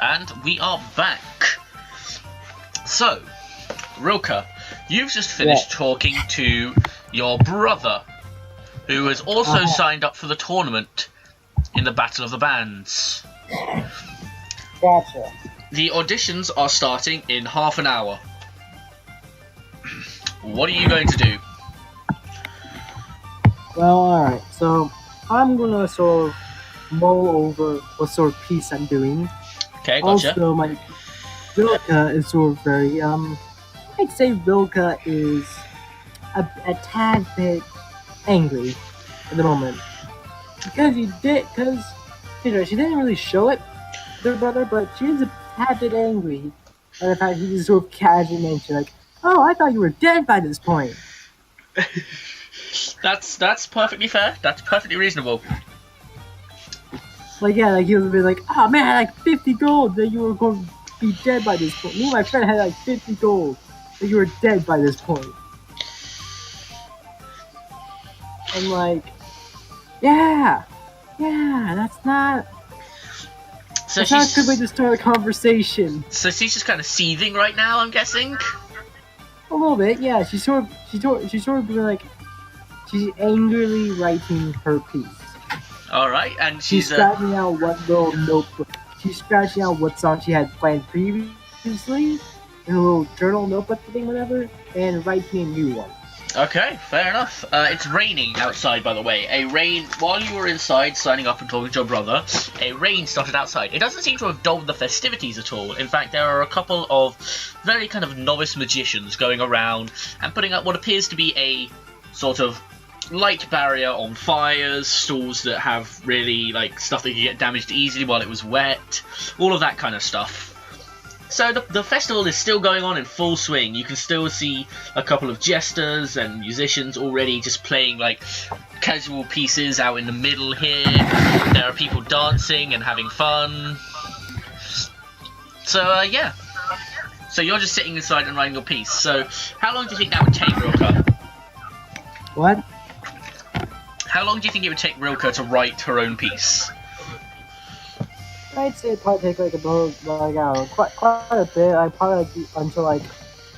And we are back. So, Rilke, you've just finished talking to your brother, who has also signed up for the tournament in the Battle of the Bands. Gotcha. The auditions are starting in half an hour. What are you going to do? Well, alright, so I'm gonna sort of mull over what sort of piece I'm doing. Okay, gotcha. Also, my Rilke is sort of very, I'd say Rilke is a tad bit angry at the moment. Because she didn't really show it to her brother, but she is a tad bit angry at the fact he just sort of casually mentioned, like, oh, I thought you were dead by this point. That's perfectly fair. That's perfectly reasonable. Like, yeah, like he was a bit like, oh man, I had like 50 gold that you were going to be dead by this point. Me and my friend had like 50 gold that you were dead by this point. I'm like, yeah, that's not a good way to start a conversation. So she's just kind of seething right now, I'm guessing? A little bit, yeah. She's sort of doing like, she's angrily writing her piece. Alright, and she's scratching out what little notebook. She's scratching out what song she had planned previously in a little journal notebook thing, whatever, and writing a new one. Okay, fair enough. It's raining outside, by the way. While you were inside signing up and talking to your brother, a rain started outside. It doesn't seem to have dulled the festivities at all. In fact, there are a couple of very kind of novice magicians going around and putting up what appears to be a sort of light barrier on fires, stools that have really, like, stuff that could get damaged easily while it was wet, all of that kind of stuff. So the festival is still going on in full swing. You can still see a couple of jesters and musicians already just playing, like, casual pieces out in the middle here. There are people dancing and having fun. So, yeah. So you're just sitting inside and writing your piece. So how long do you think that would take, Rilke? What? How long do you think it would take Rilke to write her own piece? I'd say it'd probably take quite a bit. I'd probably until like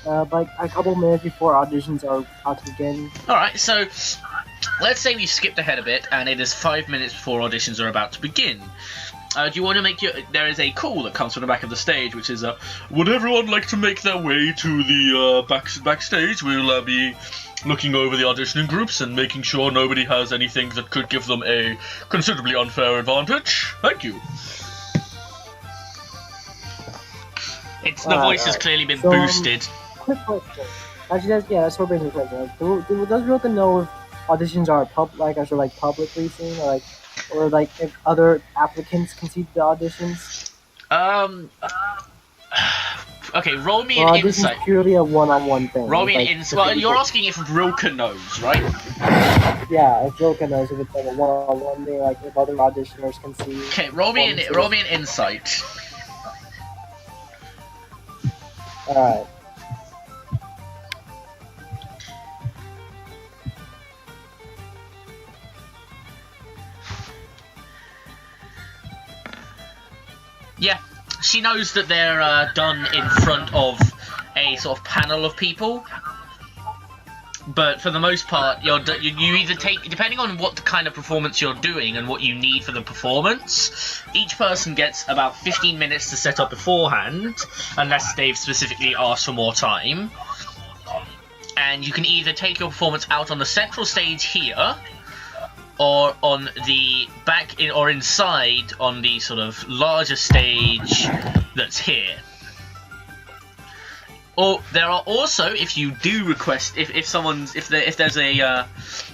a couple minutes before auditions are about to begin. Alright, so let's say we skipped ahead a bit and it is 5 minutes before auditions are about to begin. Do you want to make there is a call that comes from the back of the stage, which is, would everyone like to make their way to the backstage? We'll be looking over the auditioning groups and making sure nobody has anything that could give them a considerably unfair advantage. Thank you. The voice has clearly been boosted. Quick question. Actually, that's what brings me a question. Does Rilke know if auditions are publicly seen, or if other applicants can see the auditions? Okay, roll me an insight. Auditions purely a one-on-one thing. Roll me an insight. Well, you're asking if Rilke knows, right? Yeah, if Rilke knows if it's like a one-on-one thing, like if other auditioners can see. Okay, roll me an insight. Alright. Yeah, she knows that they're done in front of a sort of panel of people. But for the most part, you either take, depending on what the kind of performance you're doing and what you need for the performance, each person gets about 15 minutes to set up beforehand, unless they've specifically asked for more time. And you can either take your performance out on the central stage here, or on the or inside on the sort of larger stage that's here. Or there are also, if you do request, if there's a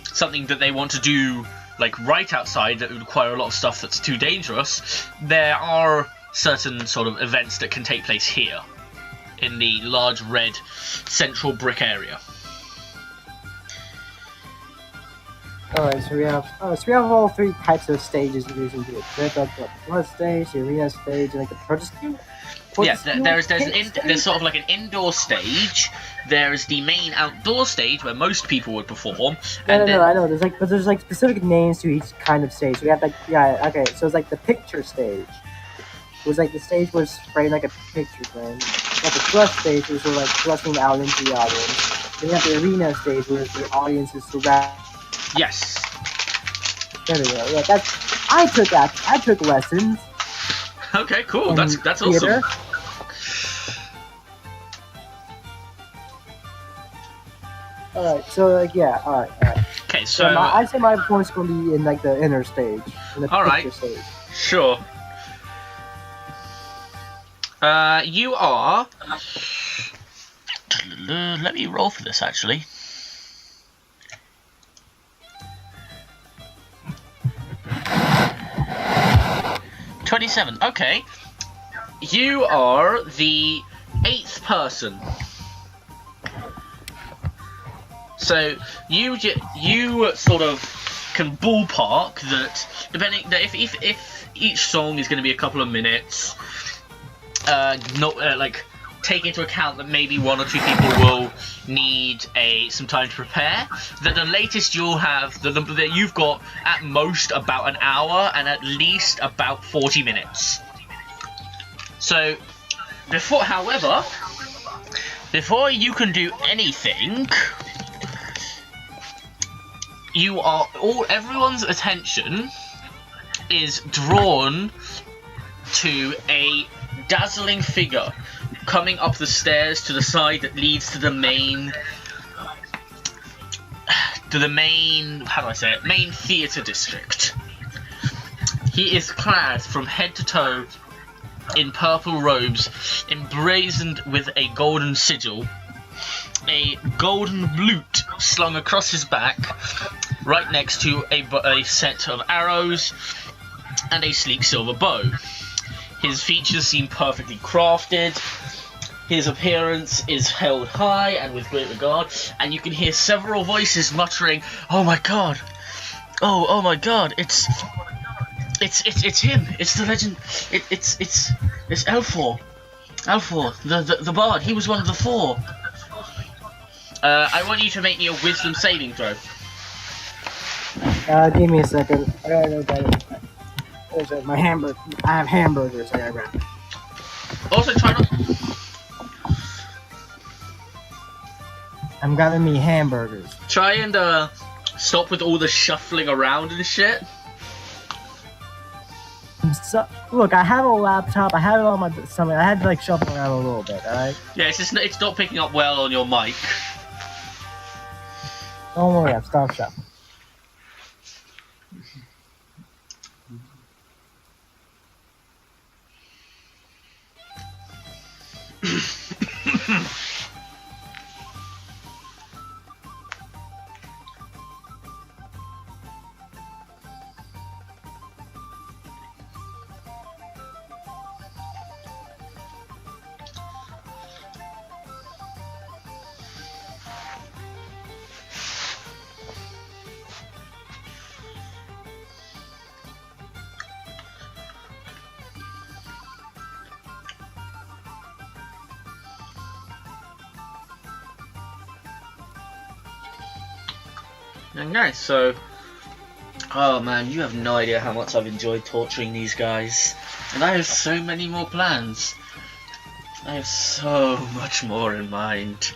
something that they want to do like right outside that would require a lot of stuff that's too dangerous, there are certain sort of events that can take place here in the large red central brick area. Alright, so we have all three types of stages in addition to it. There's like the blood stage, the arena stage, and like the protest queue. Yeah, there's sort of like an indoor stage. There's the main outdoor stage where most people would perform. I know. There's specific names to each kind of stage. So we have so it's like the picture stage. was like the stage was framed like a picture frame. Like the thrust stage was sort of like thrusting out into the audience. Then you have the arena stage where the audience is surrounded. Yes. There we go. Yeah, I took lessons. Okay, cool. in That's theater. awesome. Alright, so like yeah, alright. Okay, so I'd say my performance is gonna be in like the inner stage, in the picture stage. sure. You are. Let me roll for this actually. $27. Okay. You are the 8th person. So you sort of can ballpark that depending that if each song is going to be a couple of minutes, like take into account that maybe 1 or 2 people will need some time to prepare. That the latest you'll have that you've got at most about an hour and at least about 40 minutes. So before you can do anything, everyone's attention is drawn to a dazzling figure coming up the stairs to the side that leads to the main main theatre district. He is clad from head to toe in purple robes, emblazoned with a golden sigil, a golden lute slung across his back, right next to a set of arrows and a sleek silver bow. His features seem perfectly crafted. His appearance is held high and with great regard, and you can hear several voices muttering, "Oh my god! Oh my god! It's him! It's the legend! It's Elfor, the bard. He was one of the 4." I want you to make me a wisdom saving throw. Give me a second. I gotta go get it. There's my hamburger. I have hamburgers I gotta grab. Also, try not. I'm grabbing me hamburgers. Try and stop with all the shuffling around and shit. So, look, I have a laptop. I have it on my stomach. I had to like shuffle around a little bit. All right. Yeah, it's not picking up well on your mic. Don't worry, I've stopped shuffling. Okay, so, oh man, you have no idea how much I've enjoyed torturing these guys, and I have so many more plans. I have so much more in mind.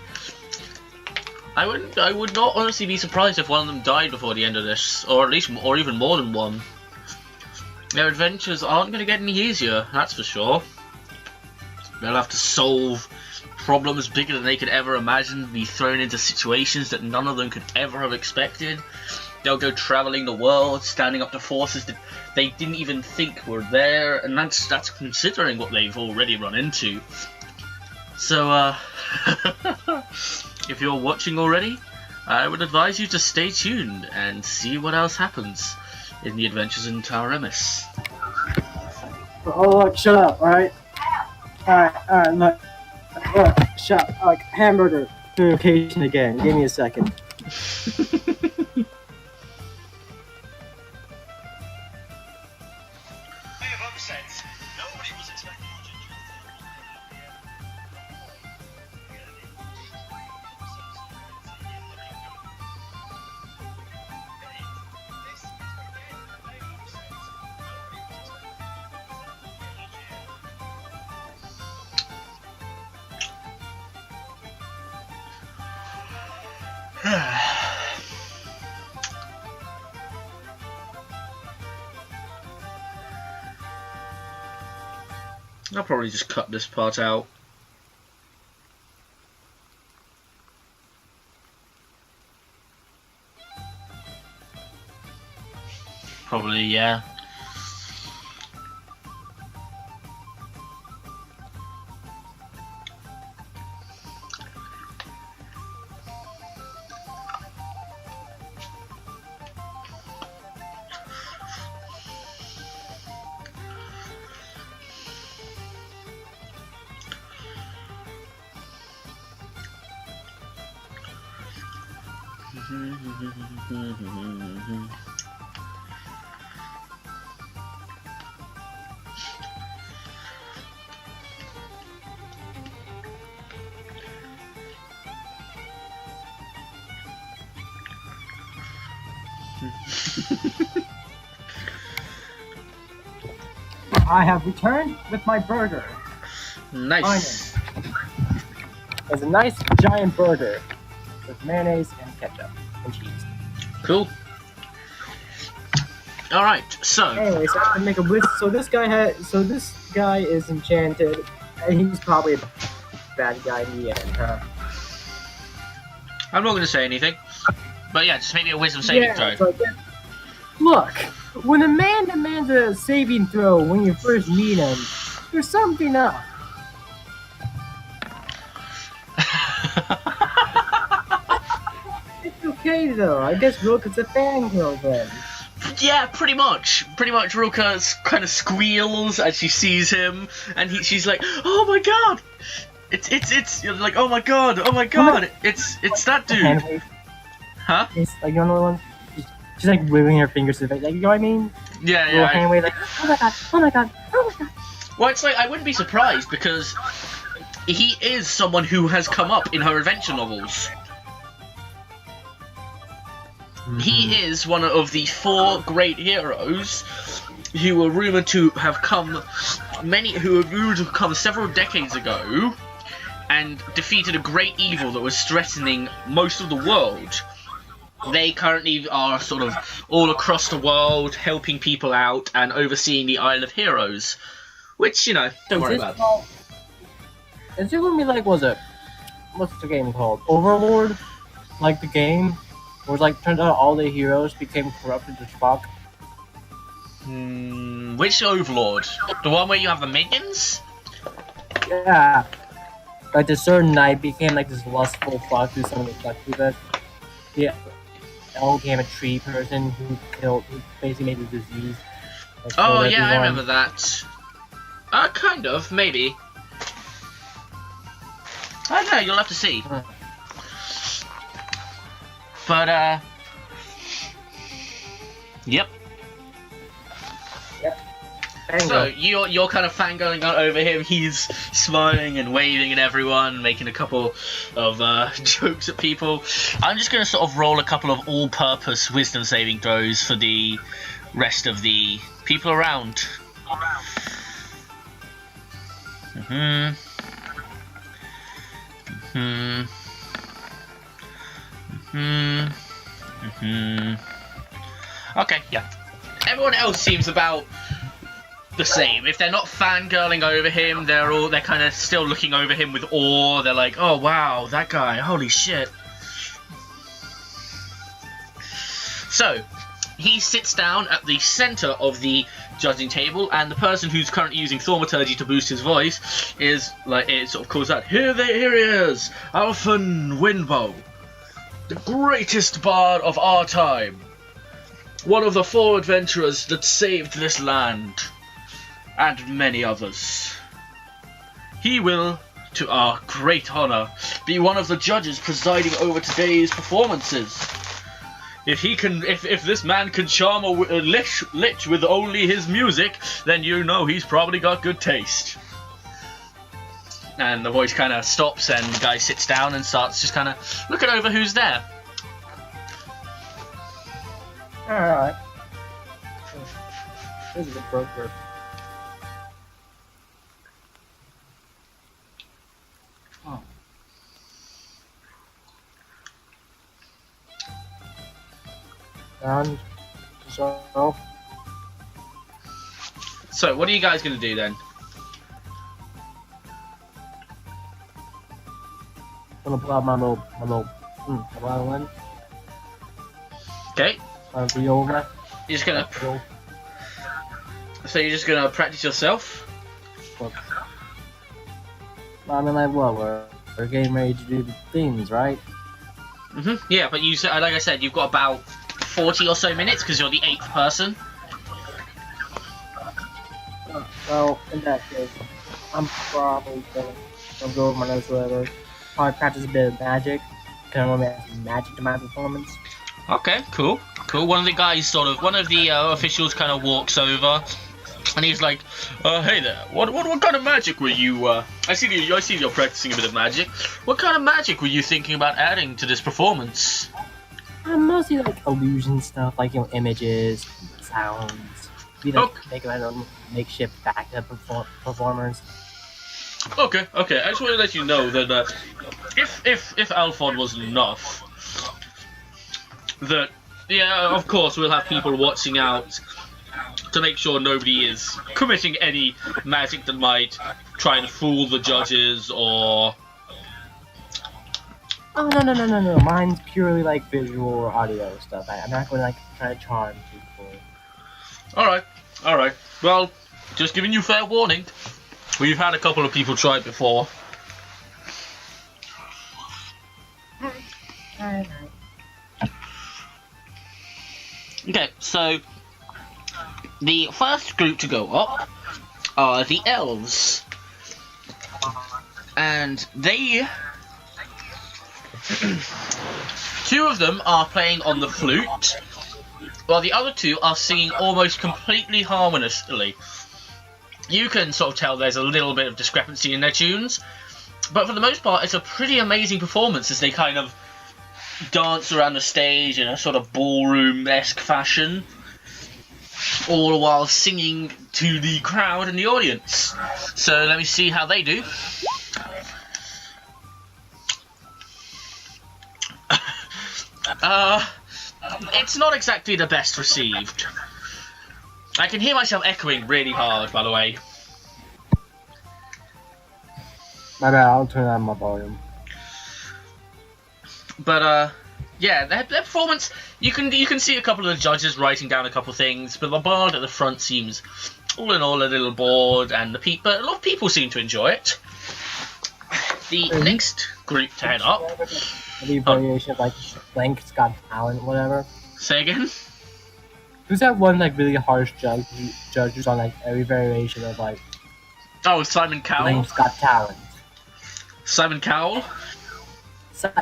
I would not honestly be surprised if one of them died before the end of this, or even more than one. Their adventures aren't going to get any easier, that's for sure. They'll have to solve problems bigger than they could ever imagine, be thrown into situations that none of them could ever have expected. They'll go traveling the world, standing up to forces that they didn't even think were there, and that's considering what they've already run into. So, if you're watching already, I would advise you to stay tuned and see what else happens in the adventures in Talremis. Oh, look, shut up, alright? Alright, look, shut up, like, hamburger communication again, give me a second. I'll probably just cut this part out. Probably, yeah. I have returned with my burger. Nice. It's a nice giant burger with mayonnaise and ketchup and cheese. Cool. All right. So. Anyways, I have to make a list. So this guy is enchanted, and he's probably a bad guy in the end, huh? I'm not going to say anything, but yeah, just maybe a wisdom saving throw. But then, look, when a man demands a saving throw when you first meet him, there's something up. It's okay though. I guess Roka's a fangirl then. Yeah, pretty much. Pretty much, Ruka kind of squeals as she sees him, and she's like, "Oh my god!" It's you're like, "Oh my god! Oh my god!" It's that dude. Huh? It's like, you know the one. She's like waving her fingers to the face, like, you know what I mean? Yeah, Little hand wave, like, oh my god, oh my god, oh my god. Well, it's like I wouldn't be surprised because he is someone who has come up in her adventure novels. He is one of the 4 great heroes who were rumored to have come several decades ago and defeated a great evil that was threatening most of the world. They currently are sort of all across the world, helping people out and overseeing the Isle of Heroes, which, you know, don't worry about. Is it gonna be like, what's the game called? Overlord? Like the game? Where it's like, turns out all the heroes became corrupted as fuck? Which Overlord? The one where you have the minions? Yeah. Like the certain knight became like this lustful fuck who someone was fucked with it. Yeah. Elk became a tree person who basically made a disease. Like, oh yeah, I remember that. Kind of, maybe. I don't know, you'll have to see. But, Yep. So, you're kind of fangirling over him, he's smiling and waving at everyone, making a couple of, jokes at people. I'm just gonna sort of roll a couple of all-purpose wisdom saving throws for the rest of the people around. Okay, yeah. Everyone else seems about the same. If they're not fangirling over him, they're kind of still looking over him with awe. They're like, "Oh wow, that guy! Holy shit!" So, he sits down at the center of the judging table, and the person who's currently using thaumaturgy to boost his voice is like, it sort of calls out, here he is, Alphen Windbow, the greatest bard of our time, one of the 4 adventurers that saved this land, and many others. He will, to our great honor, be one of the judges presiding over today's performances. If this man can charm a lich with only his music, then you know he's probably got good taste. And the voice kind of stops, and the guy sits down and starts just kind of looking over who's there. Alright. This is a broker. And so, So, what are you guys going to do then? I'm gonna pull out my little one. Okay. Be over. You're just going to... So you're just going to practice yourself? I mean, like, what? We're getting ready to do the things, right? Yeah, but you said, like I said, you've got about 40 or so minutes because you're the 8th person. Well, in that case, I'm probably gonna go over my notes or whatever. Probably practice a bit of magic. Can I want to add some magic to my performance? Okay, cool. One of the guys one of the officials kind of walks over, and he's like, hey there, what kind of magic were you, I see you're practicing a bit of magic. What kind of magic were you thinking about adding to this performance? Mostly like illusion stuff, like, images, sounds. Make them makeshift backup performers. Okay. I just want to let you know that if Alphon was enough, that of course we'll have people watching out to make sure nobody is committing any magic that might try and fool the judges or. Oh no! Mine's purely like visual or audio stuff. I'm not going to try to charm people. All right. Well, just giving you fair warning. We've had a couple of people try it before. Alright. Okay, so the first group to go up are the elves. And they... two of them are playing on the flute, while the other two are singing almost completely harmoniously. You can sort of tell there's a little bit of discrepancy in their tunes, but for the most part it's a pretty amazing performance as they kind of dance around the stage in a sort of ballroom-esque fashion, all the while singing to the crowd and the audience. So let me see how they do. It's not exactly the best received. I can hear myself echoing really hard, by the way. My bad, I'll turn down my volume. But, yeah, their performance, you can see a couple of the judges writing down a couple of things, but the bard at the front seems, all in all, a little bored, and but a lot of people seem to enjoy it. The next group to head up... The variation of, like, Blank's Got Talent, whatever. Say again? Who's that one, like, really harsh judge who's on, like, every variation of, like... Oh, Simon Cowell? Blank's Got Talent. Simon Cowell?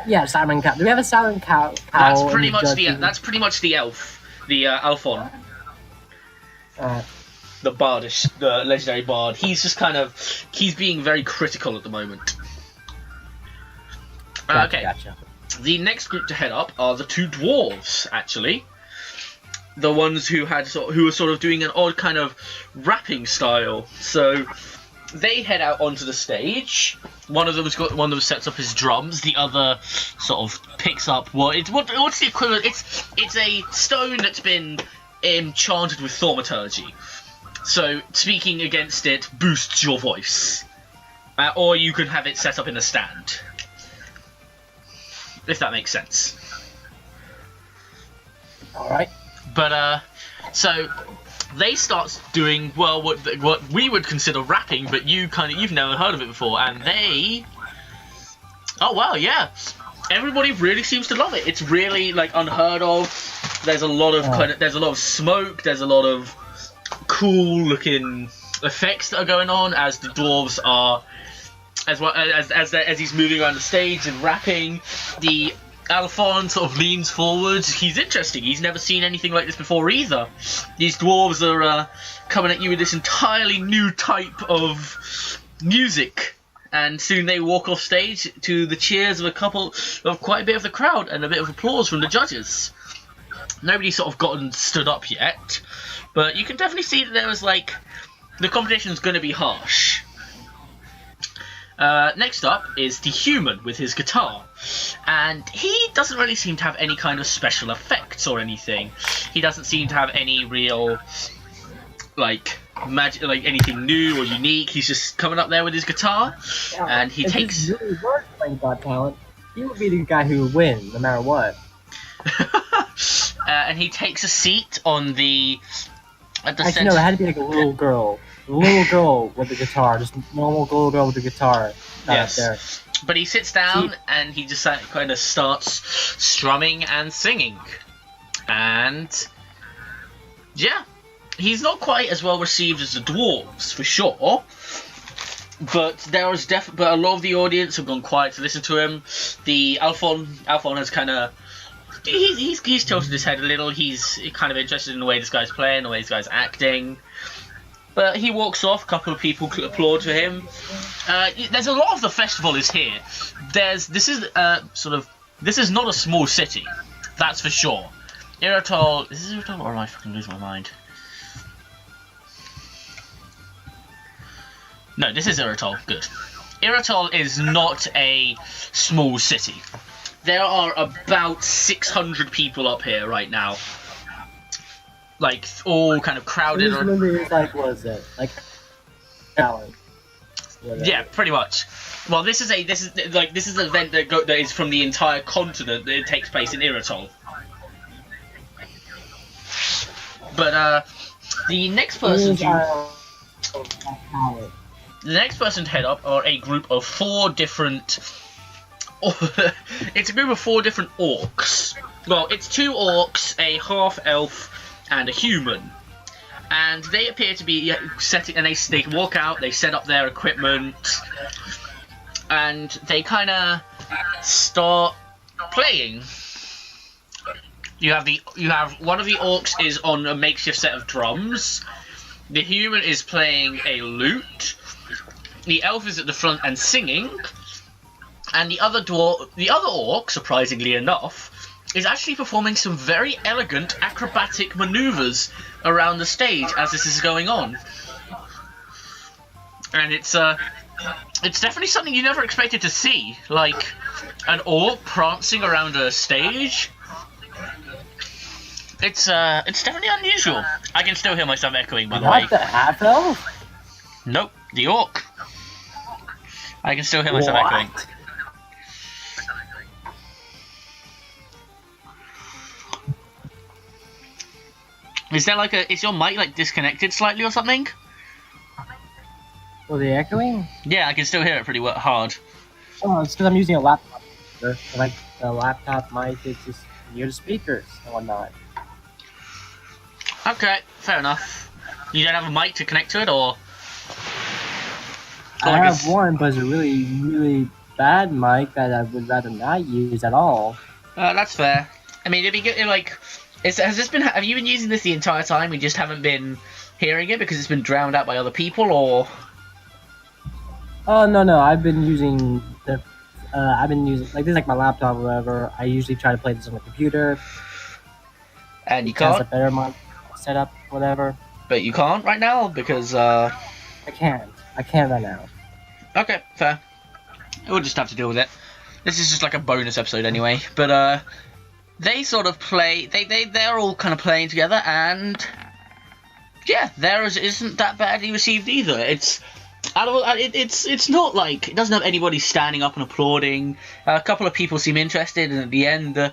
Yeah, Simon Cowell. Do we have a Simon Cowell? That's pretty much the elf. The, Alphon. The bardish, the legendary bard. He's just kind of... He's being very critical at the moment. Okay. Gotcha. The next group to head up are the two dwarves, actually. The ones who were sort of doing an odd kind of rapping style. So they head out onto the stage. One of them sets up his drums. The other sort of picks up what's the equivalent? It's a stone that's been enchanted with thaumaturgy. So speaking against it boosts your voice, or you can have it set up in a stand. If that makes sense. Alright. But, so, they start doing, well, what we would consider rapping, but you've never heard of it before, and they... Oh, wow, yeah. Everybody really seems to love it. It's really, like, unheard of. There's a lot of there's a lot of smoke, there's a lot of cool-looking effects that are going on, as the dwarves are... As well as he's moving around the stage and rapping, the Alphon sort of leans forward. He's interesting. He's never seen anything like this before either. These dwarves are coming at you with this entirely new type of music, and soon they walk off stage to the cheers of quite a bit of the crowd and a bit of applause from the judges. Nobody's sort of stood up yet, but you can definitely see that there was the competition's going to be harsh. Next up is the human with his guitar, and he doesn't really seem to have any kind of special effects or anything. He doesn't seem to have any real magic, anything new or unique. He's just coming up there with his guitar, and he takes. If he really was playing Got Talent, he would be the guy who would win, no matter what. And he takes a seat on the. Actually, no, it had to be like a little girl. A little girl with a guitar, just normal little girl with a guitar. Yes. There. But he sits down and he just kind of starts strumming and singing. And yeah, he's not quite as well received as the dwarves, for sure. But there was but a lot of the audience have gone quiet to listen to him. The Alphon has kind of he's tilted his head a little. He's kind of interested in the way this guy's playing, the way this guy's acting. But he walks off. A couple of people applaud for him. There's a lot of the festival is here. This is not a small city, that's for sure. Iritol, is this Iritol or am I fucking losing my mind? No, this is Iritol. Good. Iritol is not a small city. There are about 600 people up here right now. Like, all kind of crowded. What is it? Like, talent. Yeah, pretty much. Well, this is an event that is from the entire continent. That it takes place in Iritol. But the next person to head up are a group of 4 different. It's a group of 4 different orcs. Well, it's 2 orcs, a half elf, and a human, and they appear to be setting. And they walk out. They set up their equipment, and they kind of start playing. You have one of the orcs is on a makeshift set of drums. The human is playing a lute. The elf is at the front and singing, and the other orc, surprisingly enough, is actually performing some very elegant acrobatic maneuvers around the stage as this is going on. And it's definitely something you never expected to see, like an orc prancing around a stage. It's definitely unusual. I can still hear myself echoing, by the way. Not the half elf? Nope, the orc. I can still hear myself echoing. Is your mic disconnected slightly or something? Was it echoing? Yeah, I can still hear it pretty hard. Oh, it's because I'm using a laptop. Like the laptop mic is just near the speakers and whatnot. Okay, fair enough. You don't have a mic to connect to it, or? I have one, but it's a really, really bad mic that I would rather not use at all. That's fair. I mean, it'd be good. Have you been using this the entire time? We just haven't been hearing it because it's been drowned out by other people, or? Oh no! I've been using like this is like my laptop or whatever. I usually try to play this on the computer. And you can't. That's a better mic setup, whatever. But you can't right now because. I can't right now. Okay, fair. We'll just have to deal with it. This is just like a bonus episode anyway, but they sort of play. They're all kind of playing together, and yeah, theirs isn't that badly received either. It's not like it doesn't have anybody standing up and applauding. A couple of people seem interested, and at the end, out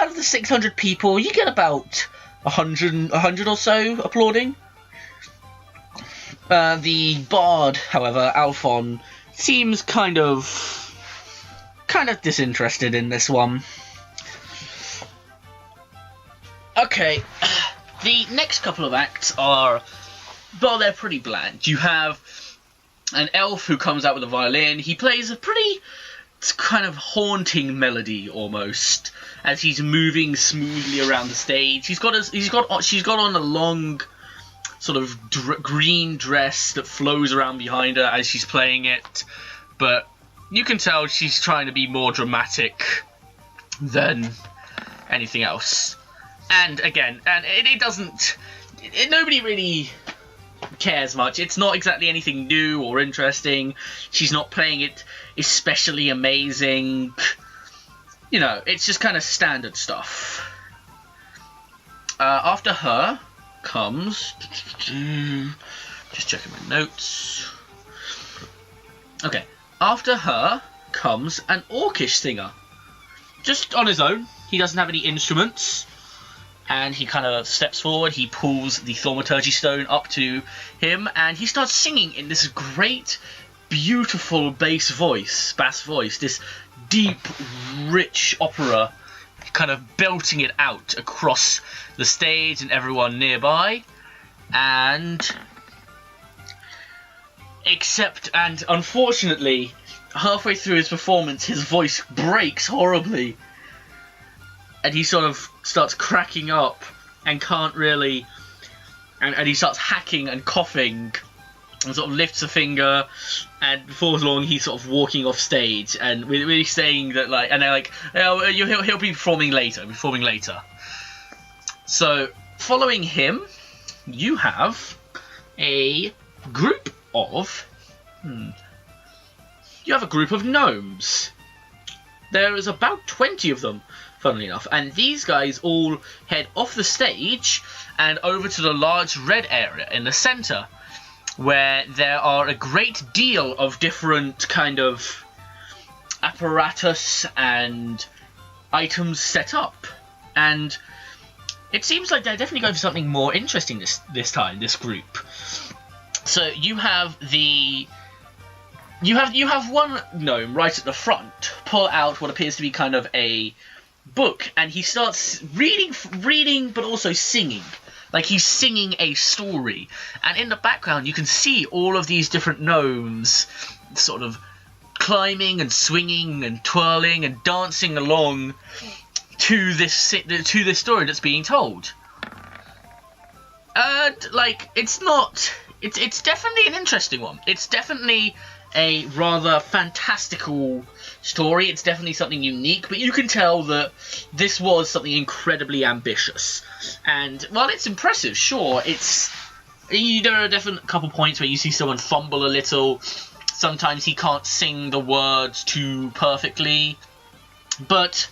of the 600 people, you get about 100 or so applauding. The bard, however, Alphon, seems kind of disinterested in this one. Okay, the next couple of acts they're pretty bland. You have an elf who comes out with a violin. He plays a pretty kind of haunting melody almost as he's moving smoothly around the stage. She's got on a long sort of green dress that flows around behind her as she's playing it, but you can tell she's trying to be more dramatic than anything else. And again, nobody really cares much. It's not exactly anything new or interesting. She's not playing it especially amazing. You know, it's just kind of standard stuff. After her comes... Just checking my notes. Okay. After her comes an orcish singer. Just on his own. He doesn't have any instruments. And he kind of steps forward. He pulls the thaumaturgy stone up to him. And he starts singing in this great, beautiful bass voice. This deep, rich opera. Kind of belting it out across the stage and everyone nearby. And unfortunately, halfway through his performance, his voice breaks horribly. And he sort of starts cracking up and can't really... And he starts hacking and coughing and sort of lifts a finger, and before long he's sort of walking off stage, and we're saying that, like, and they're like, oh, he'll be performing later, So, following him, you have a group of... You have a group of gnomes. There is about 20 of them, funnily enough, and these guys all head off the stage and over to the large red area in the centre, where there are a great deal of different kind of apparatus and items set up. And it seems like they're definitely going for something more interesting this time, this group. So you have you have one gnome right at the front pull out what appears to be kind of a book, and he starts reading but also singing. Like he's singing a story, and in the background you can see all of these different gnomes sort of climbing and swinging and twirling and dancing along to this story that's being told. Like, it's definitely an interesting one. It's definitely a rather fantastical story. It's definitely something unique, but you can tell that this was something incredibly ambitious. And while it's impressive, sure, there are definitely a couple points where you see someone fumble a little. Sometimes he can't sing the words too perfectly, but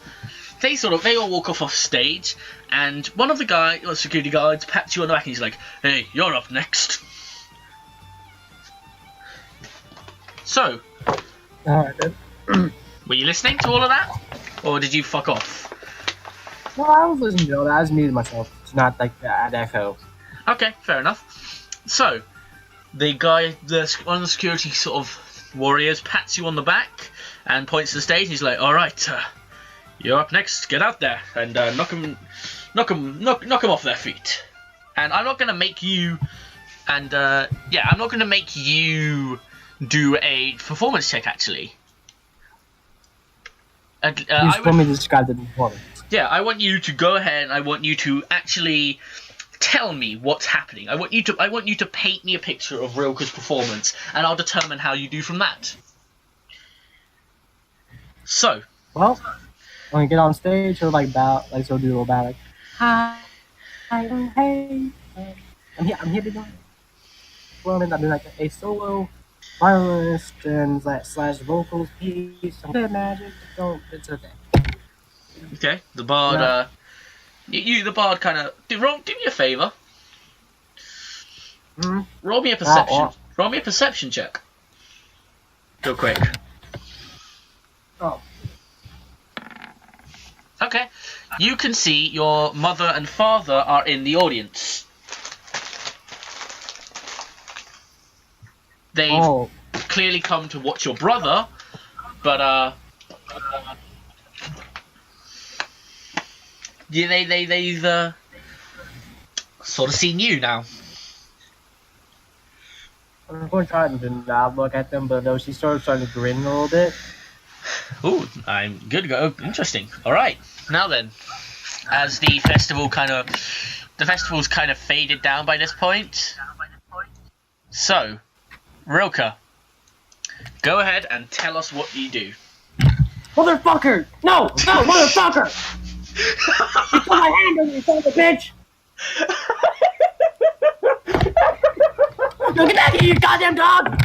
they all walk off stage, and one of the security guards pats you on the back and he's like, "Hey, you're up next." So, alright then. Were you listening to all of that, or did you fuck off? Well, I was listening to all that. I was muted myself to not like that echo. Okay, fair enough. So, the guy, one of the security sort of warriors, pats you on the back and points to the stage. And he's like, "All right, you're up next. Get out there and knock them off their feet." And I'm not gonna make you, I'm not gonna make you do a performance check, actually. You just want me to describe the performance. Yeah, I want you to go ahead and I want you to actually tell me what's happening. I want you to paint me a picture of Rilke's performance, and I'll determine how you do from that. So, well, when you get on stage, or like bow, like so do a little bow, like, "Hi, hey, I'm here to do." Well, then I'll do like a solo violinist and slash vocals piece. Some good magic. It's okay. Okay, the bard. Yeah. The bard kind of do me a favor. Mm-hmm. Roll me a perception. Roll me a perception check. Real quick. Oh. Okay. You can see your mother and father are in the audience. They've clearly come to watch your brother, but yeah, they've sort of seen you now. I'm going to try to not look at them, but though she started to grin a little bit. Ooh, I'm good to go. Interesting. All right, now then, as the festival's kind of faded down by this point. So, Rilke, go ahead and tell us what you do. Motherfucker! No, motherfucker! You put my hand on you, son of a bitch! No, get back here, you goddamn dog!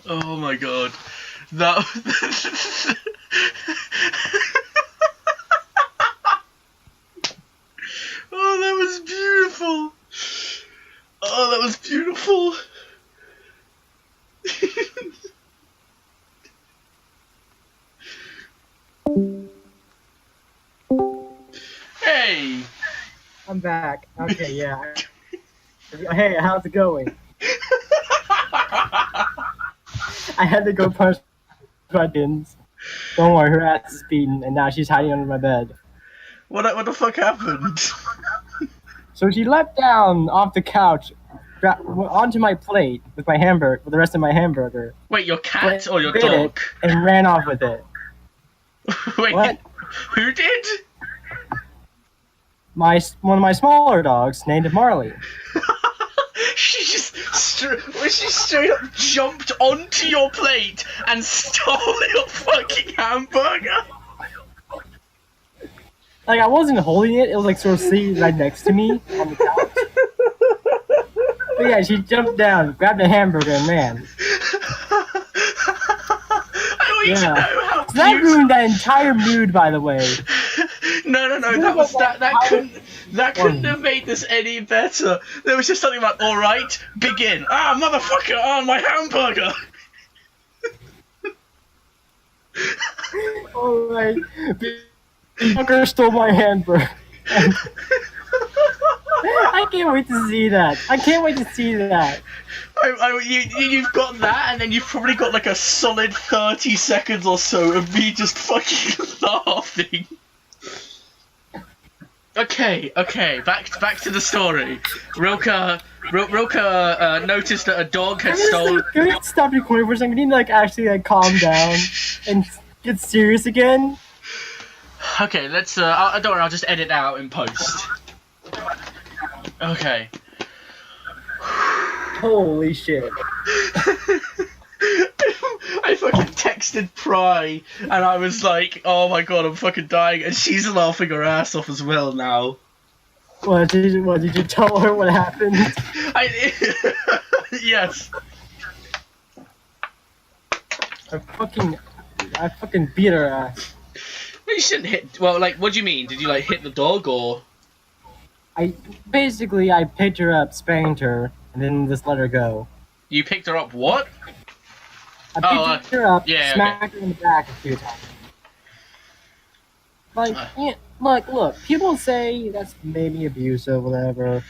Oh my god. That Oh, that was beautiful. Oh, that was beautiful. Hey. I'm back. Okay, yeah. Hey, how's it going? I had to go punch buttons. Don't worry, her ass is beaten, and now she's hiding under my bed. What the fuck happened? So she leapt down off the couch onto my plate with my hamburger, with the rest of my hamburger. Wait, your cat or your bit dog? it and ran off with it. Wait, What? Who did? One of my smaller dogs named Marley. She just she straight up jumped onto your plate and stole your fucking hamburger. Like, I wasn't holding it, it was like sort of sitting right next to me on the couch. But yeah, she jumped down, grabbed a hamburger, and ran. I want you to know how So that ruined that entire mood, by the way. No, that couldn't have made this any better. There was just something like, alright, begin. Ah, motherfucker, on my hamburger! Alright, fucker stole my hamburger. I can't wait to see that. I can't wait to see that. You've got that, and then you've probably got like a solid 30 seconds or so of me just fucking laughing. Okay, back to the story. Rilka noticed that a dog had stolen. Can we stop recording for a second? We need to actually calm down and get serious again. Okay, let's. Don't worry, I'll just edit out in post. Okay. Holy shit. I fucking texted Pry, and I was like, oh my god, I'm fucking dying, and she's laughing her ass off as well now. What did you tell her what happened? Yes. I fucking beat her ass. You shouldn't hit. Well, like, what do you mean? Did you like hit the dog or? I picked her up, spanked her, and then just let her go. You picked her up what? I picked her up, yeah, smacked her in the back a few times. Like, yeah, look, people say that's maybe abusive, whatever.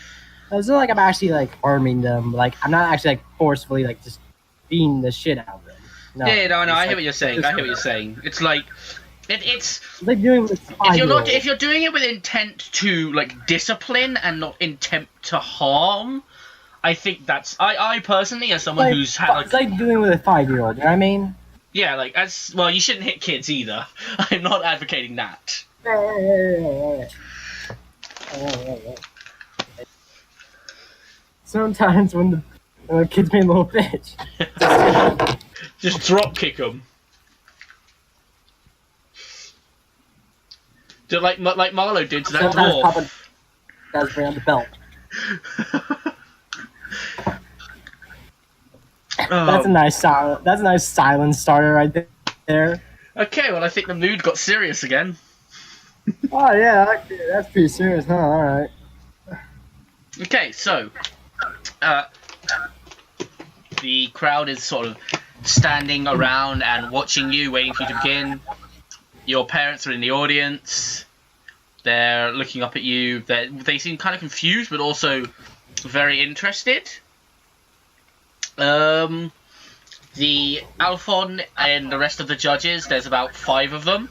It's not like I'm actually harming them. Like, I'm not actually forcefully just beating the shit out of them. No, yeah, no, I hear what you're saying. I hear what you're saying. It's like, it's like doing with if you're doing it with intent to discipline and not intent to harm. I think that's I personally, as someone who's had it's like doing with a 5-year-old. You know what I mean? Yeah, as well, you shouldn't hit kids either. I'm not advocating that. Sometimes when the kid's being a little bitch, just drop kick them. Like Marlo did to that dwarf. That's bring out the belt. That's a nice silence starter right there. Okay, well I think the mood got serious again. Oh yeah, that's pretty serious, huh? All right. Okay, so the crowd is sort of standing around and watching you, waiting for you to begin. Your parents are in the audience. They're looking up at you. They seem kind of confused, but also very interested. The Alphon and the rest of the judges, there's about 5 of them,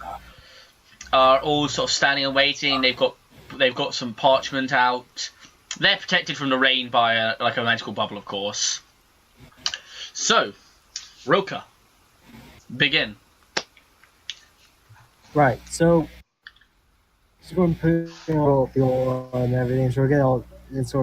are all sort of standing and waiting. They've got some parchment out. They're protected from the rain by a magical bubble, of course. So, Roka, begin. Right, so she's going to put all fuel and everything, so we're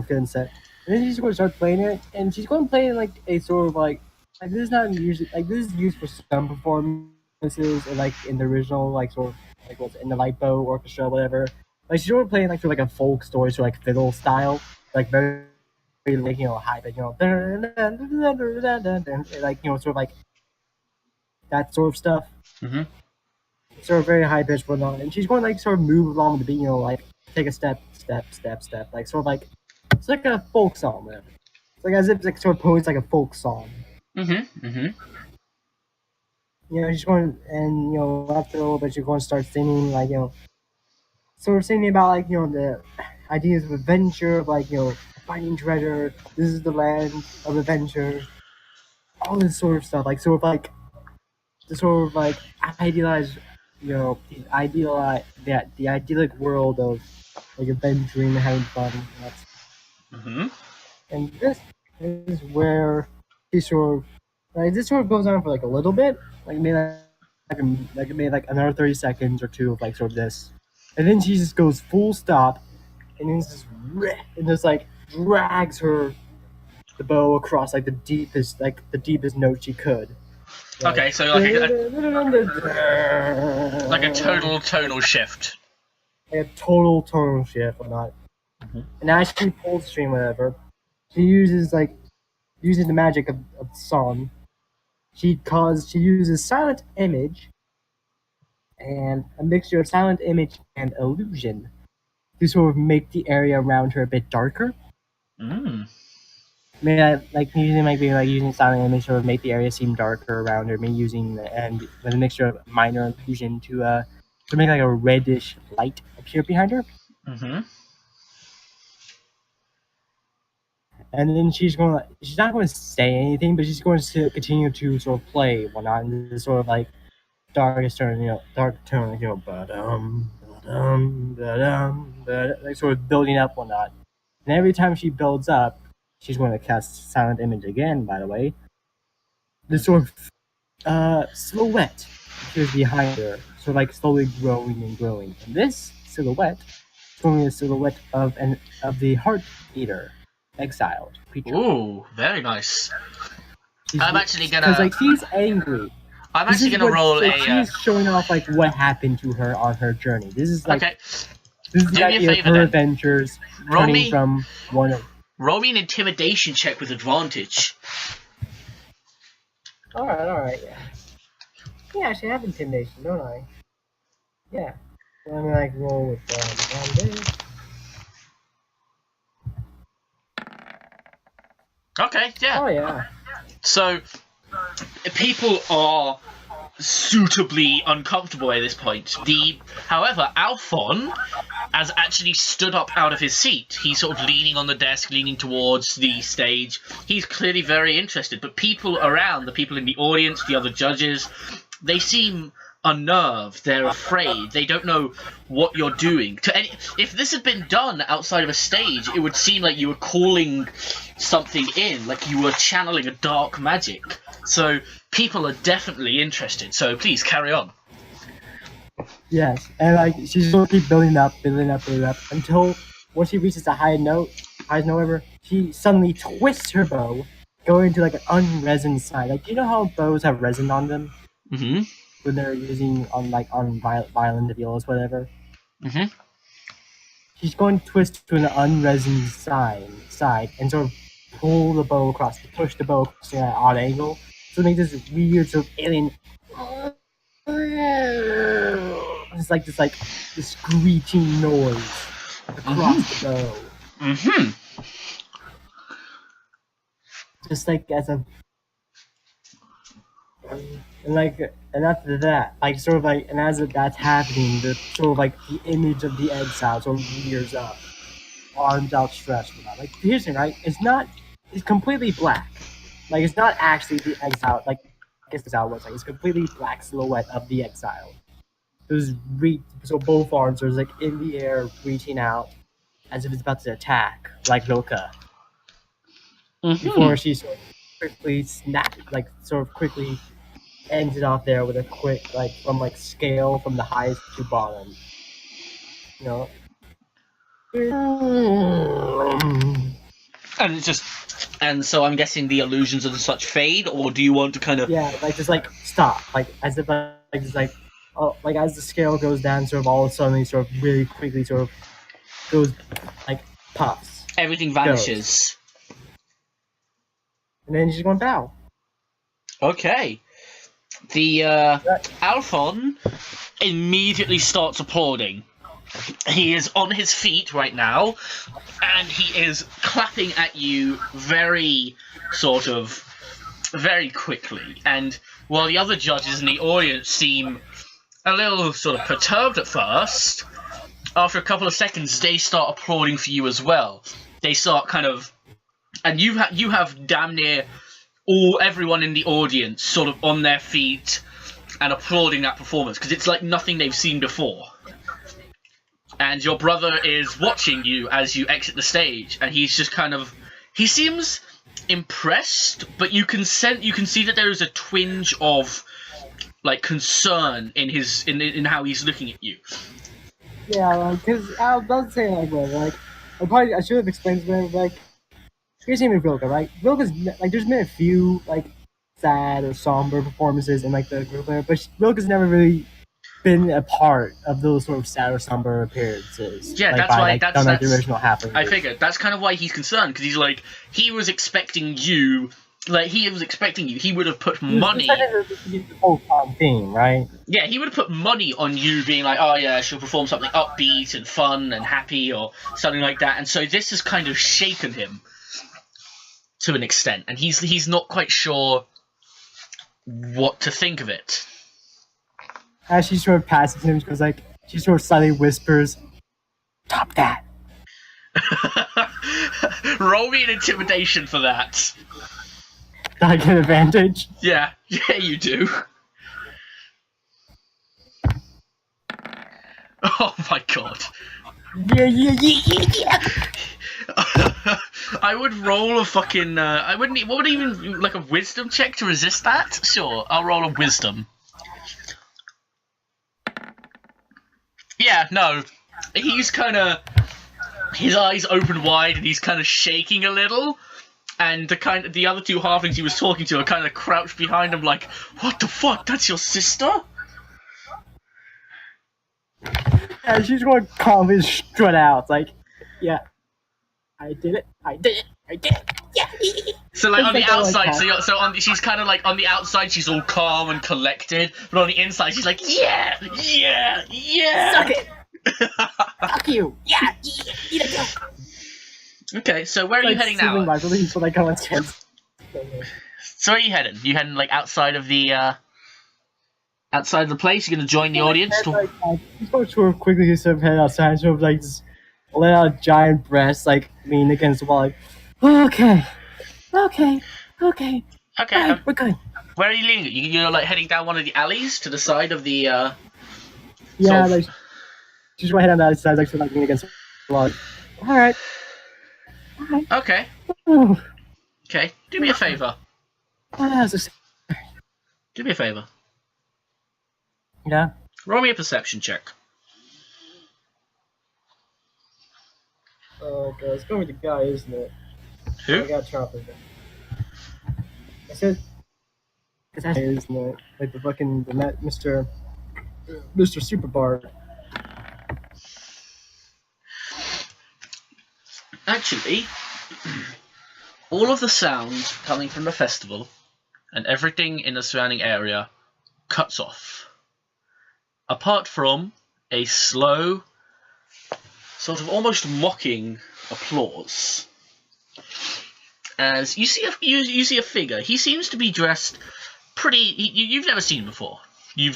getting set. And then she's going to start playing it, and she's going to play it like a sort of like this is not usually like this is used for some performances, or like in the original like sort of like what's in the Lightbow Orchestra, whatever. Like she's going to play like through like a folk story, so like fiddle style, like very like high, but like sort of like that sort of stuff. Mm-hmm. Sort of very high pitched whatnot, and she's going to like sort of move along with the beat, like take a step, like sort of like it's like a folk song, whatever. It's like as if it's like sort of posed like a folk song. Mm-hmm. Mm-hmm. She's going and after a little bit she's going to start singing like sort of singing about like the ideas of adventure, of like finding treasure. This is the land of adventure. All this sort of stuff, like sort of like the sort of like idealized. The idyllic world of like adventuring and having fun. Mm-hmm. And this is where she sort of this sort of goes on for like a little bit, like maybe like another 30 seconds or two of like sort of this, and then she just goes full stop, and then just like drags the bow across like the deepest note she could. Okay, so like a total tonal shift. Like a total tonal shift, whatnot. Mm-hmm. And as she pulls string, whatever, she uses the magic of song. She uses silent image and a mixture of silent image and illusion to sort of make the area around her a bit darker. Mm. Maybe usually might be like using silent image to make the area seem darker around her. Maybe using with a mixture of minor illusion to make like a reddish light appear behind her. Mm-hmm. And then she's not going to say anything, but she's going to continue to sort of play whatnot, and this sort of like dark tone, like sort of building up whatnot. And every time she builds up, she's going to cast silent image again. By the way, this sort of silhouette appears behind her, sort of like slowly growing and growing. And this silhouette is going to be a silhouette of the Heart Eater. Exiled creature. Ooh, very nice. I'm actually gonna because like she's angry. I'm actually gonna roll a. She's showing off like what happened to her on her journey. This is like okay. This is Do me a favor, her then. adventures turning from one. Roll me an intimidation check with advantage. All right, yeah. Yeah, I should have intimidation, don't I? Yeah. So I'm gonna like roll with this. Okay, yeah. Oh yeah. So, people are suitably uncomfortable at this point. However, Alphon has actually stood up out of his seat. He's sort of leaning on the desk, leaning towards the stage. He's clearly very interested, but people around, the people in the audience, the other judges, they seem unnerved. They're afraid. They don't know what you're doing. If this had been done outside of a stage, it would seem like you were calling something in, like you were channeling a dark magic. So people are definitely interested. So please carry on. Yes, and like she's going to keep building up until when she reaches the highest note ever, she suddenly twists her bow, going into like an unresined side. Like, do you know how bows have resin on them? Mm-hmm. When they're using on violin violas, whatever. Mm-hmm. She's going to twist to an unresined side and sort of pull the bow across, push the bow across at an odd angle, to make this weird sort of alien. It's like this screeching noise across the bow. Mm-hmm. Just like as a And like, and after that, like sort of like, and as that's happening, the sort of like the image of the exile sort of rears up, arms outstretched. Like here's the thing, right? It's completely black. Like it's not actually the exile. Like exile looks like it's completely black silhouette of the exile. So both arms are like in the air, reaching out as if it's about to attack, like Loka. Before she sort of quickly like sort of quickly ends it off there with a quick from scale from the highest to bottom. You know. And it's just, and so I'm guessing the illusions and such fade, or do you want to kind of? Yeah, like just like stop, like as if like as the scale goes down, sort of all of a sudden, sort of really quickly, sort of goes like puffs. Everything vanishes. And then she's going bow. Okay. The Alphon immediately starts applauding. He is on his feet right now, and he is clapping at you very quickly. And while the other judges in the audience seem a little sort of perturbed at first, after a couple of seconds, they start applauding for you as well. They start kind of, and you have damn near everyone in the audience sort of on their feet and applauding that performance because it's like nothing they've seen before. And your brother is watching you as you exit the stage, and he's just he seems impressed, but you can see that there is a twinge of like concern in how he's looking at you. Yeah, because I was about to say I should have explained to him like here's him with Vilka, right? Vilka's like there's been a few like sad or somber performances in like the group, but Vilka's never really been a part of those sort of sad or somber appearances. Yeah, like, that's why that's the original half. I figured that's kind of why he's concerned because he's like he was expecting you. Like he was expecting you. He would have put money. The whole thing, right? Yeah, he would have put money on you being like, oh yeah, she'll perform something upbeat and fun and happy or something like that. And so this has kind of shaken him to an extent, and he's not quite sure what to think of it. As she sort of passes him, because like she sort of slightly whispers, "Stop that." Roll me an intimidation for that. Do I get advantage? Yeah, you do. Oh my god. Yeah. I would roll a fucking. What would even like a wisdom check to resist that? Sure, I'll roll a wisdom. Yeah, no. He's kind of... His eyes open wide and he's kind of shaking a little. And the other two halflings he was talking to are kind of crouched behind him like, what the fuck, that's your sister? And she's going to calmly strut out, like, yeah, I did it. Yeah. So like on the outside, she's kind of like on the outside she's all calm and collected, but on the inside she's like, yeah. Suck it. Fuck you. Yeah. Eat it. Okay, so where are you heading now? So where are you heading? You heading like outside of the place? You're gonna join the audience? He's going to quickly sort of head outside, sort of like just let out a giant breast, like lean against the wall, like, okay. Right, we're going. Where are you leading? You're like heading down one of the alleys to the side of the. Yeah, like she's right on the other side, like sort of leaning against the wall. All right. Okay. Okay. Do me a favor. Do me a favor. Yeah. Roll me a perception check. Okay, it's going with the guy, isn't it? Who? I got choppers. I said, it's that isn't it? Like the fucking Mr. Superbard. Actually, all of the sound coming from the festival and everything in the surrounding area cuts off. Apart from a slow, sort of almost mocking applause. As you see a figure. He seems to be dressed You've never seen him before. You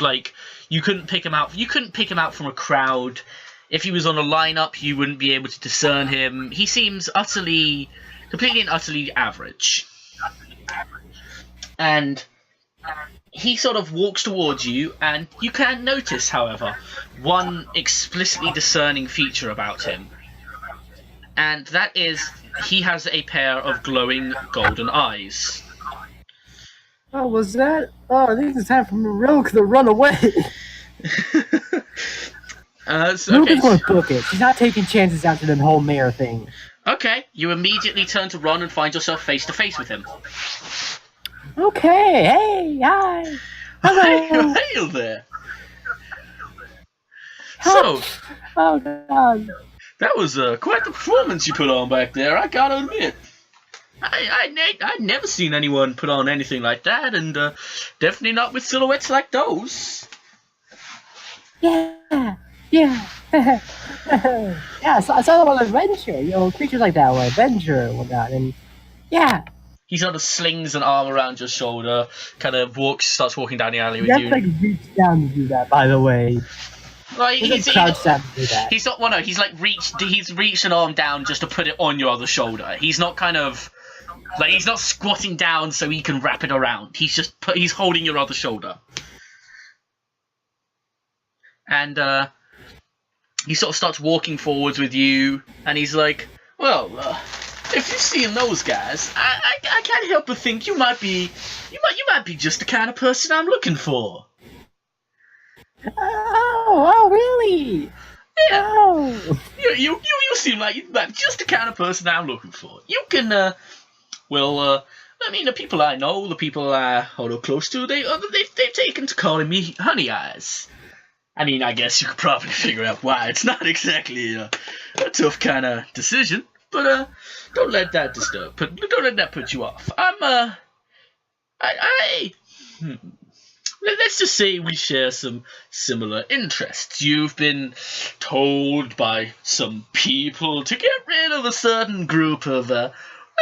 couldn't pick him out. You couldn't pick him out from a crowd. If he was on a lineup, you wouldn't be able to discern him. He seems completely and utterly average. And he sort of walks towards you, and you can notice, however, one explicitly discerning feature about him. And that is, he has a pair of glowing golden eyes. Oh, was that? Oh, I think it's time for Rilke to run away. Rilke is going to book it. She's not taking chances after the whole mayor thing. Okay, you immediately turn to run and find yourself face to face with him. Okay, hey, hi. Hello. Hail there. So, oh God, that was quite the performance you put on back there, I gotta admit. I'd never seen anyone put on anything like that, and definitely not with silhouettes like those. Yeah. Yeah, I saw them on adventure. You know, creatures like that on adventure and whatnot. And yeah, he sort of slings an arm around your shoulder, kind of starts walking down the alley with you. You have to reach down to do that, by the way. Like he's not. Well, no, he's reached an arm down just to put it on your other shoulder. He's not he's not squatting down so he can wrap it around. He's holding your other shoulder. And he sort of starts walking forwards with you, and he's like, well, if you've seen those guys, I can't help but think you might be just the kind of person I'm looking for. Oh, really? Yeah. Oh. You seem like you might be just the kind of person I'm looking for. You can, I mean, the people I know, the people I hold close to, they've taken to calling me Honey Eyes. I mean, I guess you could probably figure out why. It's not exactly a tough kind of decision, but don't let that don't let that put you off. Let's just say we share some similar interests. You've been told by some people to get rid of a certain group of,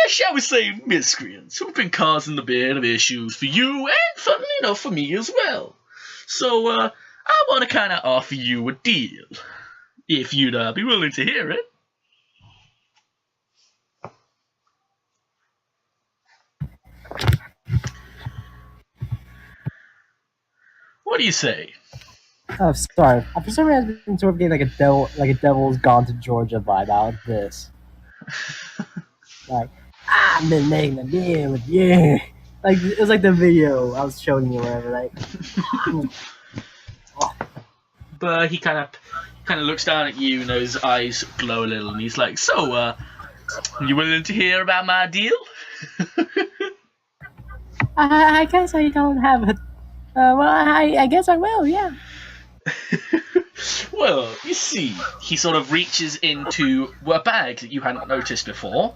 shall we say, miscreants who've been causing a bit of issues for you and, funnily enough, for me as well. So, I want to kind of offer you a deal, if you'd be willing to hear it. What do you say? Oh, sorry. For some reason, I've been sort of getting like a devil's gone to Georgia vibe out of this. Like, I've been making a deal with you. Like, it was like the video I was showing you, whatever. Like. But he kind of looks down at you, and his eyes glow a little, and he's like, "So, you willing to hear about my deal?" I guess I don't have a. I guess I will. Yeah. Well, you see, he sort of reaches into a bag that you hadn't noticed before,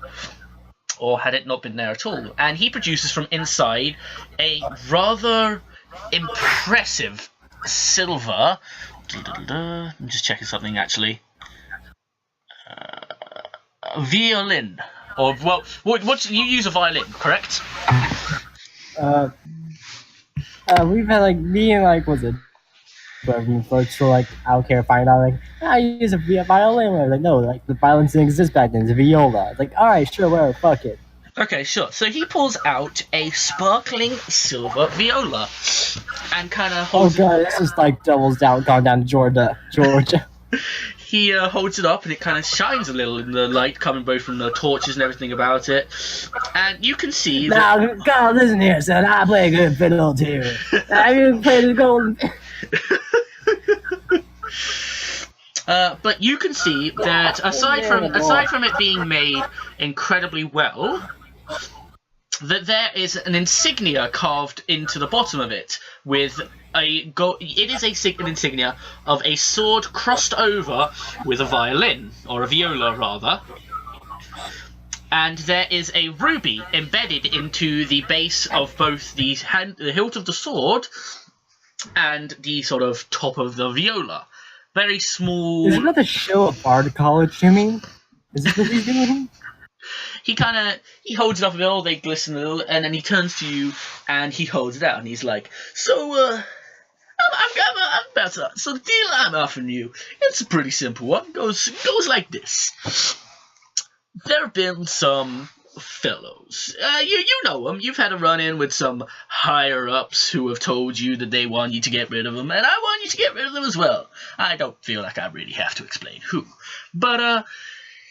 or had it not been there at all, and he produces from inside a rather impressive silver. I'm just checking something actually. Violin, or well, what you use a violin, correct? We've had like me and like was it? Folks were like, I don't care, find out like I use a violin. We're like, no, like the violin didn't exist back then. It's a viola. It's like, all right, sure, whatever, fuck it. Okay, sure. So he pulls out a sparkling silver viola and kind of holds. Oh god, this is like gone down to Georgia. He holds it up, and it kind of shines a little in the light coming both from the torches and everything about it. And you can see that. Now, God, listen here, son. I play a good fiddle too. I even played the golden. But you can see that aside from it being made incredibly well, that there is an insignia carved into the bottom of it with it is an insignia of a sword crossed over with a violin, or a viola rather. And there is a ruby embedded into the base of both the hilt of the sword and the sort of top of the viola. Very small. Is it not the show of Bard College, you mean? Is this what he's doing? he holds it up a little, they glisten a little, and then he turns to you and he holds it out and he's like, so I'm about to. So the deal I'm offering you, it's a pretty simple one. Goes like this. There have been some fellows. You know them. You've had a run-in with some higher-ups who have told you that they want you to get rid of them, and I want you to get rid of them as well. I don't feel like I really have to explain who. But,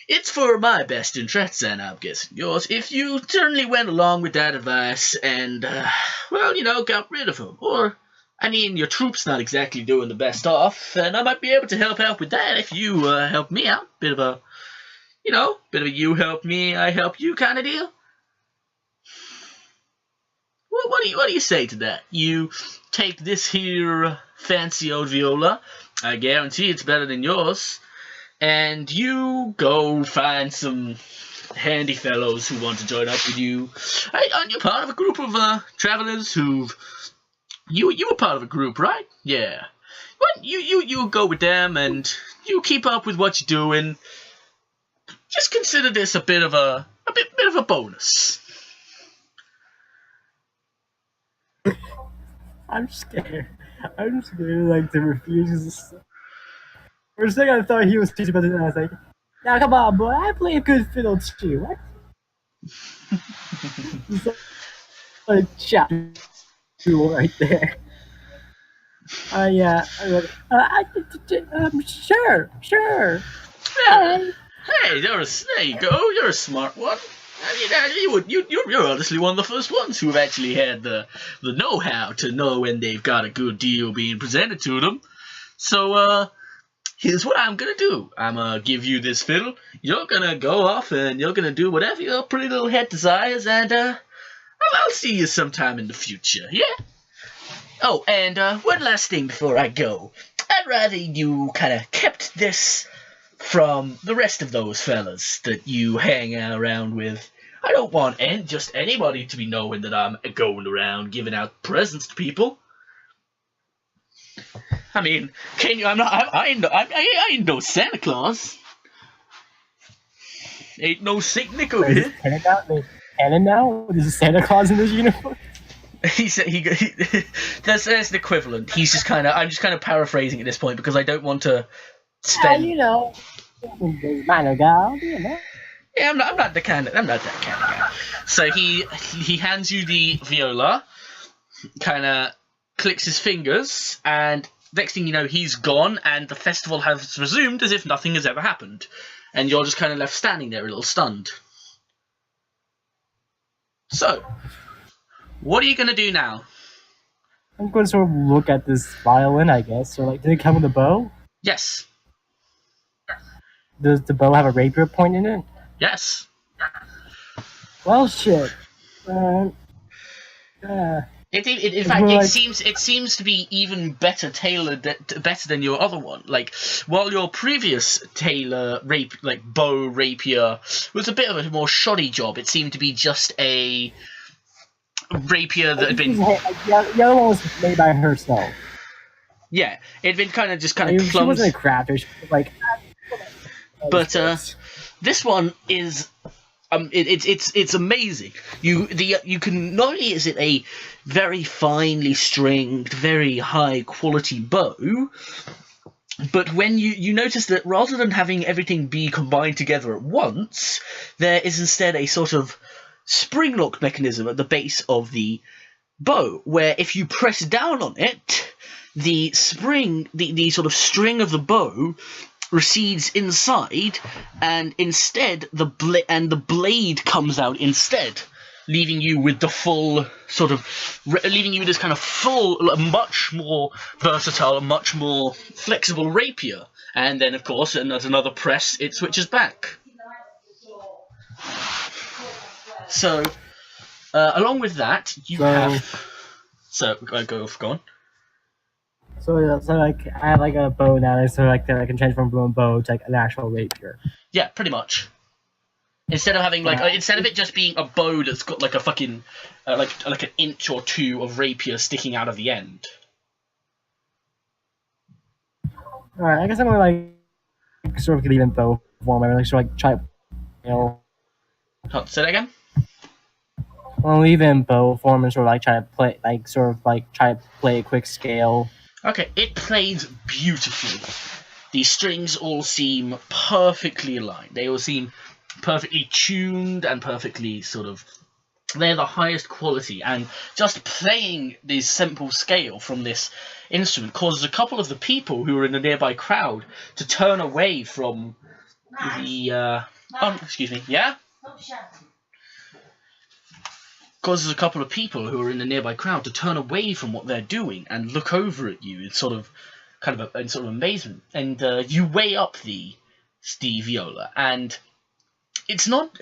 it's for my best interests, and I'm guessing yours, if you certainly went along with that advice and, well, got rid of them. Or, I mean, your troop's not exactly doing the best off, and I might be able to help out with that if you, help me out. Bit of a you help me, I help you kind of deal. What do you say to that? You take this here fancy old viola, I guarantee it's better than yours, and you go find some handy fellows who want to join up with you. And you're part of a group of travelers who've... You were part of a group, right? Yeah. Well, you go with them and you keep up with what you're doing. Just consider this a bit of a bonus. I'm scared. Like, to refuse. For a second, I thought he was teaching about it, and I was like, now come on, boy, I play a good fiddle too. What? He's like, chapter 2 right there. Yeah. Sure. Yeah. Hey, there you go. You're a smart one. I mean, you're honestly one of the first ones who have actually had the know-how to know when they've got a good deal being presented to them. So, here's what I'm gonna do. I'm gonna give you this fiddle. You're gonna go off and you're gonna do whatever your pretty little head desires, and I'll see you sometime in the future. Yeah. Oh, and one last thing before I go. I'd rather you kind of kept this from the rest of those fellas that you hang around with. I don't want just anybody to be knowing that I'm going around giving out presents to people. I mean, can you? I ain't no Santa Claus. Ain't no Saint Nick over here. Canon now? Is Santa Claus in this uniform? That's an equivalent. I'm just kind of paraphrasing at this point because I don't want to spend. Yeah, minor guy, Yeah, I'm not that kind of guy. So he hands you the viola, kind of clicks his fingers, and next thing you know, he's gone, and the festival has resumed as if nothing has ever happened, and you're just kind of left standing there, a little stunned. So, what are you gonna do now? I'm going to sort of look at this violin, I guess. So, like, did it come with a bow? Yes. Does the bow have a rapier point in it? Yes. Well, shit. In fact, it seems to be even better tailored, better than your other one. Like, while your previous bow rapier was a bit of a more shoddy job, it seemed to be just a rapier that had been. The other one was made by herself. Yeah, it'd been kind of clumsy. She wasn't a crafter. She was like. But this one is. It's amazing. You can not only is it a very finely stringed, very high quality bow, but when you notice that rather than having everything be combined together at once, there is instead a sort of spring lock mechanism at the base of the bow, where if you press down on it, the sort of string of the bow recedes inside, and instead the blade comes out instead, leaving you with the full leaving you with this kind of full, much more versatile, much more flexible rapier. And then, of course, and as another press, it switches back. So, along with that, you have. So, go on. So like I have like a bow now, so like I can change from a bow to like an actual rapier. Yeah, pretty much. Instead of having instead of it just being a bow that's got like a fucking like an inch or two of rapier sticking out of the end. All right, I guess I'm gonna like sort of get even bow form. I'm like sort of like try, Say that again? Well, even bow form and sort of like try to play, like sort of like try to play a quick scale. Okay, it plays beautifully. The strings all seem perfectly aligned. They all seem perfectly tuned and perfectly sort of. They're the highest quality, and just playing this simple scale from this instrument causes a couple of the people who are in the nearby crowd to turn away from the. Excuse me. Yeah. Causes a couple of people who are in the nearby crowd to turn away from what they're doing and look over at you in sort of amazement. And you weigh up the viola, and it's not.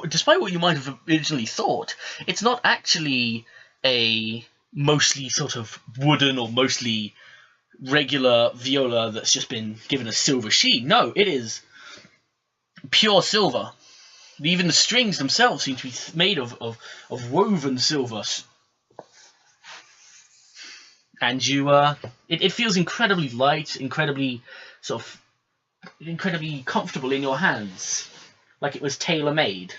Despite what you might have originally thought, it's not actually a mostly sort of wooden or mostly regular viola that's just been given a silver sheen. No, it is pure silver. Even the strings themselves seem to be made of woven silver. And it feels incredibly light, incredibly comfortable in your hands, like it was tailor-made.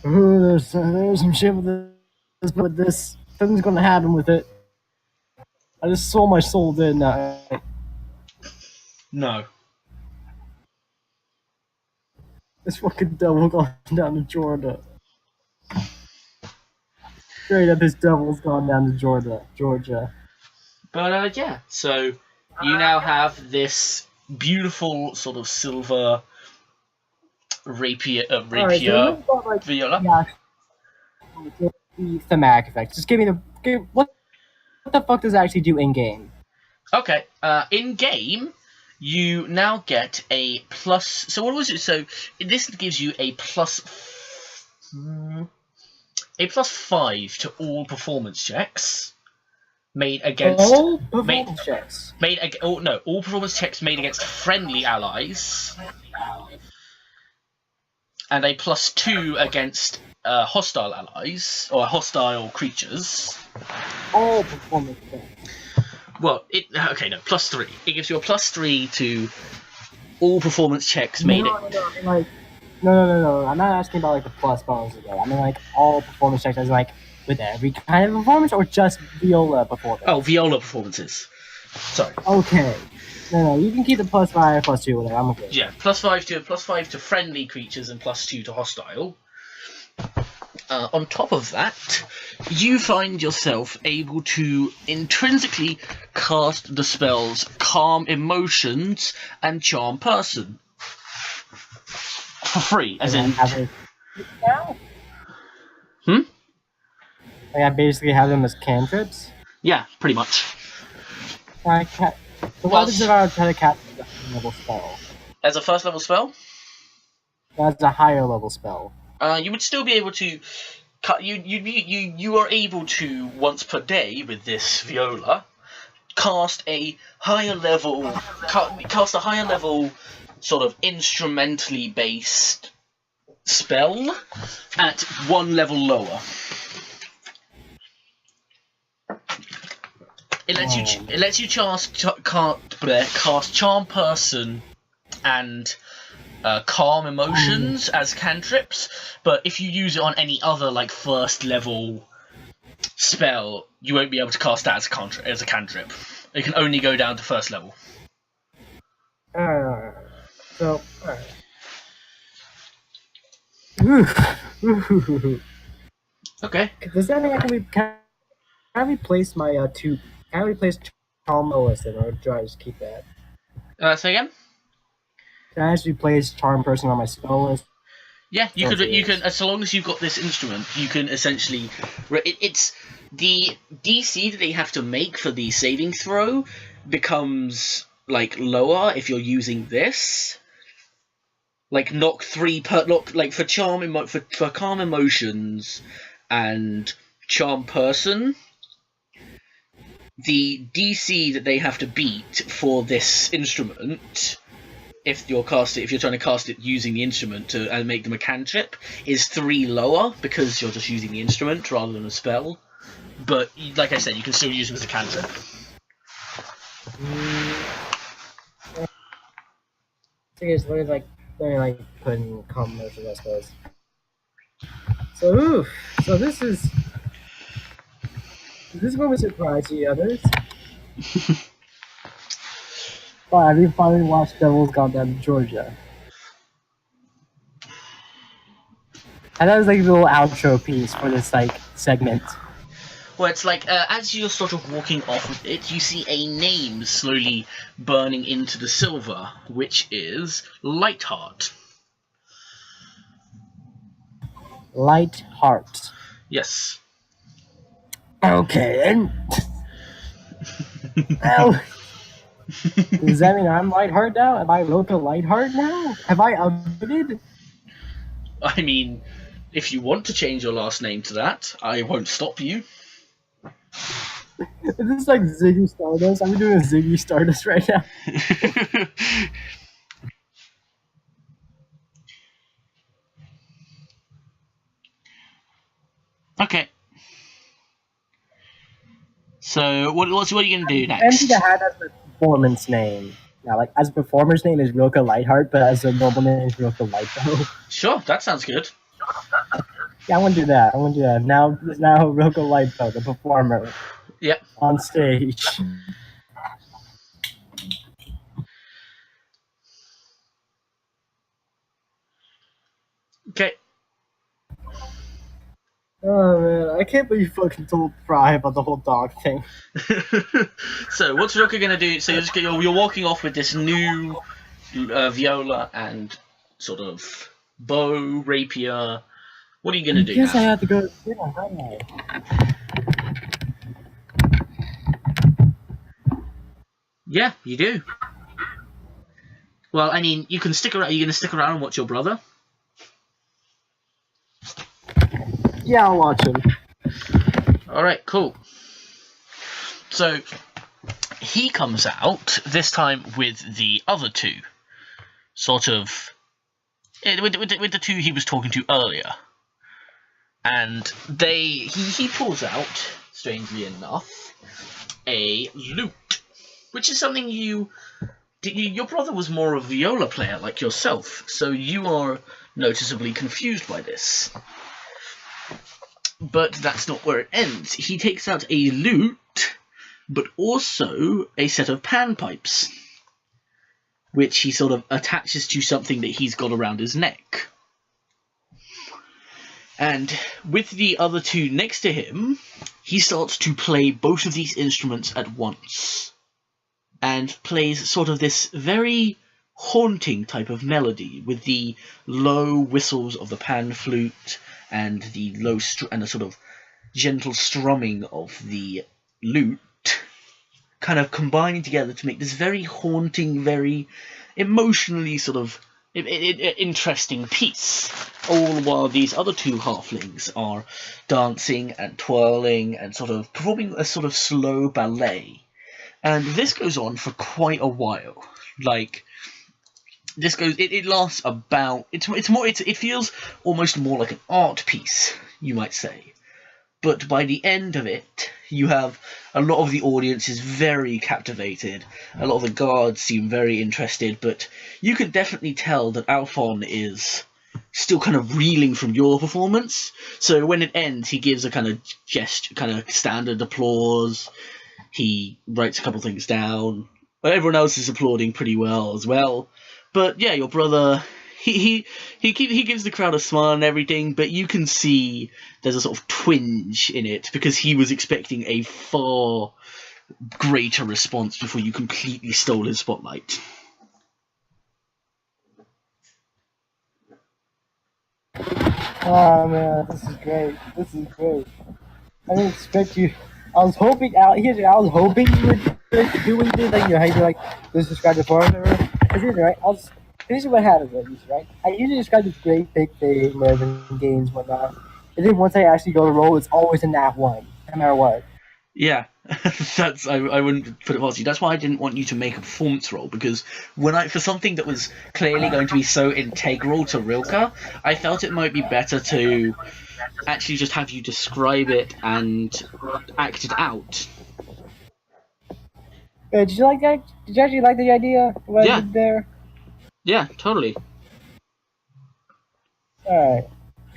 Ooh, there's some shit with this, but this something's gonna happen with it. I just sold my soul, didn't I? No. This fucking devil gone down to Georgia. Straight up, this devil's gone down to Georgia. But yeah, so you now have this beautiful sort of silver rapier Alright, so about, like, viola. the thematic effects. Just give me what the fuck does it actually do in game? Okay, in game, you now get a plus. So what was it? So this gives you a plus 5 to all performance checks made against all performance checks. All performance checks made against friendly allies, and a plus 2 against hostile allies or hostile creatures. All performance checks. Well, plus 3. It gives you a plus 3 to all performance checks made. No. I'm not asking about like the plus bonuses though. I mean like all performance checks, as like with every kind of performance, or just viola performance. Oh, viola performances. Sorry. Okay. No, you can keep the plus 5, plus 2, whatever. I'm okay. Yeah, plus 5 to friendly creatures and plus 2 to hostile. On top of that, you find yourself able to intrinsically cast the spells Calm Emotions and Charm Person for free, as in. Like I basically have them as cantrips. Yeah, pretty much. So what is if I would try to cast a higher level spell? As a first level spell? That's a higher level spell. You would still be able to. You are able to once per day with this viola cast a higher level sort of instrumentally based spell at 1 level lower. It lets you cast Charm Person and Calm Emotions as cantrips, but if you use it on any other like first level spell, you won't be able to cast that as a cantrip. It can only go down to first level. Okay. Does that mean can I replace my Can I replace Charm Person, or do I just keep that? Say again? Can I just replace Charm Person on my spell list? Yeah, you can as long as you've got this instrument, you can essentially. It's the DC that they have to make for the saving throw becomes like lower if you're using this. Like knock 3 per like for for Calm Emotions and Charm Person. The DC that they have to beat for this instrument, if you're trying to cast it using the instrument and make them a cantrip, is 3 lower because you're just using the instrument rather than a spell. But like I said, you can still use them as a cantrip. It's literally like They're like putting commercials, I suppose. So, oof. So this is going to surprise you others. But have you finally watched Devil's Goddamn Georgia? And that was like a little outro piece for this like segment. Well, it's like as you're sort of walking off with it, you see a name slowly burning into the silver, which is Lightheart. Lightheart. Yes. Okay, then. Well, does that mean I'm Lightheart now? Am I local Lightheart now? Have I updated? I mean, if you want to change your last name to that, I won't stop you. Is this like Ziggy Stardust? I'm doing a Ziggy Stardust right now. Okay. So, what are you going to do And next? to have as a performance name. Now, like as a performer's name is Rilka Lightheart, but as a normal name is Rilka Lightbow. Sure, that sounds good. Yeah, I want to do that. Now Rilka Lightbow, the performer. Yep. On stage. Okay. Oh man, I can't believe you fucking told Fry about the whole dog thing. So, what's Roka going to do? So, you're walking off with this new viola and sort of bow, rapier. What are you going to do Yes, now? I have to go to dinner, don't I? Yeah, you do. Well, I mean, you can stick around. Are you going to stick around and watch your brother? Yeah, I'll watch him. Alright, cool. So, he comes out, this time with the other two. Sort of... With the two he was talking to earlier. And he pulls out, strangely enough, a lute. Which is something your brother was more of a viola player like yourself, so you are noticeably confused by this. But that's not where it ends. He takes out a lute, but also a set of panpipes, which he sort of attaches to something that he's got around his neck. And with the other two next to him, he starts to play both of these instruments at once, and plays sort of this very haunting type of melody with the low whistles of the pan flute and the and the sort of gentle strumming of the lute, kind of combining together to make this very haunting, very emotionally sort of interesting piece. All while these other two halflings are dancing and twirling and sort of performing a sort of slow ballet. And this goes on for quite a while. Like, this goes, it lasts about, it feels almost more like an art piece, you might say. But by the end of it, you have a lot of the audience is very captivated. A lot of the guards seem very interested, but you can definitely tell that Alphon is still kind of reeling from your performance. So when it ends, he gives a kind of gesture, kind of standard applause. He writes a couple things down. Everyone else is applauding pretty well as well. But yeah, your brother, he gives the crowd a smile and everything, but you can see there's a sort of twinge in it because he was expecting a far greater response before you completely stole his spotlight. Oh man, this is great. This is great. I didn't expect you. I was hoping I was hoping you would do what you did. Like, how you like just describe the form. Because here's right. This is what happens, right? I usually describe the great big thing, American games, whatnot. And then once I actually go to roll, it's always a nat one, no matter what. Yeah, I wouldn't put it past you. That's why I didn't want you to make a performance roll, because for something that was clearly going to be so integral to Rilka, I felt it might be better to actually just have you describe it and act it out. Did you like that? Did you actually like the idea of what I did there? Yeah, totally. Alright.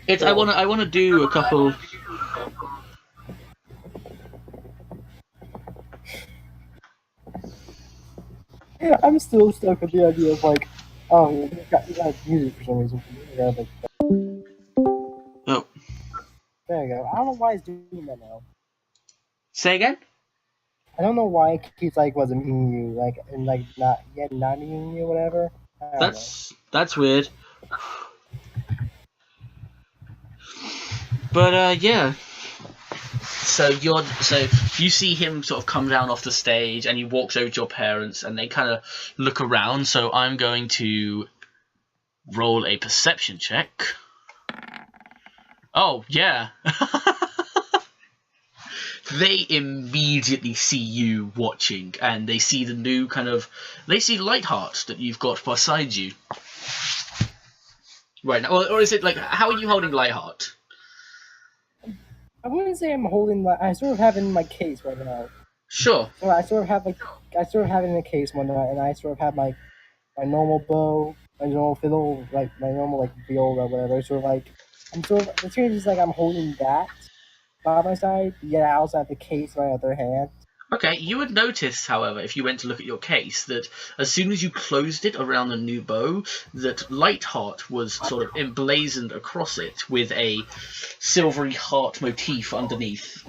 It's I wanna do a couple. Yeah, I'm still stuck with the idea of like, oh, you got music for some reason. Yeah, like, Oh, there you go. I don't know why it's doing that now. say again. I don't know why it keeps like wasn't meaning you, like and like not meaning you, whatever. I don't know. That's weird. But yeah. So you see him sort of come down off the stage, and he walks over to your parents, and they kind of look around. So I'm going to roll a perception check. Oh yeah. They immediately see you watching, and they see the new they see Lightheart that you've got beside you. Right now, or is it like, how are you holding Lightheart? I wouldn't say I'm holding. I sort of have it in my case right now. Sure. So I sort of have it in a case one night, and I sort of have my normal bow, my normal fiddle, like my normal like viola, whatever. Sort of like the change is like I'm holding that by my side. Yet I also have the case in my other hand. Okay, you would notice, however, if you went to look at your case, that as soon as you closed it around the new bow, that Lightheart was sort of emblazoned across it with a silvery heart motif underneath.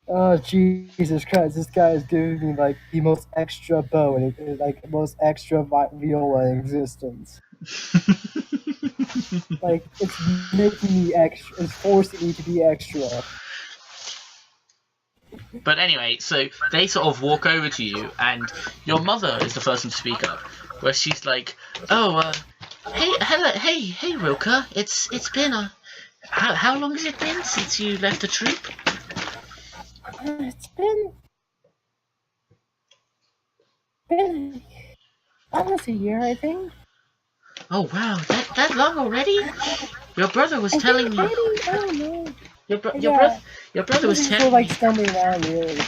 Oh Jesus Christ! This guy is giving me like the most extra bow and like the most extra viola in existence. Like it's making me extra. It's forcing me to be extra. But anyway, so they sort of walk over to you, and your mother is the first one to speak up, where she's like, "Oh, hey, hello, hey, Rilka. It's been how long has it been since you left the troop?" It's been almost a year, I think. Oh wow, that long already? Your brother was telling me. I don't know. Your brother was still like stumbling around really.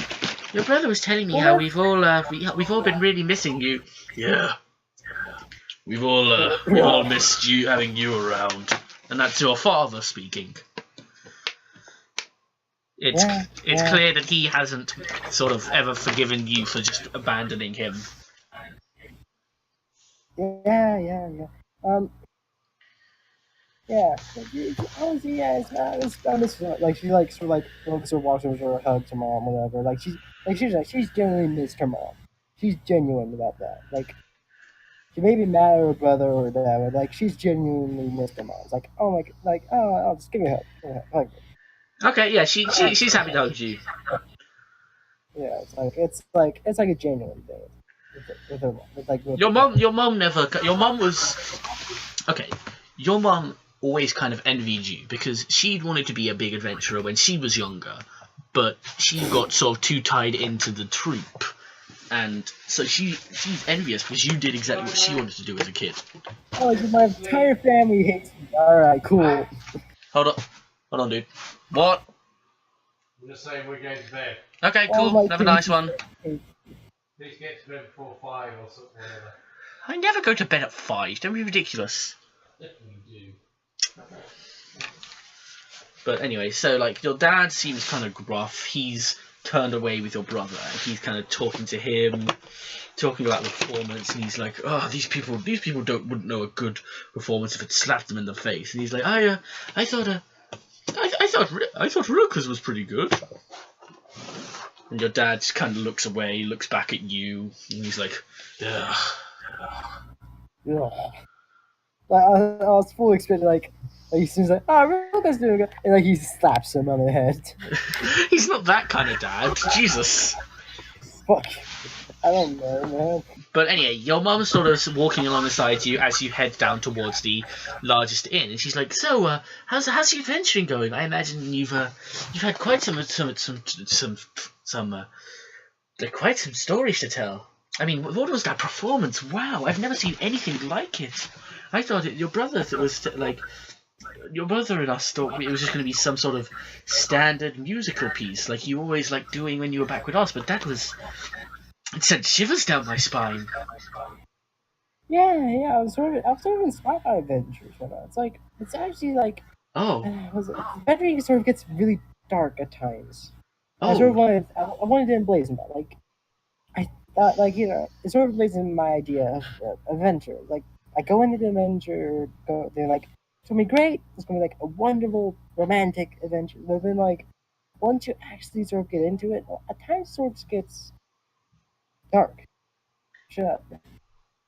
Your brother was telling me how we've all been really missing you. Yeah. We've all missed you, having you around. And that's your father speaking. It's clear that he hasn't sort of ever forgiven you for just abandoning him. Yeah. Yeah. Honestly, yeah. It's like she like sort of walks over to her, hugs her mom, whatever. Like she's genuinely missed her mom. She's genuine about that. Like she may be mad at her brother or whatever. Like she's genuinely missed her mom. It's like I'll just give me a hug. Okay, yeah, she's happy to hug you. Yeah, it's like a genuine thing with her mom. With like your mom was okay. Your mom always kind of envied you because she wanted to be a big adventurer when she was younger, but she got sort of too tied into the troop, and so she's envious because you did exactly what she wanted to do as a kid. Oh, my entire family hates me. All right, cool. Hold on, dude. What? I'm just saying we're going to bed. Okay, cool. Have a nice one. Please get to bed before 5 or something, whatever. I never go to bed at 5. Don't be ridiculous. Definitely do. But anyway, so like your dad seems kind of gruff. He's turned away with your brother, and he's kind of talking to him, talking about the performance, and he's like, "Oh, these people wouldn't know a good performance if it slapped them in the face." And he's like, "I thought Ruka's was pretty good." And your dad just kind of looks away, looks back at you, and he's like, "Yeah." Yeah. I was fully expecting like he seems like, "Oh, Ruka's doing good," and like he slaps him on the head. He's not that kind of dad. Jesus. Fuck. I don't know, man. But anyway, your mum's sort of walking alongside you as you head down towards the largest inn, and she's like, "So, how's your adventuring going? I imagine you've had quite some quite some stories to tell. I mean, what was that performance? Wow, I've never seen anything like it. I thought your brother your brother and us thought it was just going to be some sort of standard musical piece, like you always liked doing when you were back with us, but it sent shivers down my spine." Yeah. I was sort of inspired by adventures. It's like it's actually like Oh, adventuring sort of gets really dark at times. oh, I wanted to emblazon that. Like I thought, like it sort of plays in my idea of adventure. Like I go into the adventure, they're like it's gonna be great. It's gonna be like a wonderful romantic adventure. But then like once you actually sort of get into it, at times sort of gets dark. Shut up.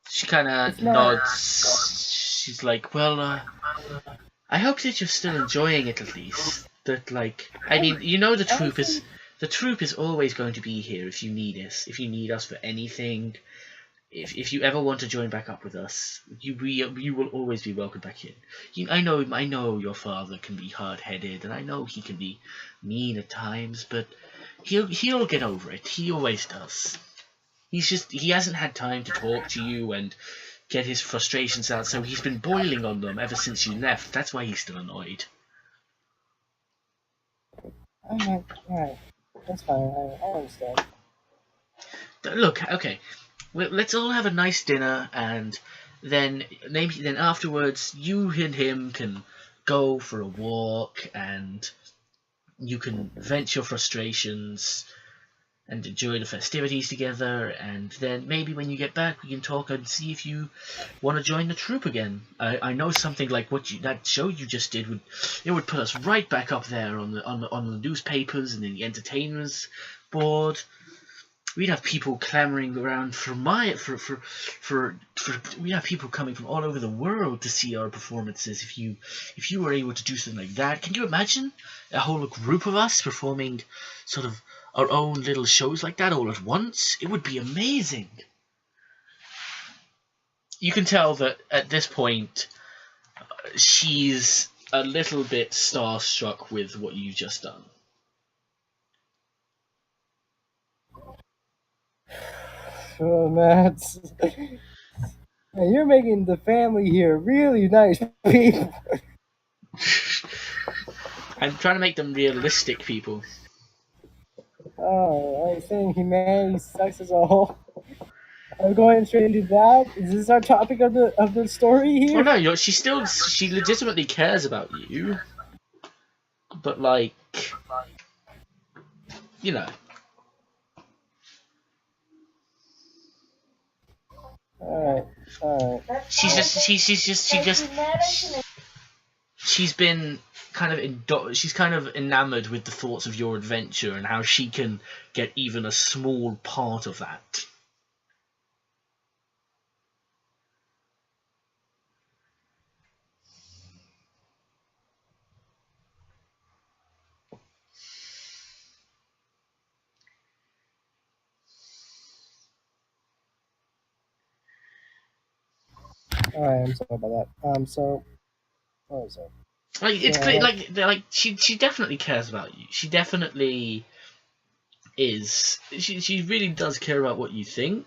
she kind It's of not. nods. She's like, well, I hope that you're still enjoying it at least. That like, I I'm mean, you know, honestly. the troop is always going to be here if you need us. If you need us for anything, if you ever want to join back up with us, you will always be welcome back in. I know your father can be hard headed, and I know he can be mean at times, but he'll get over it. He always does. He hasn't had time to talk to you and get his frustrations out, so he's been boiling on them ever since you left. That's why he's still annoyed. I'm like, alright, that's fine. I understand. Look, okay, let's all have a nice dinner, and then maybe then afterwards, you and him can go for a walk, and you can vent your frustrations and enjoy the festivities together. And then maybe when you get back, we can talk and see if you want to join the troop again. I know something like that show you just did would put us right back up there on the newspapers and in the entertainers board. We'd have people clamoring around we'd have people coming from all over the world to see our performances if you were able to do something like that. Can you imagine a whole group of us performing sort of our own little shows like that all at once? It would be amazing. You can tell that at this point she's a little bit starstruck with what you've just done. Oh, Matt, you're making the family here really nice people. I'm trying to make them realistic people. Oh, I'm saying humanity sucks as a whole. I'm going straight into that. Is this our topic of the story Oh here? no, she legitimately cares about you, but like, you know, All right. she's been kind of she's kind of enamored with the thoughts of your adventure and how she can get even a small part of that. All right. I'm sorry about that. So what was it? Like it's clear, Yeah. like she definitely cares about you. She definitely is. She really does care about what you think,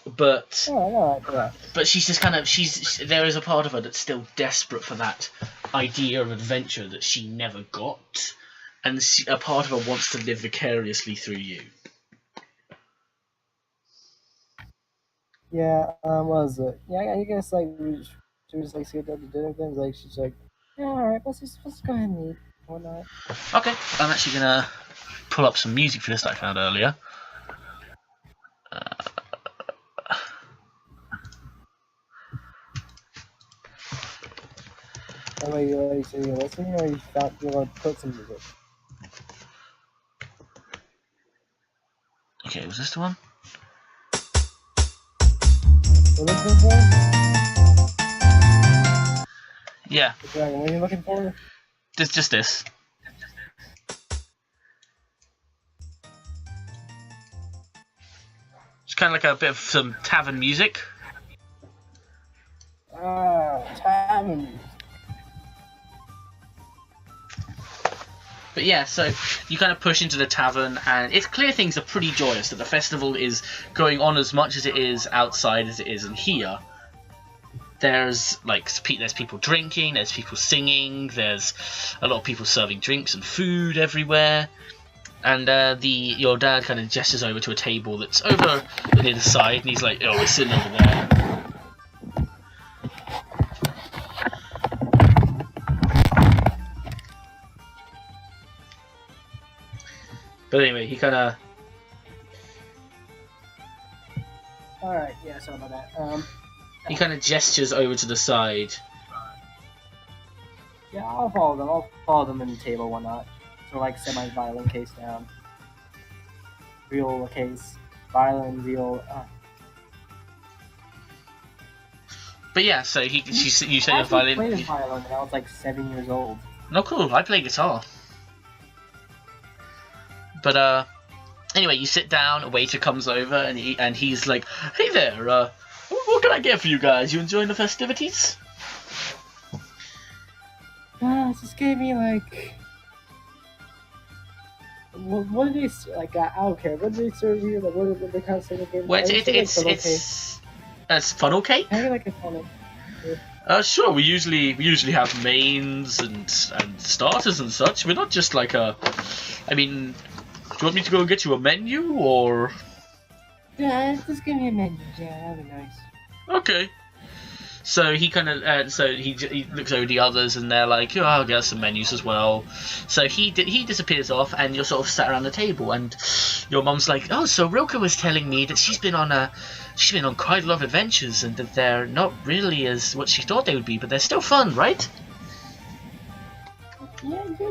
but Oh, no, yeah. she's just kind of there is a part of her that's still desperate for that idea of adventure that she never got, and a part of her wants to live vicariously through you. Yeah. What was it? Yeah. I guess like she was like scared to dinner things. Like she's like, yeah. All right. Let's go ahead and eat. Whatnot. Okay, I'm actually gonna pull up some music for this that I found earlier. Or like so you're listening, or you thought you want to put some music. Okay, was this the one? What are you looking for? Yeah, Dragon, what are you looking for? just this. It's kind of like a bit of some tavern music. Ah, time. But yeah, so you kind of push into the tavern, and it's clear things are pretty joyous, that the festival is going on as much as it is outside as it is in here. There's there's people drinking, there's people singing, there's a lot of people serving drinks and food everywhere. And your dad kind of gestures over to a table that's over near the side, and he's like, "Oh, we're sitting over there." But anyway, he kind of. All right, yeah, sorry about that. He kind of gestures over to the side. Yeah, I'll follow them. I'll follow them in the table, whatnot. So like semi-violin case down, viola case, violin, viola. But yeah, so you say I the actually violin. played the violin when I was like 7 years old. No, cool. I play guitar. But anyway, you sit down. A waiter comes over, and he's like, "Hey there. What can I get for you guys? You enjoying the festivities?" Just gave me like. What did they like? I don't care. What did they serve you? Like, what did they kind of say again? Well, it's funnel cake. I like a funnel. Sure. We usually have mains and starters and such. We're not just like a. I mean, do you want me to go and get you a menu or? Yeah, just give me a menu. Yeah, that'd be nice. Okay. So he kind of, he looks over the others, and they're like, "Oh, I'll get some menus as well." So he disappears off, and you're sort of sat around the table, and your mum's like, "Oh, so Rilke was telling me that she's been on quite a lot of adventures, and that they're not really as what she thought they would be, but they're still fun, right?"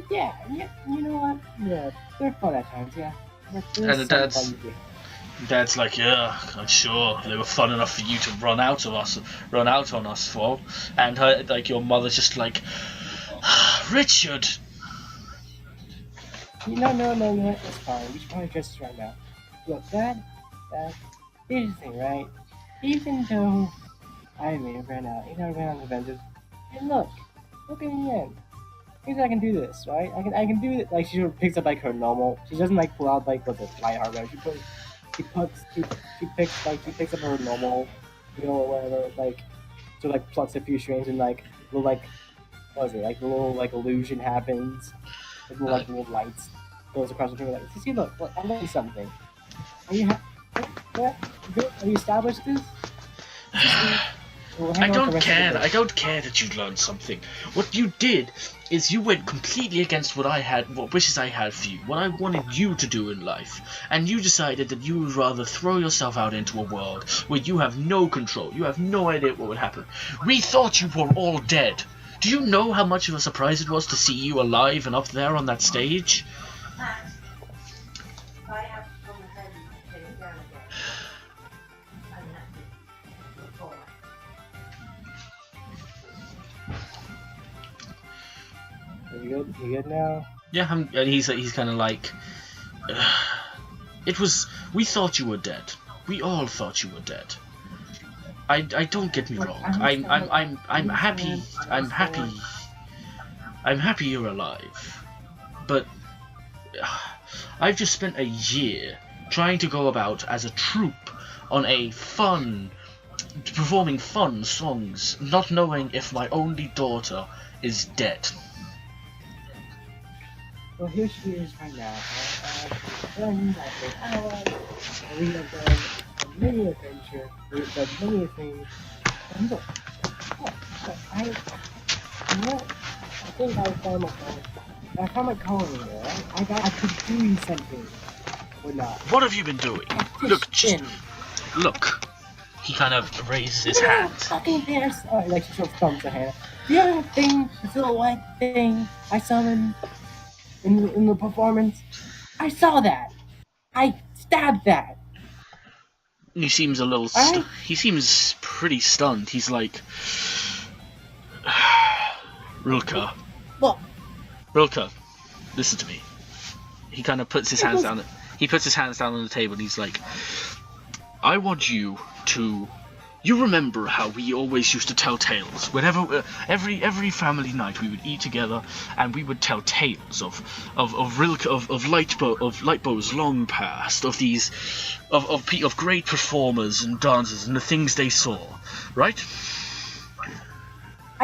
Yeah. You know what? Yeah, they're fun at times. Yeah. And the Dad's like, "Yeah, I'm sure they were fun enough for you to run out on us for." And your mother's just like, "Richard." No, it's fine. We should probably address this right now. Look, Dad, here's the thing, right? Even though I may have ran out, ran on adventures, and look at the end. Maybe I can do this, right? I can do it. Like, she sort of picks up like her normal. She doesn't like pull out like what's it, light hardware. She picks up her normal, or whatever, like, so like plucks a few strings and like little like, what is it, like the little like illusion happens, like little lights goes across the finger. Like, see, look, I'm learning something. Are you established this? I don't care. I don't care that you learned something. What you did is you went completely against what wishes I had for you, what I wanted you to do in life, and you decided that you would rather throw yourself out into a world where you have no control. You have no idea what would happen. We thought you were all dead. Do you know how much of a surprise it was to see you alive and up there on that stage? You good now? Yeah, and he's kind of like, we thought you were dead. We all thought you were dead. I don't get me wrong. I'm happy. I'm happy you're alive. But I've just spent a year trying to go about as a troupe on performing fun songs, not knowing if my only daughter is dead. Well, here she is right now. Friends after hours. We have done many adventures. We've done many things. And look, I think I found my calling. I found my calling there. Right? I could do something. Or not. What have you been doing? Look. He kind of raises his hand. Fucking fierce. Like she sort of thumps her hand. The other thing, the silhouette thing I summoned in the performance, I saw that. I stabbed that. He seems a little. He seems pretty stunned. He's like, Rilke. What? Rilke, listen to me. He kind of puts his hands down. He puts his hands down on the table and he's like, I want you to. You remember how we always used to tell tales? Whenever, every family night, we would eat together, and we would tell tales of Rilke, of Lightbow's long past, of these, of great performers and dancers and the things they saw, right?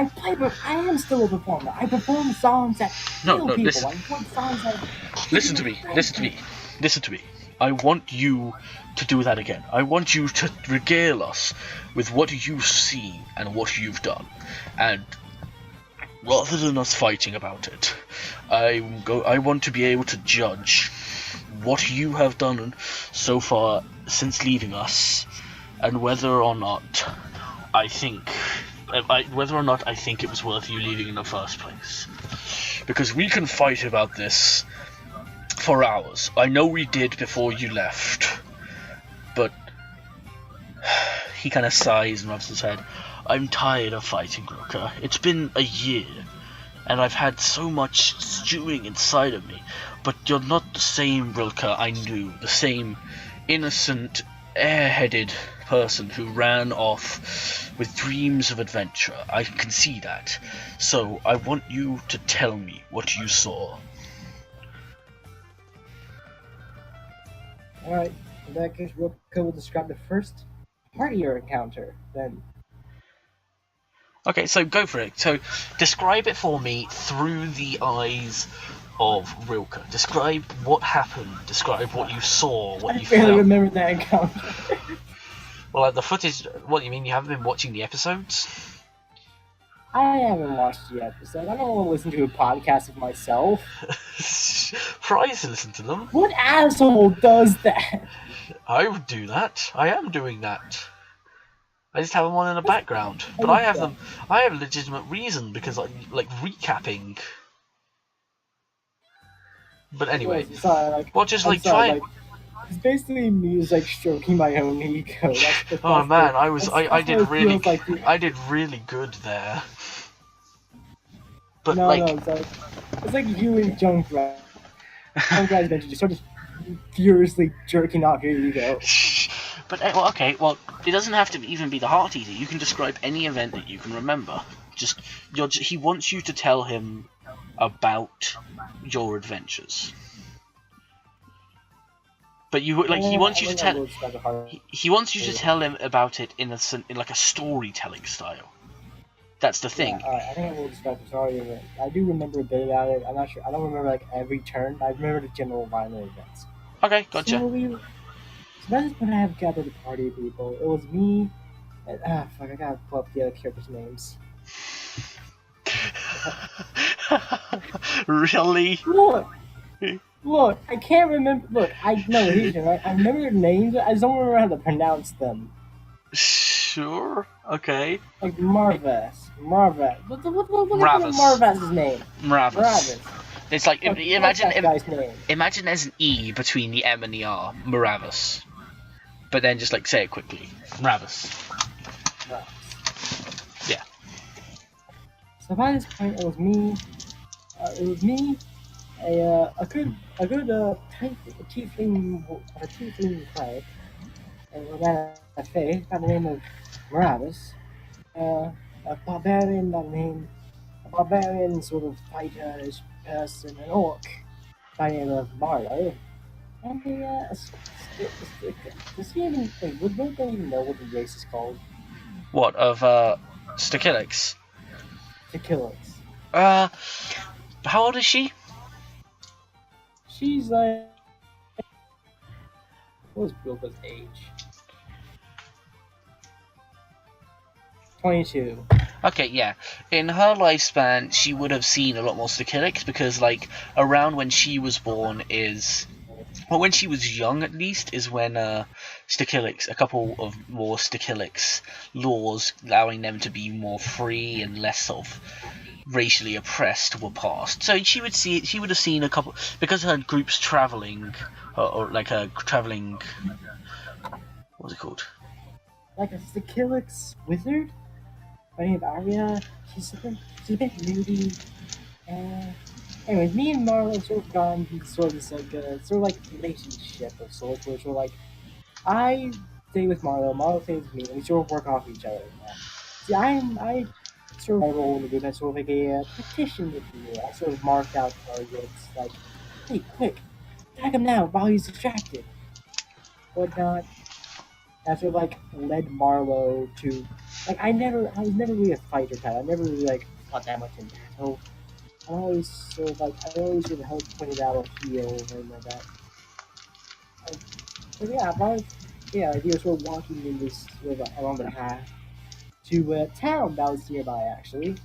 I play, but I am still a performer. I perform songs that heal people. Listen. I perform songs that. Listen to me. Listen to me. I want you to do that again. I want you to regale us with what you've seen and what you've done, and rather than us fighting about it, I want to be able to judge what you have done so far since leaving us, and whether or not I think it was worth you leaving in the first place. Because we can fight about this for hours. I know we did before you left, but he kind of sighs and rubs his head. I'm tired of fighting, Roka. It's been a year, and I've had so much stewing inside of me, but you're not the same Rilka I knew, the same innocent, airheaded person who ran off with dreams of adventure. I can see that. So I want you to tell me what you saw. Alright, in that case, Rilka will describe the first part of your encounter, then. Okay, so go for it. So describe it for me through the eyes of Rilka. Describe what happened. Describe what you saw, what you I barely felt. remember that encounter. Well, like the footage. What, you mean you haven't been watching the episodes? I haven't watched the episode. I don't want to listen to a podcast of myself. Try to listen to them. What asshole does that? I would do that. I am doing that. I just have them on in the background, but I have them. I have a legitimate reason because I like recapping. But anyway, just like try. It's basically me is like stroking my own ego. Oh man, I did really good there. But no, it's like you and Junkrat. Junkrat's mentioned you sort of furiously jerking off your ego. But well, okay, well, it doesn't have to even be the Heart Eater. You can describe any event that you can remember. He wants you to tell him about your adventures. But he wants you to tell. He wants you to tell him about it in like a storytelling style. That's the thing. Yeah, alright, I think I will describe the story of it. I do remember a bit about it. I'm not sure. I don't remember like every turn. I remember the general minor events. Okay, gotcha. So that's when I have gathered a party of people. It was me. And, fuck! I gotta pull up the other characters' names. Really? Look, I can't remember. Look, I know Asian, right? I remember their names. I just don't remember how to pronounce them. Sure. Okay. Like Marves. What is Marves' name? Maravis. It's like imagine there's an E between the M and the R. Maravis. But then just like say it quickly. Maravis. Yeah. So by this point, it was me. A good tiefling cleric, and a man of faith by the name of Maravis, a barbarian sort of fighter-ish person, an orc by the name of Marlow, and does he even, would Wilco even know what the race is called? What, of, Stakilix? Stakilix. How old is she? She's like... What was Wilco's age? 22. Okay, yeah. In her lifespan, she would have seen a lot more Stakilix, because, like, around when she was born is... Well, when she was young, at least, is when, Stakilix, a couple of more Stakilix laws allowing them to be more free and less of racially oppressed were passed. So she would have seen a couple, because her group's traveling, or like a traveling, what's it called? Like a Stakilix wizard? By the name of Arya. She's a bit moody. Anyways, me and Marlo sort of gone sort of this like relationship of sorts, which we're like, I stay with Marlo stays with me, and we sort of work off each other. See, I sort of my role in the group as sort of like a petition with you. I sort of marked out targets, like, hey, quick, attack him now while he's distracted. Whatnot. I sort of like led Marlo to like I was never really a fighter type. I never really like fought that much in battle. I always sort of like I always sort of help point it out or heal or anything like that. But yeah, we were sort of walking in this sort of along the path to a town that was nearby actually.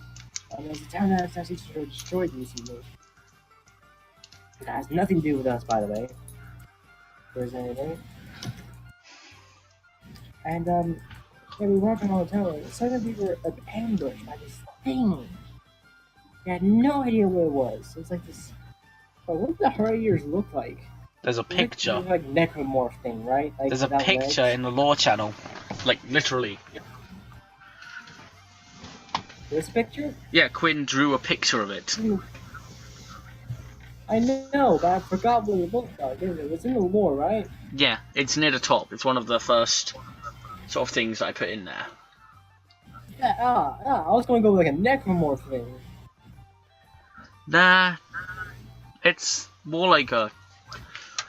It was a town that was actually sort of destroyed recently. It has nothing to do with us, by the way. If there's anything. And yeah, we walked around the town and suddenly we were ambushed by this thing. We had no idea what it was. It was like this. But what did the Harriers look like? There's a picture. Like necromorph thing, right? Like There's a picture in the lore channel, like literally. This picture? Yeah, Quinn drew a picture of it. I know, but I forgot what it looked like. It was in the lore, right? Yeah, it's near the top. It's one of the first sort of things that I put in there. Yeah, I was going to go with like a necromorph thing. Nah, it's more like a...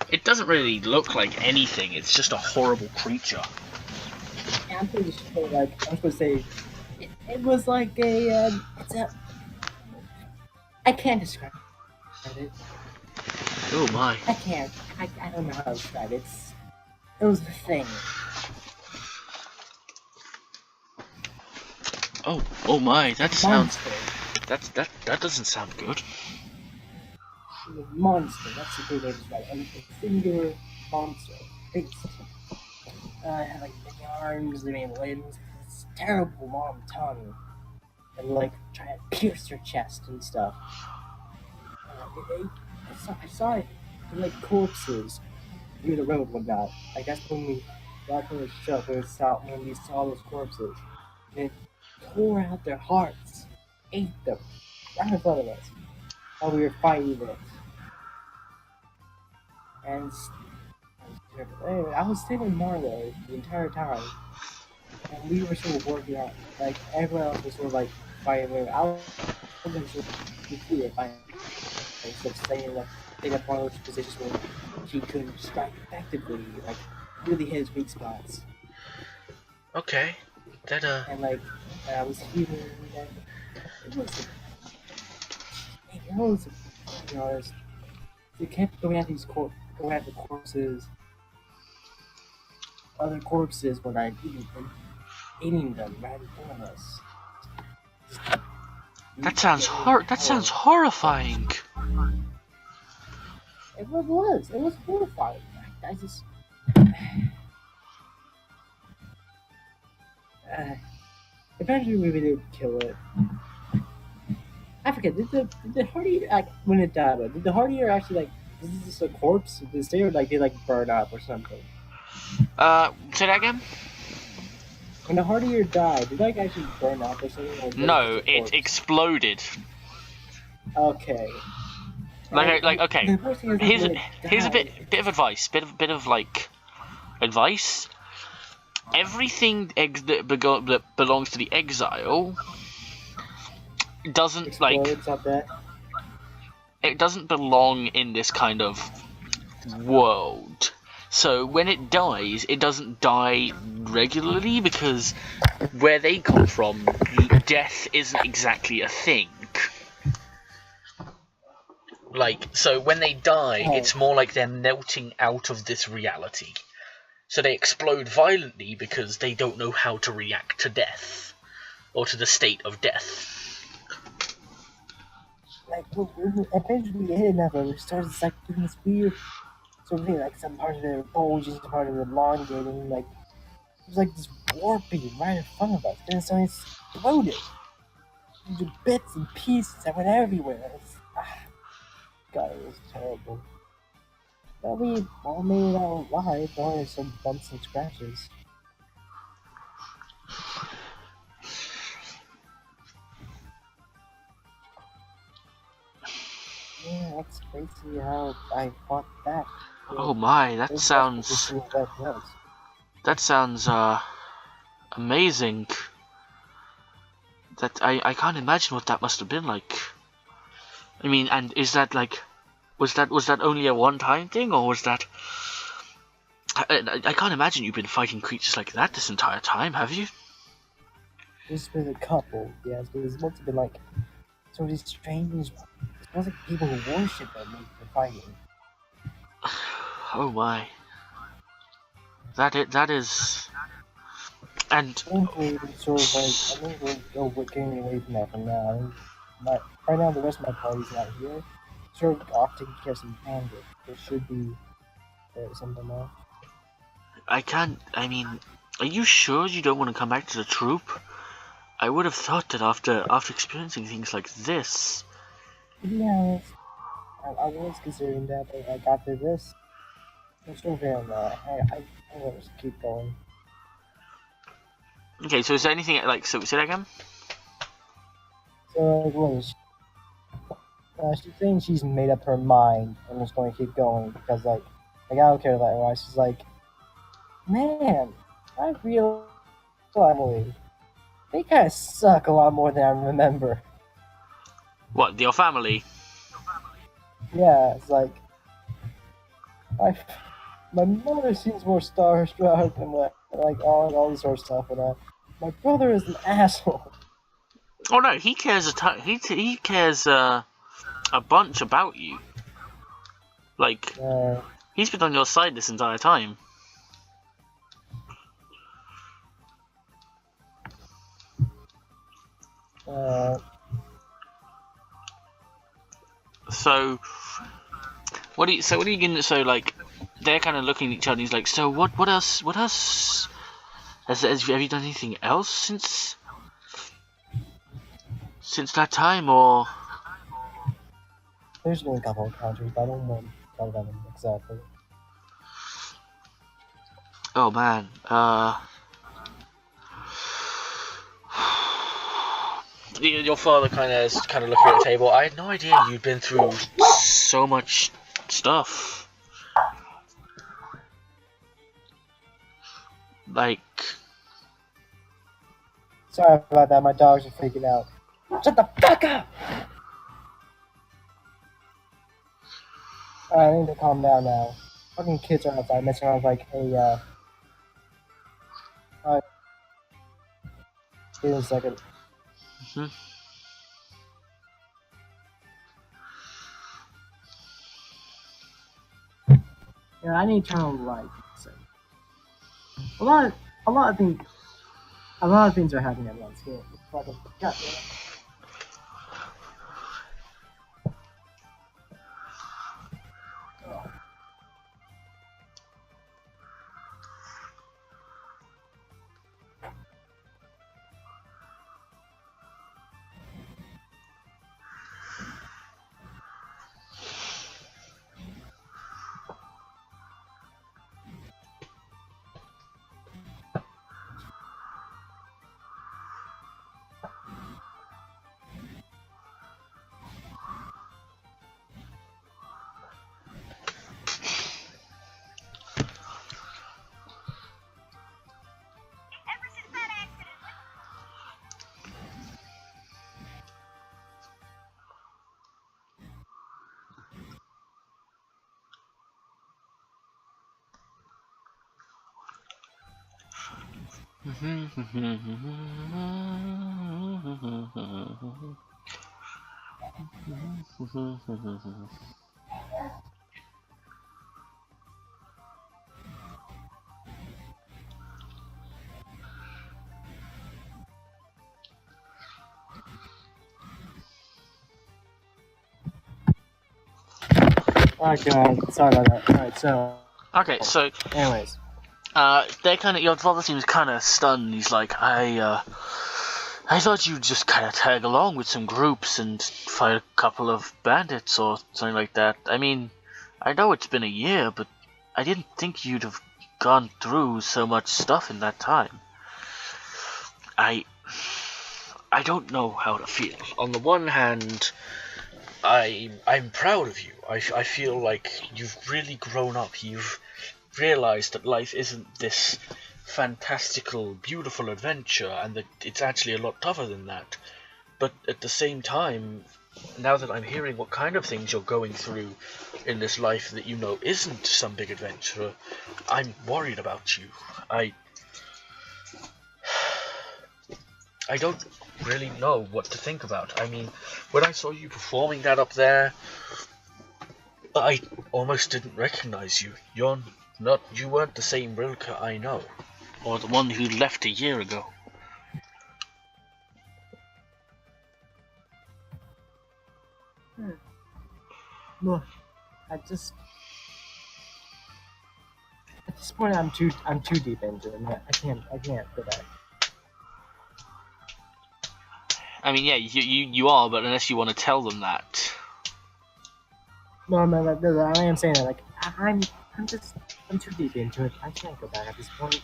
It doesn't really look like anything. It's just a horrible creature. Yeah, I'm pretty sure, like, I was going to say, it was like a, it's a... I can't describe it. Oh my. I can't. I don't know how to describe it. It was the thing. Oh my, that sounds... Monster. That doesn't sound good. Monster, that's a good way to describe it. A singular monster. Beast. It had like many arms, many limbs, this terrible long tongue. And like trying to pierce your chest and stuff. I saw it like corpses near the road one night. Like that's when we got from the show when we saw those corpses. And it tore out their hearts, ate them right in front of us while we were fighting it. And I was sitting with Marlo the entire time, and we were sort of working out. Like everyone else was sort of like fighting. I was sort of defeated by sort of staying like in one of those positions where he couldn't strike effectively, like really hit his weak spots. Okay, that And like I was healing. It was you know, they kept going at these going at the corpses. Other corpses were like eating them right in front of us. that sounds horrifying. It was horrifying. I just eventually we did kill it. I forget. Did the Hardy when it died? Did the Hardier actually like? Is this just a corpse? Did they stay or like they like burn up or something? Say that again? When the Hardier died, did it like actually burn up or something? Or No, it exploded. Okay. Okay. The first thing is Here's a bit of advice. Bit of like advice. Everything that belongs to the exile doesn't explodes up there. It doesn't belong in this kind of world. So when it dies, it doesn't die regularly because where they come from, death isn't exactly a thing. Like, so when they die, it's more like they're melting out of this reality. So they explode violently because they don't know how to react to death. Or to the state of death. Like, eventually we hit enough and we started like doing this weird sort of thing, like some part of the bulge, some part of the elongating, like, it was like this warping right in front of us. Then suddenly exploded into bits and pieces that went everywhere. God, it was terrible. But we all made it out alive, only some bumps and scratches. Yeah, that's crazy how I fought that. Oh my, that sounds amazing. That I can't imagine what that must have been like. I mean, and is that like, was that only a one-time thing, or was that? I can't imagine you've been fighting creatures like that this entire time, have you? Just with a couple, yes, but it's supposed to be like sort of these strange. It's supposed to be people who worship them when they're fighting. Oh my. That is. And I think we're sort of like I think we're getting away from that for now. I think right now the rest of my party's not here. Sort of off taking care of some bandit. There should be something else. I can't. I mean, are you sure you don't want to come back to the troop? I would have thought that after experiencing things like this. To be honest, I was considering that, but like after this, I'm still feeling that. I want to keep going. Okay, so is there anything like so? Say that again. So like, she's saying she's made up her mind and is going to keep going because I don't care that why she's like, man, I realize they kind of suck a lot more than I remember. What, your family? Yeah, it's like my mother seems more starstruck and like all this sort of stuff, and my brother is an asshole. Oh no, he cares he cares a bunch about you. Like he's been on your side this entire time. So what are you gonna? So like they're kind of looking at each other. And he's like, so what else? What else? Have you done anything else since that time, or? There's been a couple of countries, but I don't want to talk about them exactly. Oh man, your father kind of looking at the table. I had no idea you'd been through so much stuff. Like, Sorry about that. My dogs are freaking out. Shut the fuck up! Alright, I need to calm down now. Fucking kids are outside messing around with like a alright. Give me a second. Yeah, I need to turn on the light. So. A lot of things are happening at once here. Fucking goddamn. Okay, sorry about that. Alright, so. okay, so Anyways. they're kind of. Your father seems kind of stunned. He's like, I thought you'd just kind of tag along with some groups and fight a couple of bandits or something like that. I mean, I know it's been a year, but I didn't think you'd have gone through so much stuff in that time. I don't know how to feel. On the one hand, I'm proud of you. I feel like you've really grown up. You've realized that life isn't this fantastical, beautiful adventure, and that it's actually a lot tougher than that. But at the same time, now that I'm hearing what kind of things you're going through in this life that you know isn't some big adventure, I'm worried about you. I don't really know what to think about. I mean, when I saw you performing that up there, I almost didn't recognize you. You weren't the same Rilke I know, or the one who left a year ago. Look, at this point, I'm too deep into it. I can't go back. I mean, yeah, you are, but unless you want to tell them that. No, I am saying that. Like, I'm too deep into it. I can't go back at this point.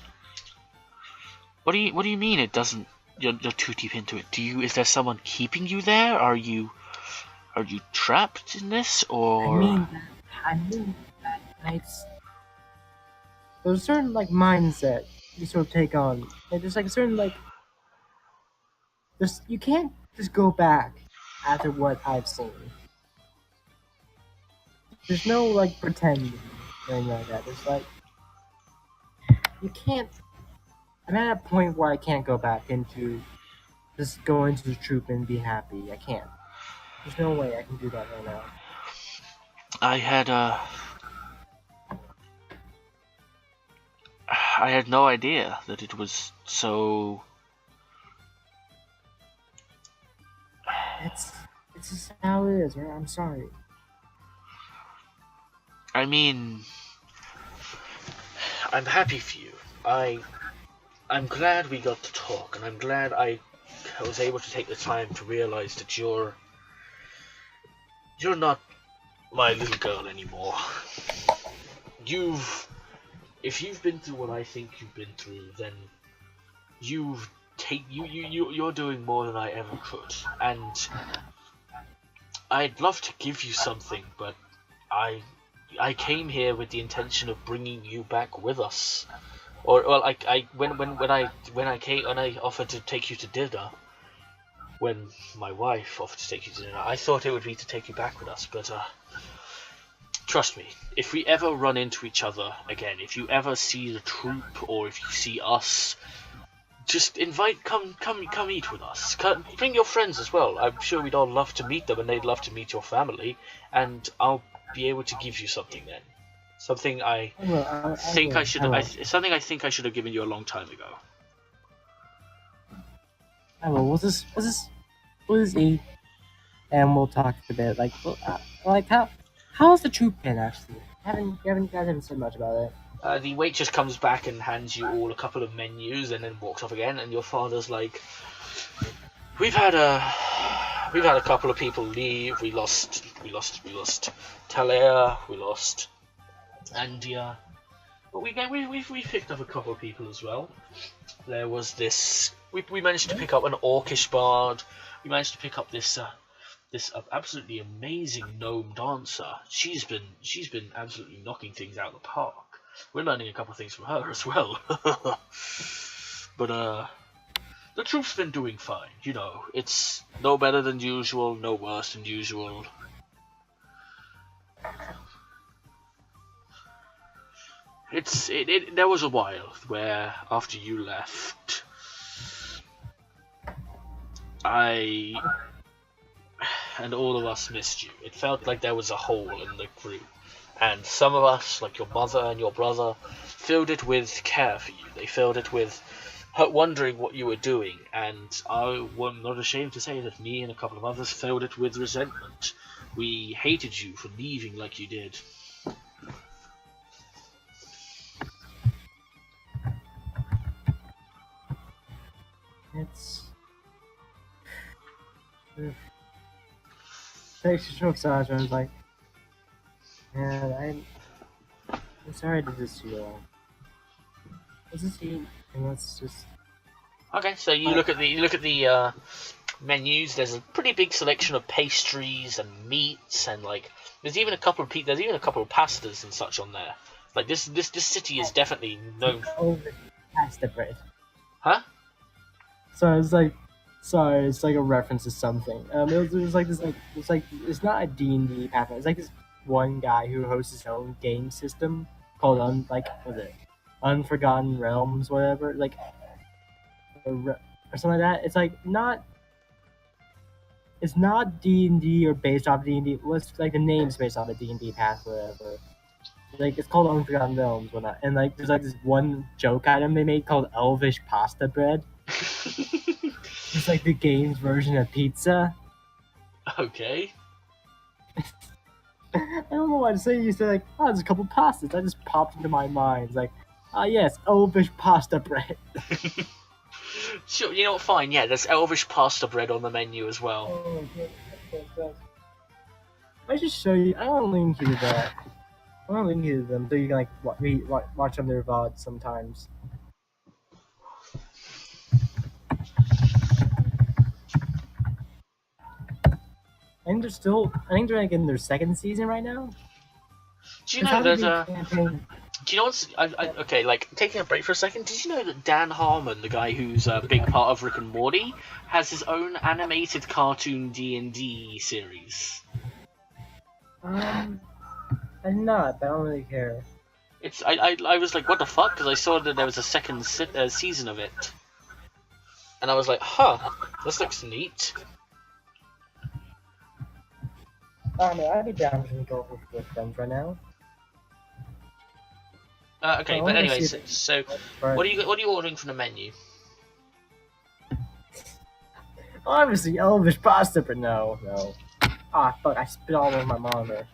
What do you mean it doesn't? You're too deep into it. Is there someone keeping you there? Are you trapped in this, or? I mean that. There's a certain like mindset you sort of take on. Like, there's like a certain like. You can't just go back after what I've seen. There's no like pretending or anything like that. There's like you can't. I'm at a point where I can't go back into just go into the troop and be happy. I can't. There's no way I can do that right now. I had no idea that it was so. It's just how it is. I'm sorry. I mean, I'm happy for you. I'm glad we got to talk, and I'm glad I was able to take the time to realize that you're not my little girl anymore. If you've been through what I think you've been through, then you're doing more than I ever could, and I'd love to give you something, but I came here with the intention of bringing you back with us. When I offered to take you to dinner, when my wife offered to take you to dinner, I thought it would be to take you back with us, but trust me, if we ever run into each other again, if you ever see the troop, or if you see us, just come eat with us. Bring your friends as well. I'm sure we'd all love to meet them, and they'd love to meet your family, and I'll be able to give you something then. Something I think I should have given you a long time ago. I will. We'll just eat, and we'll talk a bit. How's the troop been actually? You haven't said much about it. The waitress comes back and hands you all a couple of menus, and then walks off again. And your father's like, "We've had a couple of people leave. We lost Talia. We lost Andia, but we picked up a couple of people as well. There was this. We managed to pick up an orcish bard. We managed to pick up this absolutely amazing gnome dancer. She's been absolutely knocking things out of the park. We're learning a couple of things from her as well. But the troop's been doing fine. You know, it's no better than usual, no worse than usual. There was a while where, after you left, I and all of us missed you. It felt like there was a hole in the group, and some of us, like your mother and your brother, filled it with care for you. They filled it with wondering what you were doing, and I'm not ashamed to say that me and a couple of others filled it with resentment. We hated you for leaving like you did. Takes a short size, and I was like, man, I'm sorry to do this to you all. Let's just eat, and let's just. Okay, so you look at the menus. There's a pretty big selection of pastries and meats, and like there's even a couple of pastas and such on there. Like this city is definitely known. Pasta bread. Huh? So it's like, sorry, it's like a reference to something. It was like this, it's not a D&D pattern. It's like this one guy who hosts his own game system called Unforgotten Realms, whatever. Like, or something like that. It's like not. It's not D&D or based off D&D. What's like the name's based off a D&D path, or whatever. Like it's called Unforgotten Realms, whatnot. And like there's like this one joke item they made called Elvish pasta bread. It's like the game's version of pizza. Okay. I don't know why to say. You said like, oh, there's a couple pastas. That just popped into my mind. It's like, ah, yes, Elvish pasta bread. Sure, you know what? Fine. Yeah, there's Elvish pasta bread on the menu as well. Oh, good. I should show you. I want to link you to that. I want to link you to them so you can like watch on their VODs sometimes. I think they're like in their second season right now. Do you know that? Do you know what's okay? Like taking a break for a second. Did you know that Dan Harmon, the guy who's a big part of Rick and Morty, has his own animated cartoon D&D series? I'm not, but I don't really care. It's I was like, what the fuck? Because I saw that there was a second season of it, and I was like, huh, this looks neat. Oh no, I'd be down to go with friends right now. Okay, but anyways, so what are you ordering from the menu? Obviously, Elvish pasta, but no. Ah, fuck! I spit all over my monitor.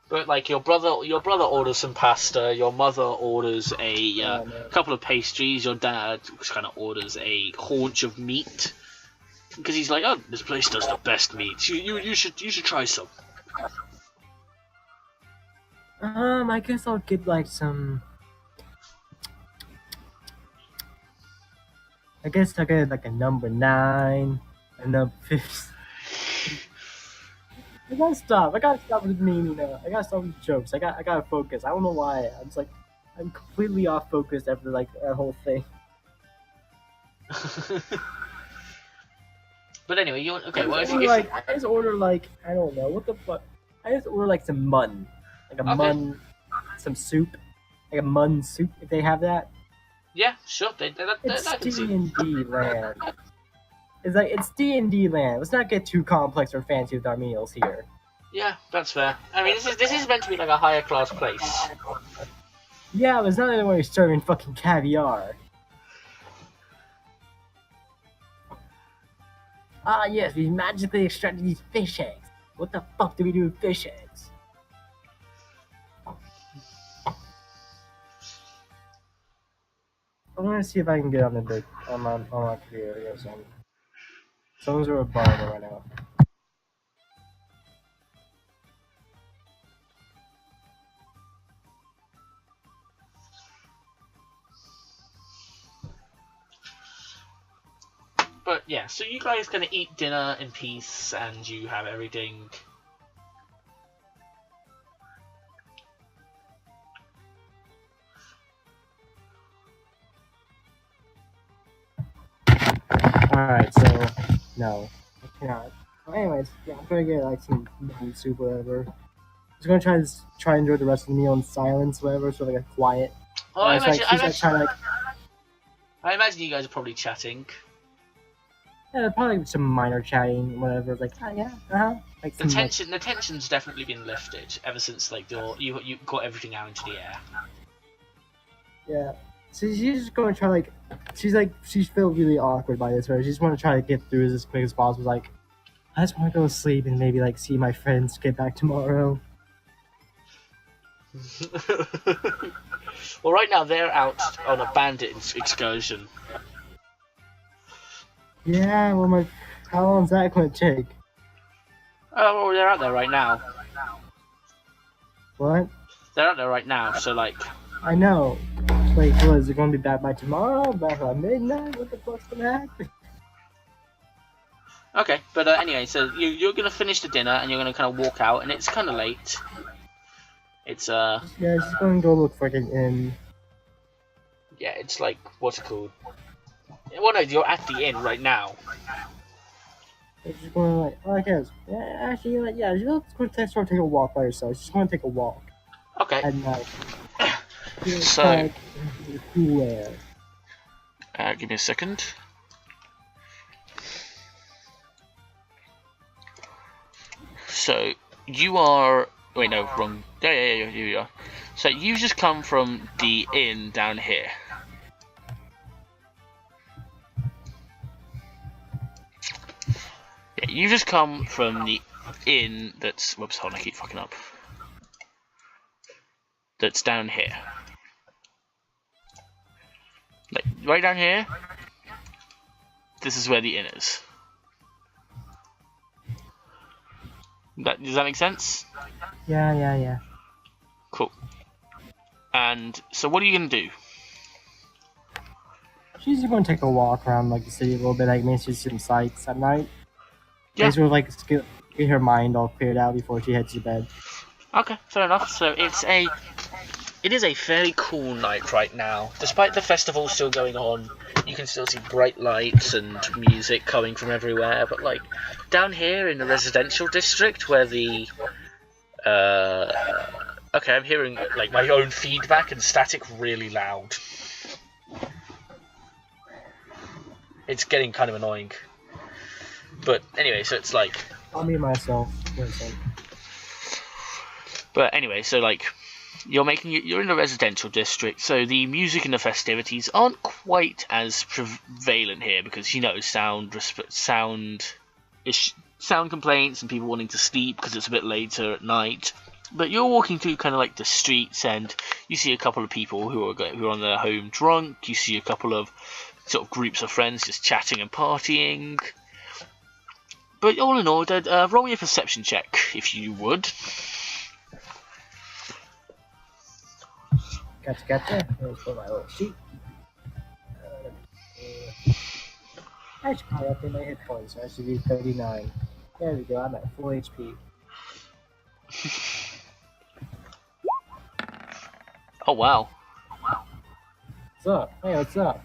But like your brother orders some pasta, your mother orders a couple of pastries, your dad kind of orders a haunch of meat because he's like, oh, this place does the best meat. You should try some. I guess I'll get like some. I guess I'll get like a number 9, a number 50. I gotta stop with the meme, I gotta stop with the jokes. I gotta focus. I don't know why. I'm completely off focus after like that whole thing. But anyway, okay? Well, I just order like I don't know what the fuck. I just order like some mun, some soup, like a mun soup if they have that. Yeah, sure. It's D&D land. It's D&D land. Let's not get too complex or fancy with our meals here. Yeah, that's fair. I mean, this is meant to be like a higher class place. Yeah, but it's not anywhere you're serving fucking caviar. Ah, yes, we magically extracted these fish eggs. What the fuck do we do with fish eggs? I'm gonna see if I can get on my computer or something. Someone's over a bar right now. But yeah, so you guys gonna eat dinner in peace, and you have everything. Alright, so no, I cannot. Well, anyways, yeah, I'm gonna get like some noodle soup, whatever. Just gonna try and enjoy the rest of the meal in silence, whatever, so like a quiet. Oh, I imagine you guys are probably chatting. Yeah, probably some minor chatting, whatever. Like, like the tension's definitely been lifted ever since like you got everything out into the air. Yeah. So she's just gonna try she's felt really awkward by this, right? She's want to try to get through as quick as possible. Like, I just want to go to sleep and maybe like see my friends get back tomorrow. Well, right now they're out on a bandit excursion. Yeah, well, how long's that gonna take? Oh, well, they're out there right now. What? They're out there right now, so like. I know. Wait, what, is it gonna be back by tomorrow? Back by midnight? What the fuck's gonna happen? Okay, but anyway, so you're gonna finish the dinner and you're gonna kind of walk out, and it's kind of late. It's Yeah, she's gonna go look for an inn. Yeah, it's like what's it called? Well, no, you're at the inn right now. She's going like, oh, I guess. Yeah, actually, like, yeah, she's just gonna take a walk by herself. She's gonna take a walk. Okay. at night. So, Cool air. give me a second. So, you are... Wait, no, wrong. Yeah, here you are. So, you just come from the inn down here. Yeah, you just come from the inn that's... Whoops, hold on, I keep fucking up. That's down here. Like, right down here, this is where the inn is. Does that make sense? Yeah. Cool. And so what are you going to do? She's just going to take a walk around like the city a little bit, like maybe see some sights at night. Yeah. Sort of like get her mind all cleared out before she heads to bed. Okay, fair enough. So it is a fairly cool night right now. Despite the festival still going on, you can still see bright lights and music coming from everywhere. But like down here in the residential district, where the okay, I'm hearing like my own feedback and static really loud. It's getting kind of annoying. But anyway, so it's like. I'll mute myself. But anyway, so like. You're in a residential district, so the music and the festivities aren't quite as prevalent here because sound complaints and people wanting to sleep because it's a bit later at night. But you're walking through kind of like the streets, and you see a couple of people who are on their home drunk. You see a couple of sort of groups of friends just chatting and partying. But all in all, roll me a perception check if you would. Gotcha. Here's for my little sheet. I should probably update my hit points. I should be 39. There we go. I'm at full HP. Oh wow. What's up? Hey, what's up?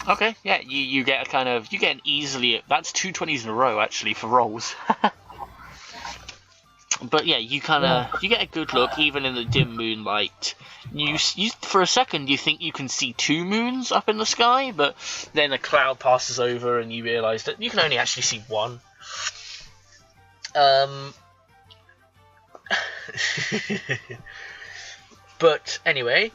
Okay, yeah, you get an easily. That's 2 20s in a row actually for rolls. But yeah, you get a good look even in the dim moonlight. You for a second you think you can see 2 moons up in the sky, but then a cloud passes over and you realise that you can only actually see 1. But anyway,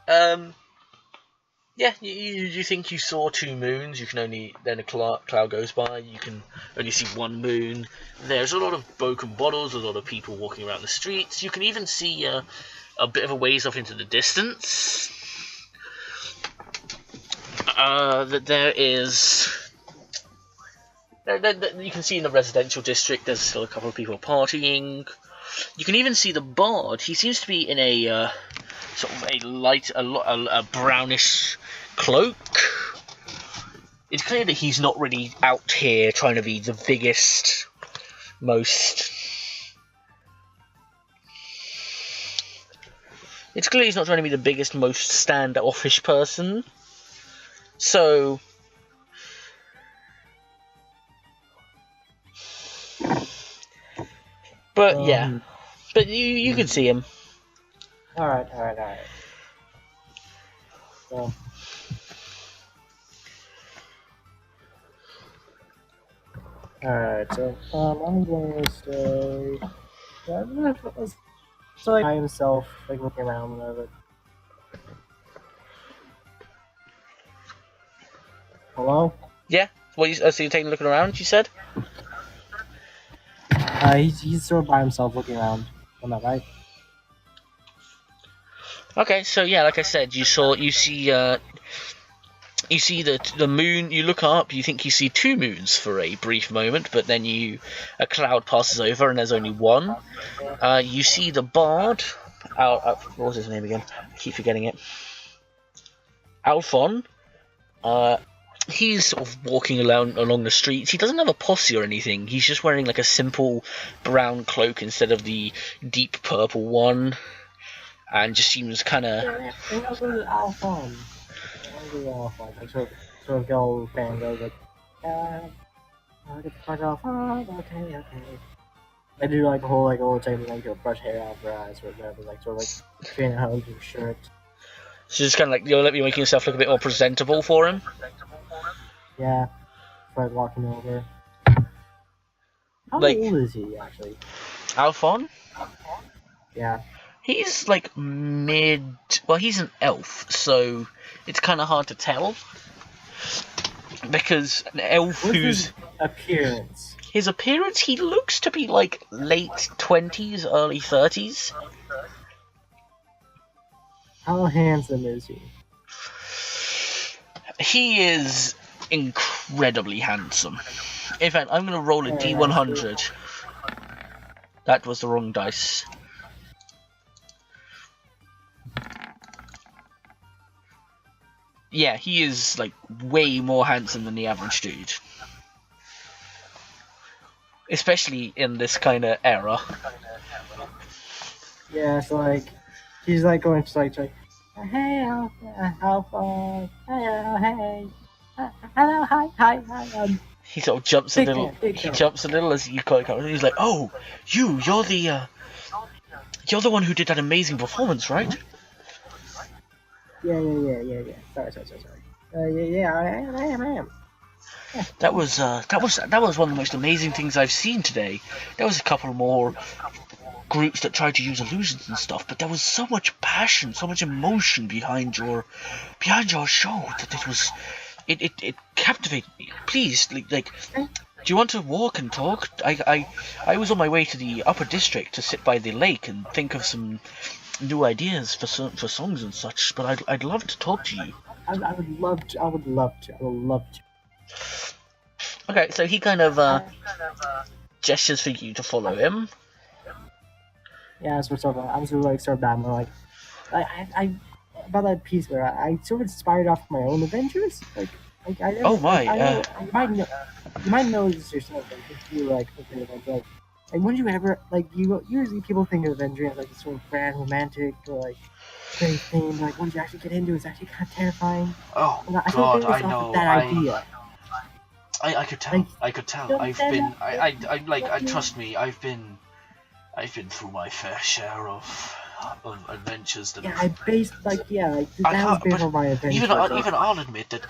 yeah, you think you saw 2 moons. You can only then a cloud goes by. You can only see 1 moon. There's a lot of broken bottles. A lot of people walking around the streets. You can even see a bit of a ways off into the distance that there is. You can see in the residential district. There's still a couple of people partying. You can even see the bard. He seems to be in a sort of a brownish cloak. It's clear that he's not really out here trying to be the biggest, most. It's clear he's not trying to be the biggest, most standoffish person. So. But yeah. But you can see him. Alright. So. Alright, so I'm going to stay. So like by himself, like looking around and whatever. Hello? Yeah. So you're taking a look around? You said. He's sort of by himself looking around. Am I right? Okay, so yeah, like I said, you see the moon. You look up, you think you see 2 moons for a brief moment, but then a cloud passes over and there's only 1. You see the bard. What was his name again? I keep forgetting it. Alphon. He's sort of walking along the streets. He doesn't have a posse or anything. He's just wearing like a simple brown cloak instead of the deep purple one, and just seems kind of. Yeah, Alphon. Like sort of go fan goes like, get the fuck off. Okay. I do like the whole like old time like you'll brush hair out of her eyes or whatever, like sort of like train how to do shirt. So just kind of like you're making yourself look a bit more presentable for him. Yeah, like walking over. How Like- old is he actually? Alphon? Yeah. He's like mid. Well, he's an elf, so it's kind of hard to tell. Because an elf What's who's. his appearance? His appearance, he looks to be like late 20s, early 30s. How handsome is he? He is incredibly handsome. In fact, I'm going to roll a D100. That was the wrong dice. Yeah, he is like way more handsome than the average dude. Especially in this kind of era. Yeah, so like he's like going to like hey Alpha, hey, hello, hi. He sort of jumps a Big little. man, big He man. jumps a little as you call it. And he's like, "Oh, you're the one who did that amazing performance, right?" Yeah. Sorry. Yeah, I am. That was one of the most amazing things I've seen today. There was a couple more groups that tried to use illusions and stuff, but there was so much passion, so much emotion behind your show that it captivated me. Please, like, do you want to walk and talk? I was on my way to the upper district to sit by the lake and think of some new ideas for songs and such, but I'd love to talk to you. I would love to. Okay, so he kind of gestures for you to follow him. Yeah, that's what's up. I'm sort of like start battling I about that piece where I sort of inspired off my own adventures. Oh my, you might know this yourself. Like if you like thinking of like when you ever like you usually people think of adventure as like sort of grand, romantic or like very themed. Like once you actually get into it, it's actually kind of terrifying. Oh And I God, based I off know. of that idea. I could tell. I could tell. Trust me. I've been through my fair share of adventures that. Yeah, I based that was based on my adventure. Even I'll admit that,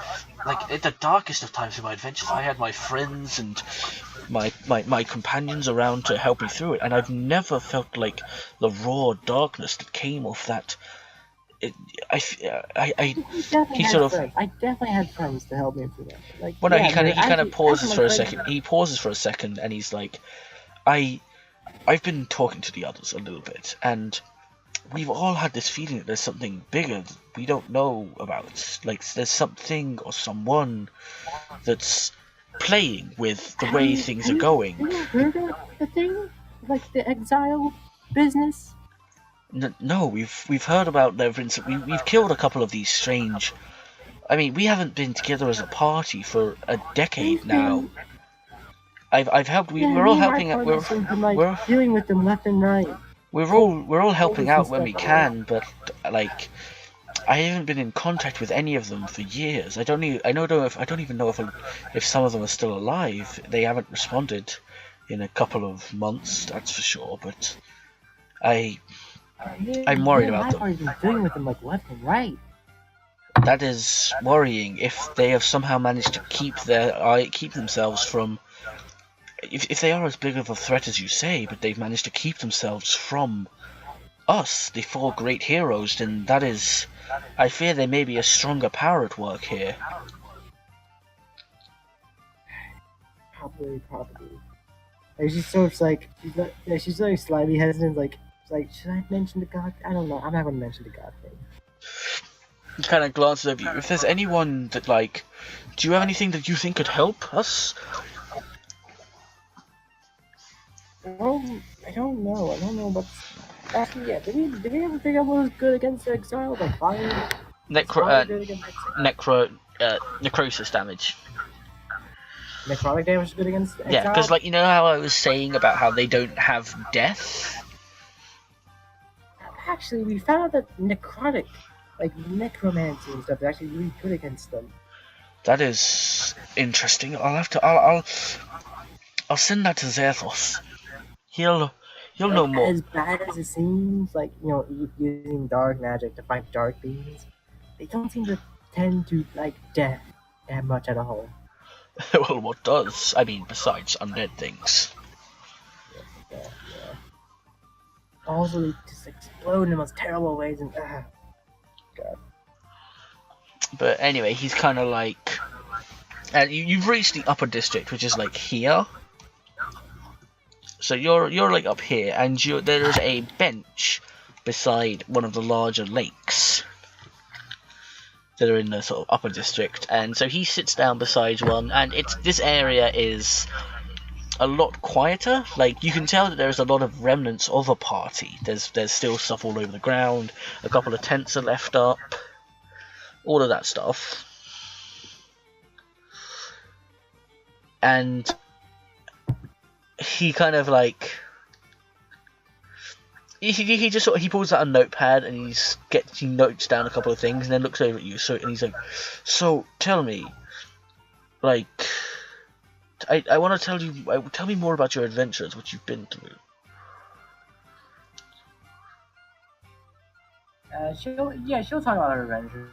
like at the darkest of times in my adventures, I had my friends and my companions around to help me through it, and I've never felt like the raw darkness that came off that. I definitely had friends to help me through that. Like, well, no, yeah, he kind actually- of pauses actually for a my second. friends- He pauses for a second, and he's like, I've been talking to the others a little bit, and we've all had this feeling that there's something bigger that we don't know about. Like there's something or someone that's playing with the way things are going. Have you heard of the thing? Like the exile business? No, we've heard about their we've killed a couple of these strange. I mean, we haven't been together as a party for a decade now. I've helped. We're all helping out. We're dealing with them left and right. we're all helping out when we can, but like I haven't been in contact with any of them for years. I don't even know if some of them are still alive. They haven't responded in a couple of months, that's for sure. But I'm worried about them. I've been dealing with them like left and right. That is worrying. If they have somehow managed to keep themselves from. If they are as big of a threat as you say, but they've managed to keep themselves from us, the four great heroes, then that is... I fear there may be a stronger power at work here. Probably. Like she's sort of like, she's like slightly hesitant, like, should I mention the god? I don't know, I'm not going to mention the god thing. He kind of glances over you. If there's anyone that, like... Do you have anything that you think could help us? Well, I don't know what's... Actually, yeah, did we ever figure out what was good against the exile? Like, fire? Necrosis damage. Necrotic damage is good against the exile? Yeah, because, like, you know how I was saying about how they don't have death? Actually, we found out that necrotic, like necromancy and stuff, is actually really good against them. That is interesting. I'll send that to Zerthos. He'll know more. As bad as it seems, like, using dark magic to fight dark beings, they don't seem to tend to like death that much at all. Well, what does? I mean, besides undead things. Yeah. Also, they just explode in the most terrible ways, and God. But anyway, he's kind of like, you've reached the upper district, which is like here. So you're like up here, and there is a bench beside one of the larger lakes that are in the sort of upper district, and so he sits down beside one, and this area is a lot quieter. Like, you can tell that there's a lot of remnants of a party. There's still stuff all over the ground. A couple of tents are left up. All of that stuff. And he kind of like he just he pulls out a notepad and he notes down a couple of things and then looks over at you. And he's like, so tell me, like, I want to tell you. Tell me more about your adventures, what you've been through. She'll talk about her adventures,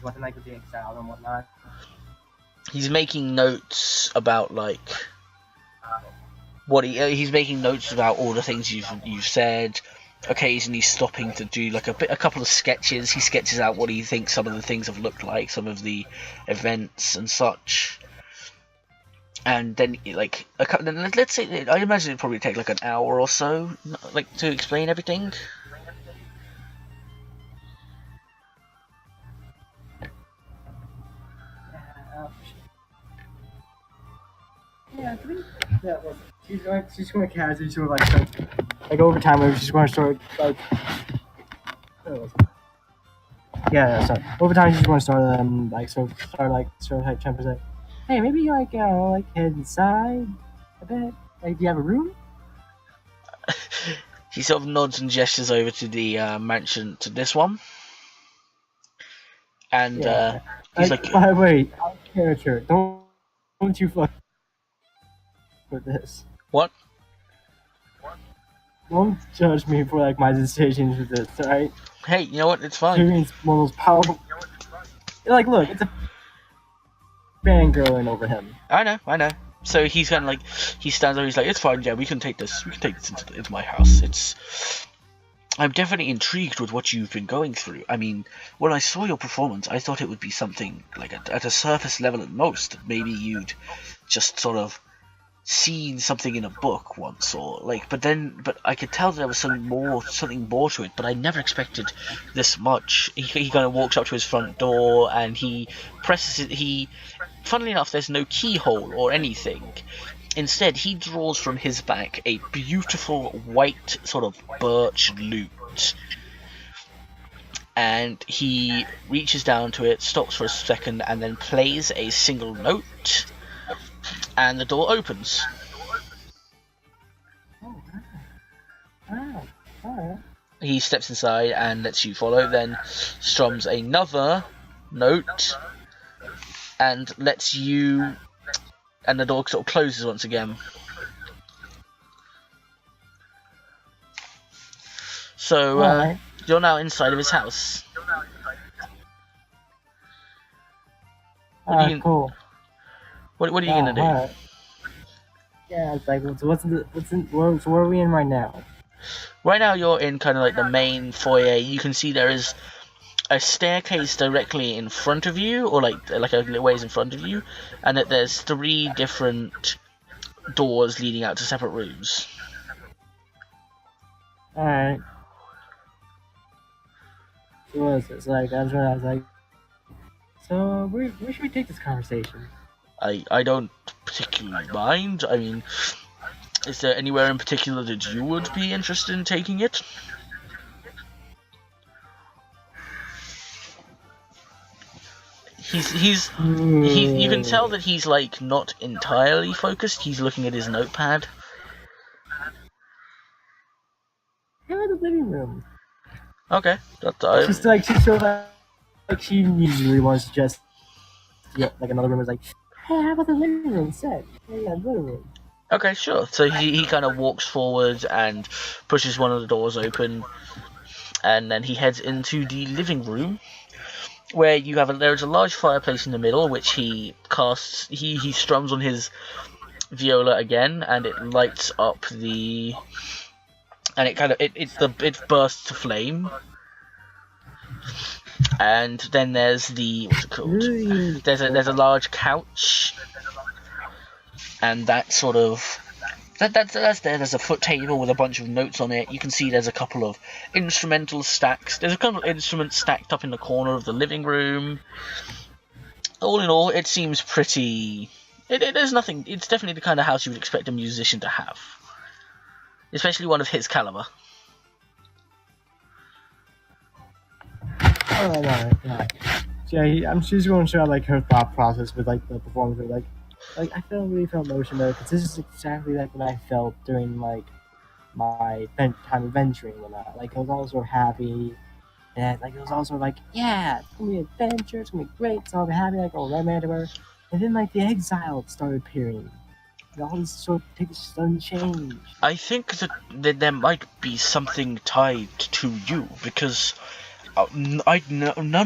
what the night with the exile and whatnot. He's making notes about like he's making notes about all the things you've said. Occasionally stopping to do like a couple of sketches. He sketches out what he thinks some of the things have looked like, some of the events and such. And then, like, let's say, I imagine it'd probably take like an hour or so, like, to explain everything. She's going to casually sort of like over time, where she's going to start like. Sorry. Over time, she's going to start like trying to say, hey, maybe like head inside a bit. Like, do you have a room? He sort of nods and gestures over to the mansion, to this one, and he's like, wait, character, don't you fuck with this. What? Don't judge me for like my decisions with this, alright? Hey, you know what? It's fine. Tyrion's one of those powerful. Like, look, it's a fangirling over him. I know. So he's kind of like, he stands there. He's like, it's fine. Yeah, we can take this. Into my house. I'm definitely intrigued with what you've been going through. I mean, when I saw your performance, I thought it would be something like at a surface level at most. Maybe you'd just sort of seen something in a book once, or like, but I could tell there was something more to it, but I never expected this much. He kind of walks up to his front door and he presses it. Funnily enough, there's no keyhole or anything. Instead, he draws from his back a beautiful white sort of birch lute, and he reaches down to it, stops for a second, and then plays a single note. And the door opens. He steps inside and lets you follow, then strums another note and lets you, and the door sort of closes once again. So you're now inside of his house. Cool. What are you gonna do? Right. Yeah, it's like, so where are we in right now? Right now you're in kind of like the main foyer. You can see there is a staircase directly in front of you, or like a ways in front of you, and that there's 3 different doors leading out to separate rooms. Alright. So what is this? Like, I was like, so where should we take this conversation? I don't particularly mind. I mean, is there anywhere in particular that you would be interested in taking it? You can tell that he's like not entirely focused. He's looking at his notepad. How about the living room? Okay, She's like she usually wants to just like another room is like, hey, how about the living room set? Hey, yeah, living room. Okay, sure. So he kind of walks forward and pushes one of the doors open, and then he heads into the living room, where there's a large fireplace in the middle, which he casts. He strums on his viola again, and it lights up and it bursts to flame. And then there's what's it called? There's a large couch, and that sort of that's there. There's a foot table with a bunch of notes on it. You can see there's a couple of instrumental stacks. There's a couple of instruments stacked up in the corner of the living room. All in all, it seems pretty. There's nothing. It's definitely the kind of house you would expect a musician to have, especially one of his caliber. Alright. Yeah, I'm just going to show like her thought process with like the performance. Like I really felt emotion there because this is exactly like what I felt during like my time adventuring and like I was also happy and like it was also like yeah it's gonna be an adventure, it's gonna be great, so I'm happy like all romantic whatever. And then like the exile started appearing. And all this sort of takes a sudden change. I think that there might be something tied to you because none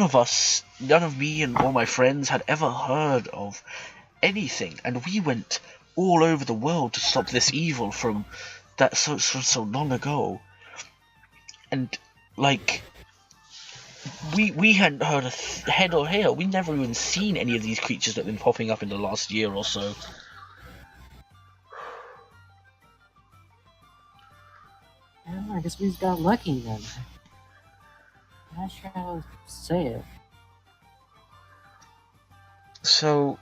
of me and all my friends had ever heard of anything, and we went all over the world to stop this evil from that so long ago. And like we hadn't heard a head or hair. We never even seen any of these creatures that have been popping up in the last year or so. Yeah, I guess we just got lucky then. I'm not sure how to say it. So,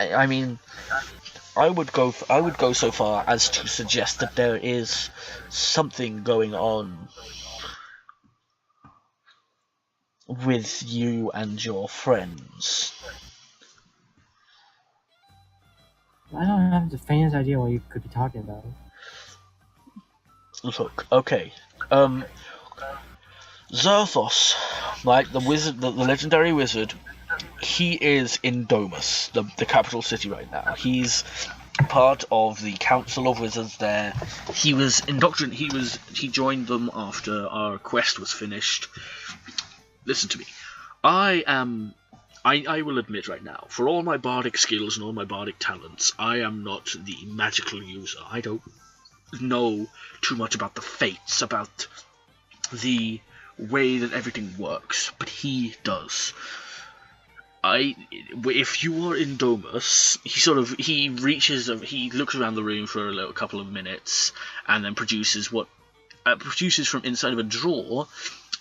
I mean, I would go so far as to suggest that there is something going on with you and your friends. I don't have the faintest idea what you could be talking about. Look, okay, Zerthos, like the wizard, the legendary wizard, he is in Domus, the capital city right now. He's part of the Council of Wizards there. He was indoctrinated. He joined them after our quest was finished. Listen to me. I will admit right now, for all my bardic skills and all my bardic talents, I am not the magical user. I don't know too much about the fates, about the way that everything works, but he does. If you are in Domus, he looks around the room for a couple of minutes, and then produces from inside of a drawer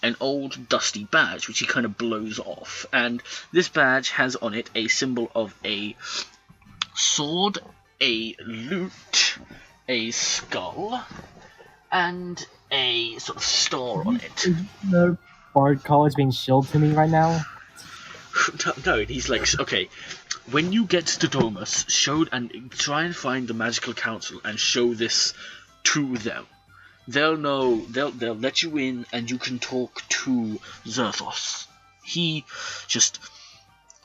an old dusty badge, which he kind of blows off. And this badge has on it a symbol of a sword, a lute, a skull, and a sort of star on it. The Bard College being shilled to me right now. No, he's like, okay, when you get to Domus, try and find the Magical Council and show this to them. They'll know, they'll let you in, and you can talk to Zerthos.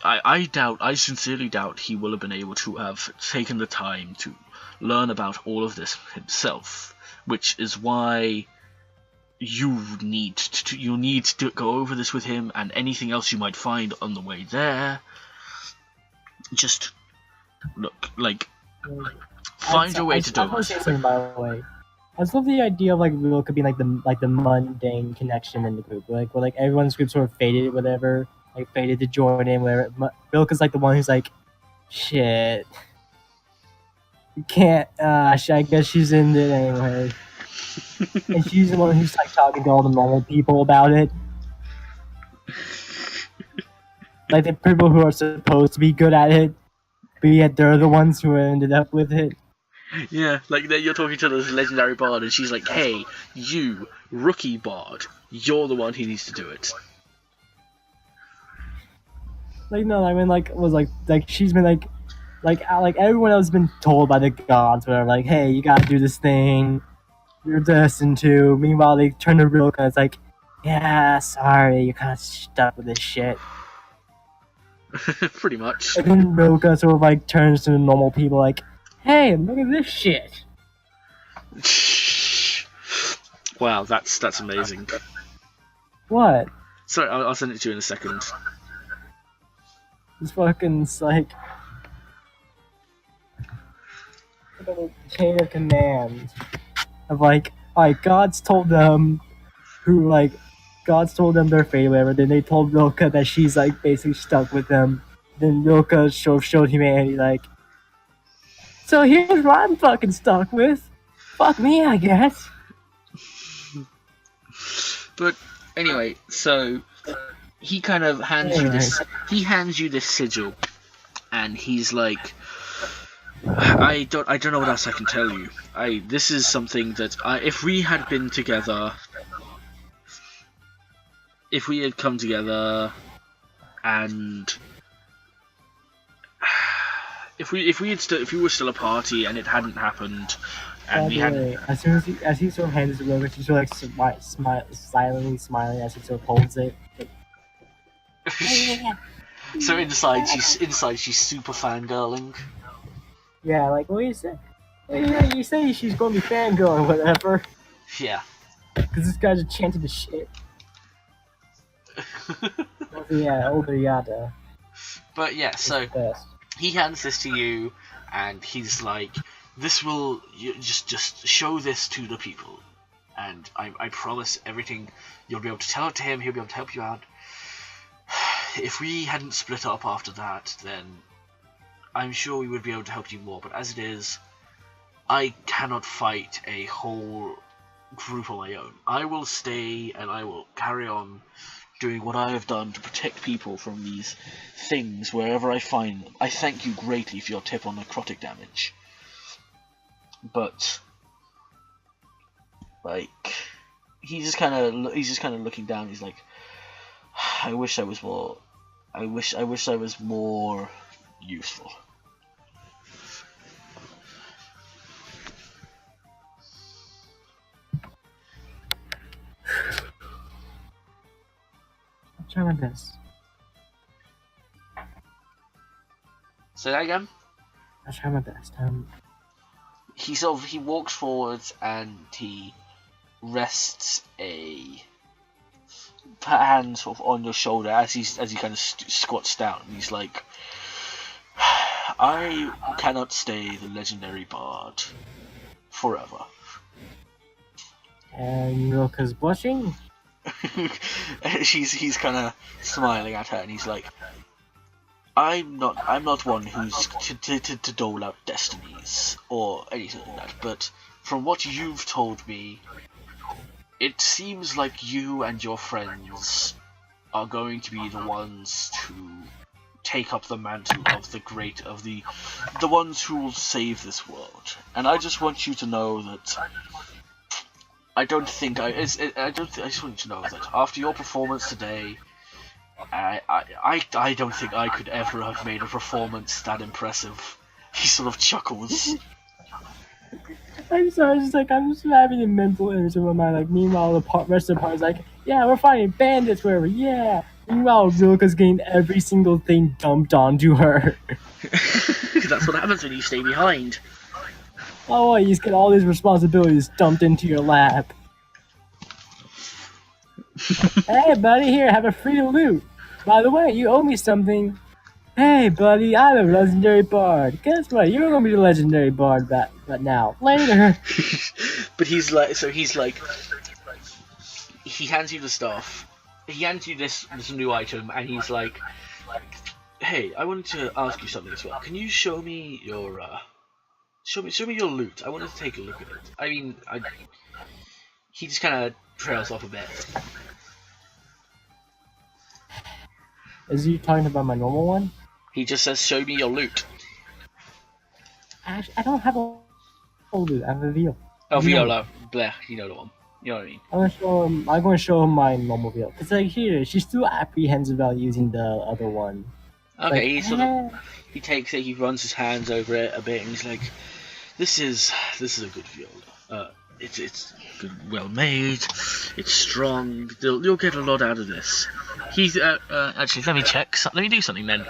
I sincerely doubt he will have been able to have taken the time to learn about all of this himself, which is why you need to go over this with him, and anything else you might find on the way there. Just find your way to Domus. By the way, I just love the idea of like Will could be like the mundane connection in the group, where everyone's group sort of faded, whatever, like faded to join in. Where Vilka's like the one who's like, shit, you can't. I guess she's in it anyway. And she's the one who's like talking to all the normal people about it. Like the people who are supposed to be good at it, but yet they're the ones who ended up with it. Yeah, like you're talking to this legendary bard, and she's like, "Hey, you rookie bard, you're the one who needs to do it." Like no, I mean was she's been like everyone else has been told by the gods, whatever. Like, hey, you gotta do this thing. You're destined to. Meanwhile, they turn to Rilka and it's like, yeah, sorry, you're kind of stuck with this shit. Pretty much. And then Rilka sort of like turns to the normal people like, Hey, look at this shit. Wow, that's amazing. What? Sorry, I'll send it to you in a second. It's fucking like a chain of command of like, alright, God's told them their fate, whatever. Then they told Rilka that she's like basically stuck with them. Then Rilka showed humanity like, so here's what I'm fucking stuck with. Fuck me, I guess. But anyway, so he kind of hands you this. He hands you this sigil, and he's like, I don't know what else I can tell you. This is something that if we had been together, if we had come together, and if we were still a party and it hadn't happened, and we hadn't. As soon as he sort of hands it over, she's sort of like silently smiling as he sort of holds it. So inside she's super fangirling. Yeah, like, what do you say? Yeah, you say she's gonna be fangirl or whatever. Yeah. Because this guy's chanted the shit. Yeah, older yada. But yeah, so he hands this to you, and he's like, "This will just show this to the people, and I promise everything. You'll be able to tell it to him. He'll be able to help you out. If we hadn't split up after that, then I'm sure we would be able to help you more. But as it is, I cannot fight a whole group on my own. I will stay and I will carry on doing what I have done to protect people from these things wherever I find them. I thank you greatly for your tip on necrotic damage." But like, he's just kind of looking down. He's like, I wish I was more useful. I'll try my best. Say that again? I'll try my best. He walks forwards and he rests a hand sort of on your shoulder as he kind of squats down. He's like, I cannot stay the legendary bard forever. And Rilka's blushing. He's kind of smiling at her, and he's like, I'm not one who's to dole out destinies or anything like that, but from what you've told me, it seems like you and your friends are going to be the ones to take up the mantle of the ones who will save this world. And I just want you to know that I just want you to know that after your performance today, I don't think I could ever have made a performance that impressive. He sort of chuckles. I'm sorry, I'm just having a mental image in my mind. Like, meanwhile, the rest of the party's like, yeah, we're fighting bandits, wherever, yeah. Meanwhile, Rilka's getting every single thing dumped onto her. That's what happens when you stay behind. Oh, you just get all these responsibilities dumped into your lap. Hey, buddy, here, have a free loot. By the way, you owe me something. Hey, buddy, I'm a legendary bard. Guess what? You're gonna be the legendary bard, but now. Later. But he hands you the stuff. He hands you this new item, and he's like, hey, I wanted to ask you something as well. Can you show me your, show me your loot? I wanted to take a look at it. I mean, he just kind of trails off a bit. Is he talking about my normal one? He just says, show me your loot. Actually, I don't have a loot. I have a veal. Oh, Viola. Bleh, you know the one. You know what I mean? I'm going to show him my normal veal. It's like, here, she's still apprehensive about using the other one. Okay, like, he takes it, he runs his hands over it a bit, and he's like, this is a good viola. It's good, well made, it's strong, you'll get a lot out of this. He's, actually, let me check, let me do something then.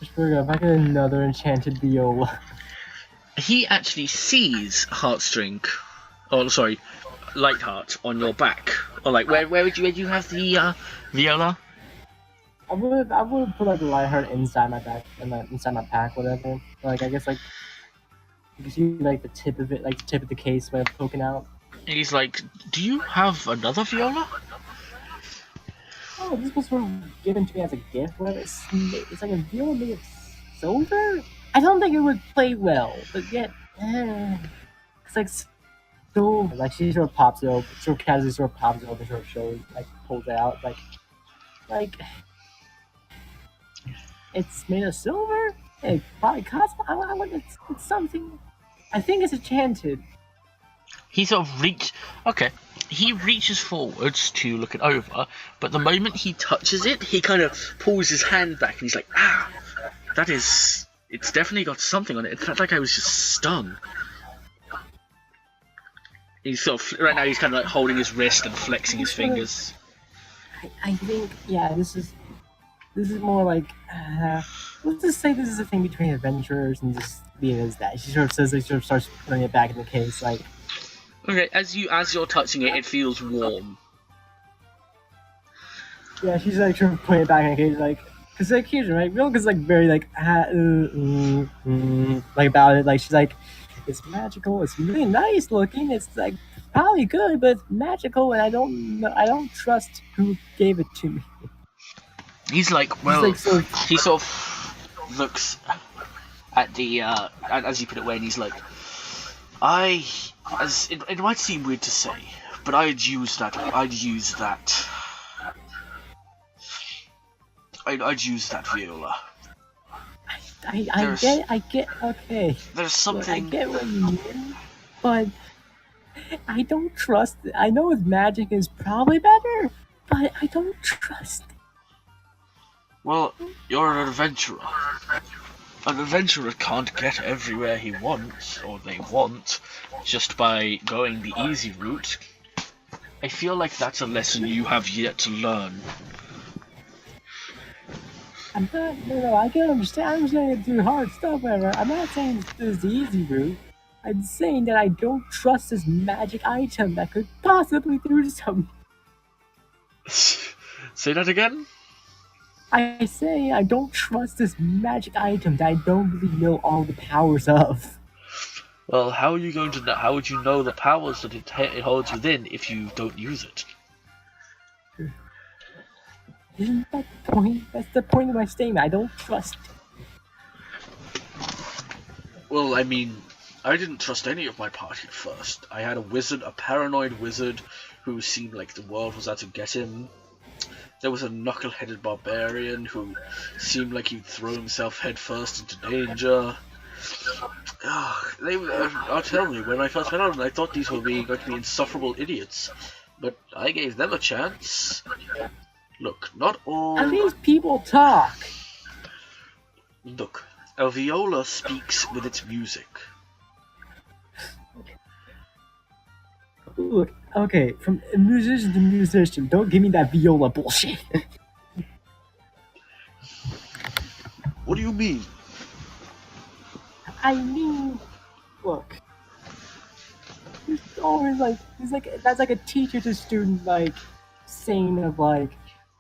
Just figure if I get another enchanted viola. He actually sees Heartstring, oh sorry, Lightheart on your back. Or like, where would you have the viola? I would put like Lightheart inside my back and inside my pack, whatever. Like I guess like you can see like the tip of it, like the tip of the case when it's poking out. And he's like, do you have another viola? Oh, this was sort of given to me as a gift. Whatever. It's like a viola made of silver. I don't think it would play well, but yet, it's like so. Like she sort of pops it open, sort of casually sort of pops it open, sort of shows, like pulls it out, like it's made of silver. It probably costs. It's something. I think it's enchanted. He sort of he reaches forwards to look it over, but the moment he touches it, he kind of pulls his hand back and he's like, it's definitely got something on it. It felt like I was just stung. He's sort of, right now he's kind of like holding his wrist and flexing his fingers. I think, yeah, this is more like, let's just say this is a thing between adventurers and just being as that. She sort of says, like, sort of starts putting it back in the case, like. Okay, as you're touching it, it feels warm. Yeah, she's like sort of putting it back in the case, like, cause like Fusion, right? Rilka's like very like, like about it. Like she's like, it's magical. It's really nice looking. It's like probably good, but it's magical, and I don't trust who gave it to me. He's like, well, like, he sort of looks at the as you put it away, and he's like, it might seem weird to say, but I'd use that viola. I get, okay. There's something. I get what you mean, but I don't trust it. I know his magic is probably better, but I don't trust it. Well, you're an adventurer. An adventurer can't get everywhere he wants, or they want, just by going the easy route. I feel like that's a lesson you have yet to learn. No, I can understand. I'm saying it through hard stuff, whatever. I'm not saying this is the easy route. I'm saying that I don't trust this magic item that could possibly do something. Say that again? I say I don't trust this magic item that I don't really know all the powers of. Well, how are you going to know? How would you know the powers that it holds within if you don't use it? Isn't that the point? That's the point of my statement. I don't trust it. Well, I mean, I didn't trust any of my party at first. I had a paranoid wizard, who seemed like the world was out to get him. There was a knuckle-headed barbarian who seemed like he'd throw himself headfirst into danger. I'll tell you, when I first went out, I thought these were going to be insufferable idiots, but I gave them a chance. Look, not all... At least people talk. Look, a viola speaks with its music. Look, okay, from musician to musician, don't give me that viola bullshit. What do you mean? I mean, look. There's always that's like a teacher to student, like, saying of like,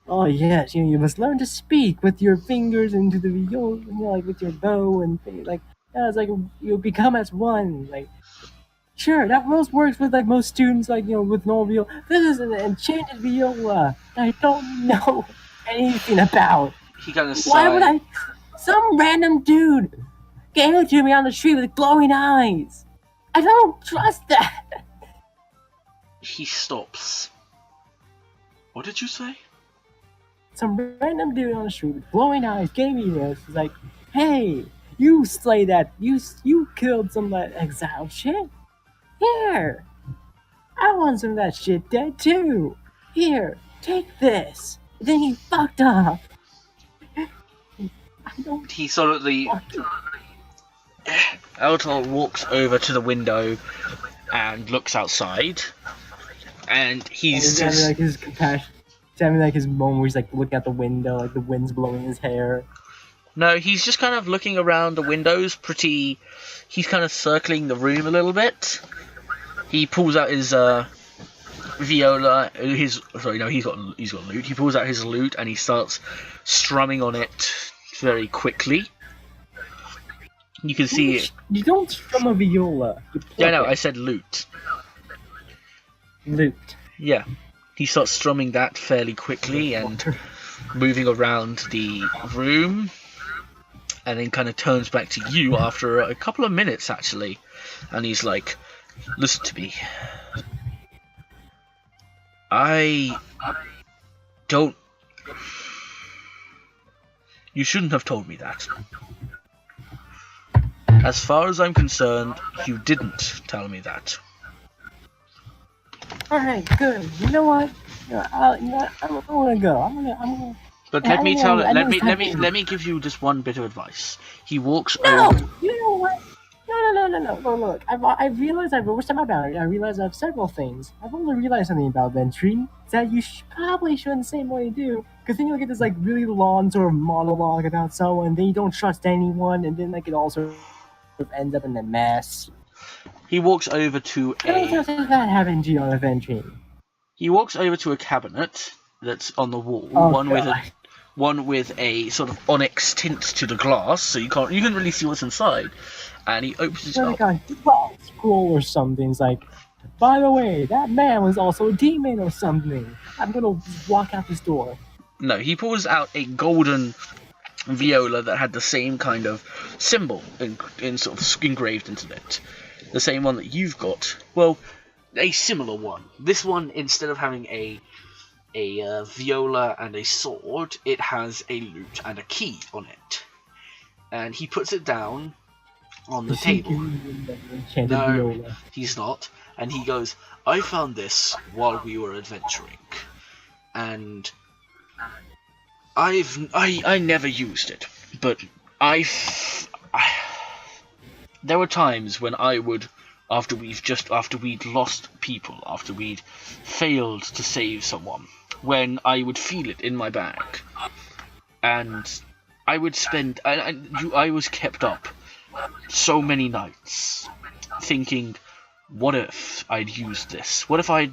oh yes, you must learn to speak with your fingers into the viola, like with your bow and things, like, it's like you'll become as one, like. Sure, that works with like most students, like, with normal viola. This is an enchanted viola I don't know anything about. He kind of Why would I? Some random dude gave it to me on the street with glowing eyes. I don't trust that. He stops. What did you say? Some random dude on the street with glowing eyes gave me this. He's like, hey, you slay that. You killed some of that exiled shit. Here, I want some of that shit dead too. Here, take this. And then he fucked off. He sort of Eltor walks over to the window and looks outside, and he's having like his compassion. He's having like his moment where he's like looking out the window, like the wind's blowing his hair. No, he's just kind of looking around the windows. He's kind of circling the room a little bit. He pulls out his viola. He's got lute. He pulls out his lute and he starts strumming on it very quickly. You can see it. You don't strum a viola. Yeah, no, I said lute. Lute. Yeah, he starts strumming that fairly quickly and moving around the room, and then kind of turns back to you after a couple of minutes actually, and he's like, "Listen to me. I don't. You shouldn't have told me that. As far as I'm concerned, you didn't tell me that." Alright, good. You know what? I'm gonna go. I'm gonna. But Yeah, let me give you just one bit of advice. He walks No! over. You know what? No, look. I realized I've overstepped my boundary. I realized I have several things. I've also realized something about venturing. That you probably shouldn't say what you do. Because then you'll get this, like, really long sort of monologue about someone, and then you don't trust anyone, and then, like, it all sort of ends up in a mess. He walks over to that happened to you on adventuring? He walks over to a cabinet that's on the wall. One with a sort of onyx tint to the glass, so you can really see what's inside. And he opens it up. Like a scroll or something. It's like, by the way, that man was also a demon or something. I'm gonna walk out this door. No, he pulls out a golden viola that had the same kind of symbol in sort of engraved into it. The same one that you've got. Well, a similar one. This one, instead of having a viola and a sword, it has a lute and a key on it. And he puts it down on the table. No, he's not. And he goes, "I found this while we were adventuring, and I never used it, but there were times when I would, after we'd lost people, after we'd failed to save someone, when I would feel it in my bag, and I would spend, I was kept up so many nights thinking, what if I'd used this? What if I'd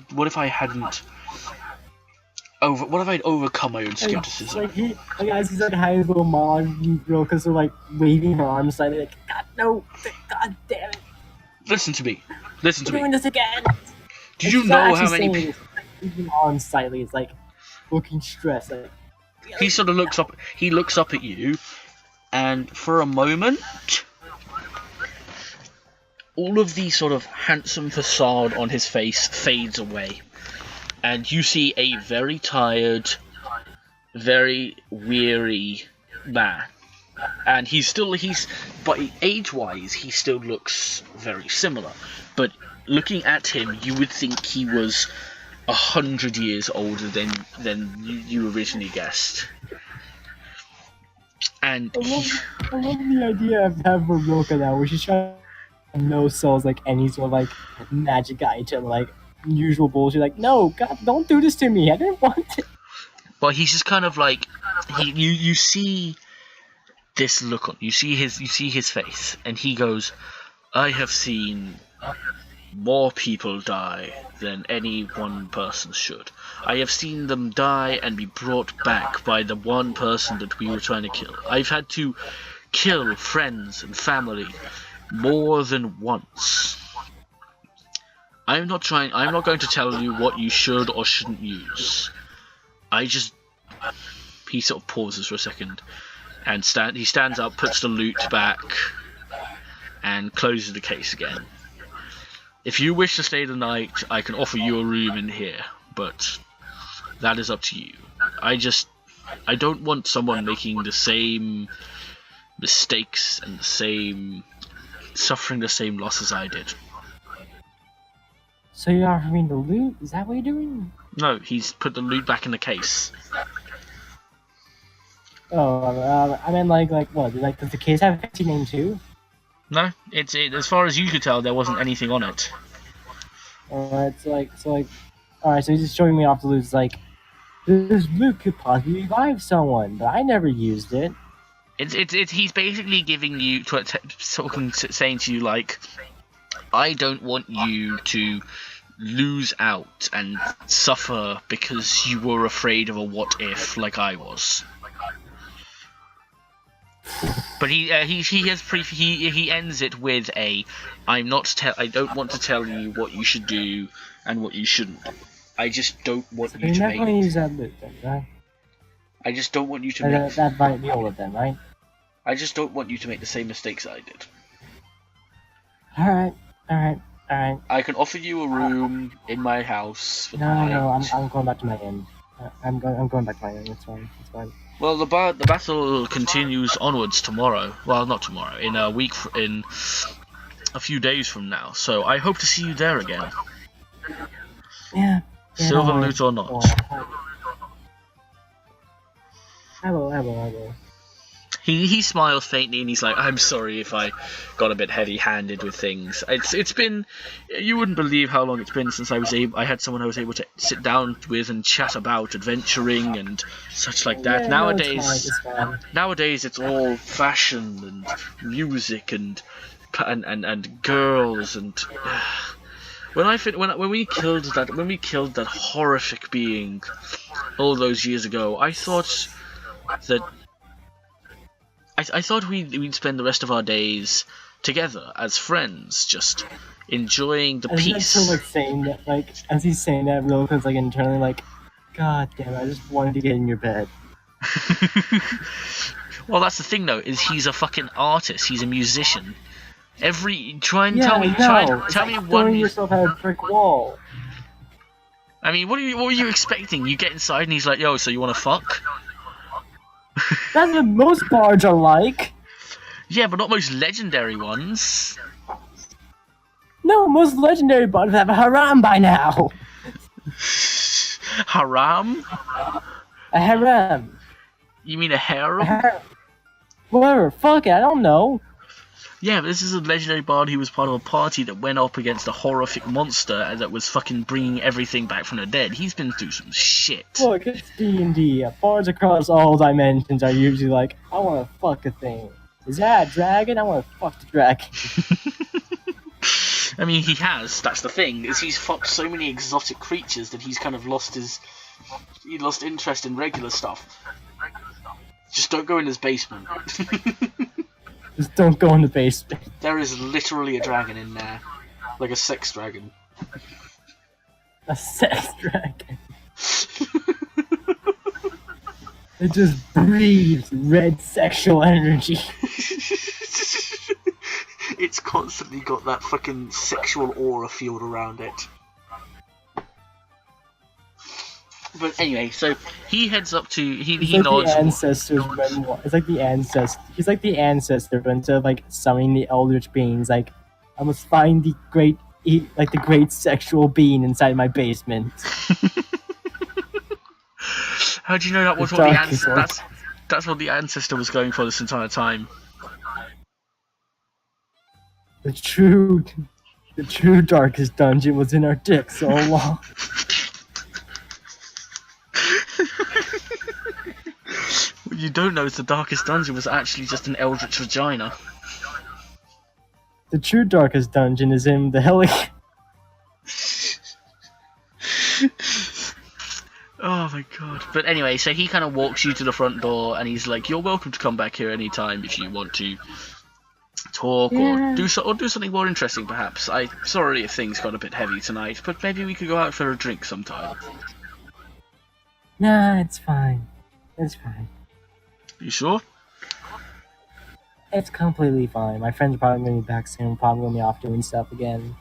overcome my own skepticism?" As he's like having his little mom girl, because they're like waving her arms like, God no, God damn it! Listen to me. We're doing this again. Do you know how many? Waving arms slightly, it's like looking stressed. Like, He sort of looks up. He looks up at you, and for a moment, all of the sort of handsome facade on his face fades away, and you see a very tired, very weary man. And but age-wise, he still looks very similar. But looking at him, you would think he was 100 years older than you originally guessed. And I love the idea of having Roka now, where she's trying to no sells like any sort of like magic item, like usual bullshit. Like, no, God, don't do this to me. I didn't want it. But he's just kind of like you see this look on. You see his face, and he goes, "I have seen more people die than any one person should. I have seen them die and be brought back by the one person that we were trying to kill. I've had to kill friends and family more than once. I'm not going to tell you what you should or shouldn't use. He sort of pauses for a second, and he stands up, puts the loot back, and closes the case again. If you wish to stay the night, I can offer you a room in here, but that is up to you. I don't want someone making the same mistakes and suffering the same loss as I did." So you're offering the loot? Is that what you're doing? No, he's put the loot back in the case. Oh, I mean, like what? Like, does the case have a fancy name too? No, it's as far as you could tell, there wasn't anything on it. Alright, alright, so he's just showing me off the loot. It's like, this loot could possibly revive someone, but I never used it. He's basically giving you saying to you like, I don't want you to lose out and suffer because you were afraid of a what if like I was. But he ends it with a I don't want to tell you what you should do and what you shouldn't do. I just don't want you to make. Use that loop then, right? I just don't want you to make that might be all of them, right? I just don't want you to make the same mistakes I did. Alright. I can offer you a room in my house for the night. No, I'm going back to my inn. I'm going back to my inn. It's fine. Well, the battle continues onwards tomorrow. Well, not tomorrow. In a few days from now. So I hope to see you there again. Yeah. Silver loot or not. I will. He smiles faintly and he's like, I'm sorry if I got a bit heavy-handed with things. It's been, you wouldn't believe how long it's been since I had someone I was able to sit down with and chat about adventuring and such like that. Yeah, Nowadays it's all fashion and music and girls and when we killed that horrific being all those years ago, I thought that I thought we'd spend the rest of our days together as friends, just enjoying the peace. Sort of like saying that, like as he's saying that, Roka's like internally like, God damn, I just wanted to get in your bed. Well, that's the thing though, is he's a fucking artist. He's a musician. Tell me throwing yourself at a brick wall. I mean, what were you expecting? You get inside and he's like, yo, so you want to fuck? That's what most bards are like. Yeah, but not most legendary ones. No, most legendary bards have a harem by now. Haram? A harem. You mean a harem? Whatever, fuck it, I don't know. Yeah, but this is a legendary bard who was part of a party that went up against a horrific monster that was fucking bringing everything back from the dead. He's been through some shit. Look, it's D&D. Bards across all dimensions are usually like, I want to fuck a thing. Is that a dragon? I want to fuck the dragon. I mean, he has. That's the thing, is he's fucked so many exotic creatures that he's kind of lost interest in regular stuff. Just don't go in his basement. Just don't go in the basement. There is literally a dragon in there. Like a sex dragon. A sex dragon? It just breathes red sexual energy. It's constantly got that fucking sexual aura field around it. But anyway, so he heads up to he nods. The ancestors. It's like the ancestor. He's like the ancestor, but instead of like summoning the eldritch beings, like I must find the great sexual being inside my basement. How do you know that was what the ancestor? That's what the ancestor was going for this entire time. The true darkest dungeon was in our dick so long. What you don't know is the darkest dungeon was actually just an eldritch vagina. The true darkest dungeon is in the heli. Oh my god. But anyway, so he kind of walks you to the front door and he's like, you're welcome to come back here anytime if you want to talk or do something more interesting perhaps. I'm sorry if things got a bit heavy tonight, but maybe we could go out for a drink sometime. Nah, it's fine. It's fine. You sure? It's completely fine. My friends are probably going to be back soon, probably going to be off doing stuff again.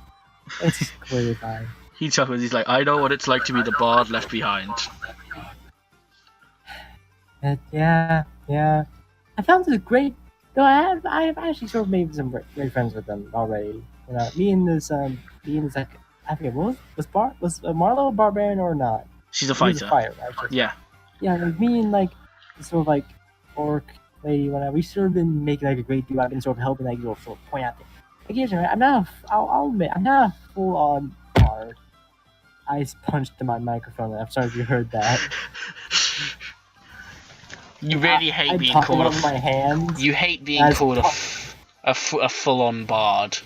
It's completely fine. He chuckles, he's like, I know what it's like to be the bard left behind. Yeah. I found this great... Though I've actually sort of made some great friends with them already. You know, me and this like, I forget, was Marlo a barbarian or not? She's a fighter. She's a fighter, right? Yeah. Yeah, like me and like, sort of like, orc lady, whatever, we sort of been making like a great duo. I've been sort of helping like, sort of point out things. Occasionally, I'll admit, I'm not a full-on bard. I punched in my microphone. I'm sorry if you heard that. You really hate I'm being talking called about my hands. You hate being as called fu- a full-on bard.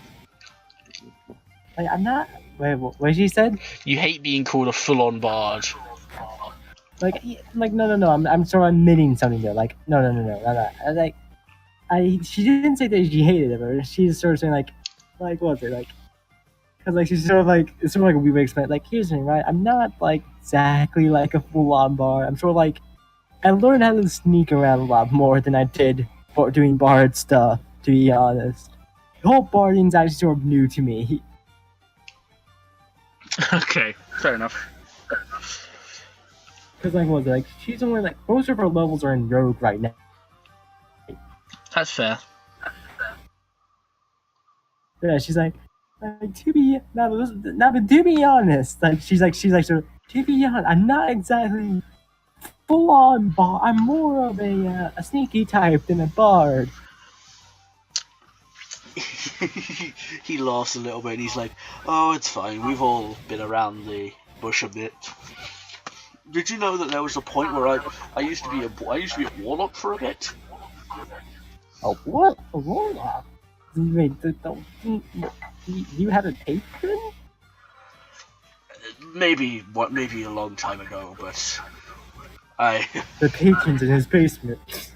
Like, I'm not. Wait, what she said? You hate being called a full-on bard. Like, no. I'm sort of admitting something there. Like, no. She didn't say that she hated it, but she's sort of saying like, what was it like? Because like she's sort of like it's sort of like a weird way to explain. Like, here's the thing, right? I'm not like exactly like a full-on bard. I'm sort of like I learned how to sneak around a lot more than I did for doing bard stuff. To be honest, the whole barding's actually sort of new to me. Okay, fair enough. Because like, what was it like? She's only like most of her levels are in rogue right now. That's fair. Yeah, she's like to be honest, like she's like sort of to be honest, I'm not exactly full on bard. I'm more of a sneaky type than a bard. He laughs a little bit and he's like, "Oh, it's fine. We've all been around the bush a bit. Did you know that there was a point where I used to be a warlock for a bit?" Oh, what? A warlock? Wait, you had a patron? Maybe a long time ago, but The patron's in his basement.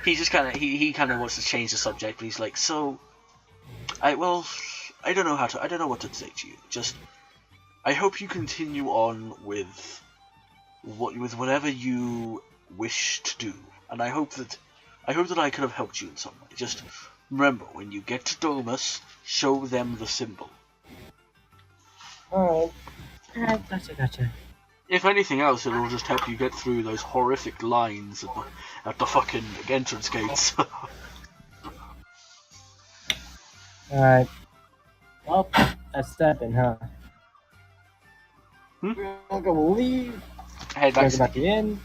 he just kind of wants to change the subject, but he's like, "So, I don't know what to say to you. Just, I hope you continue on with whatever you wish to do, and I hope that I could have helped you in some way. Just remember, when you get to Talremis, show them the symbol. Alright, gotcha. If anything else, it'll just help you get through those horrific lines at the fucking entrance gates." Alright. Well, that's stepping, huh? Hmm? We're gonna leave. Head We're back back in,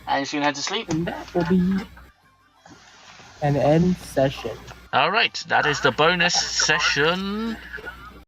and you're gonna head to sleep. and that will be an end session. Alright, that is the bonus session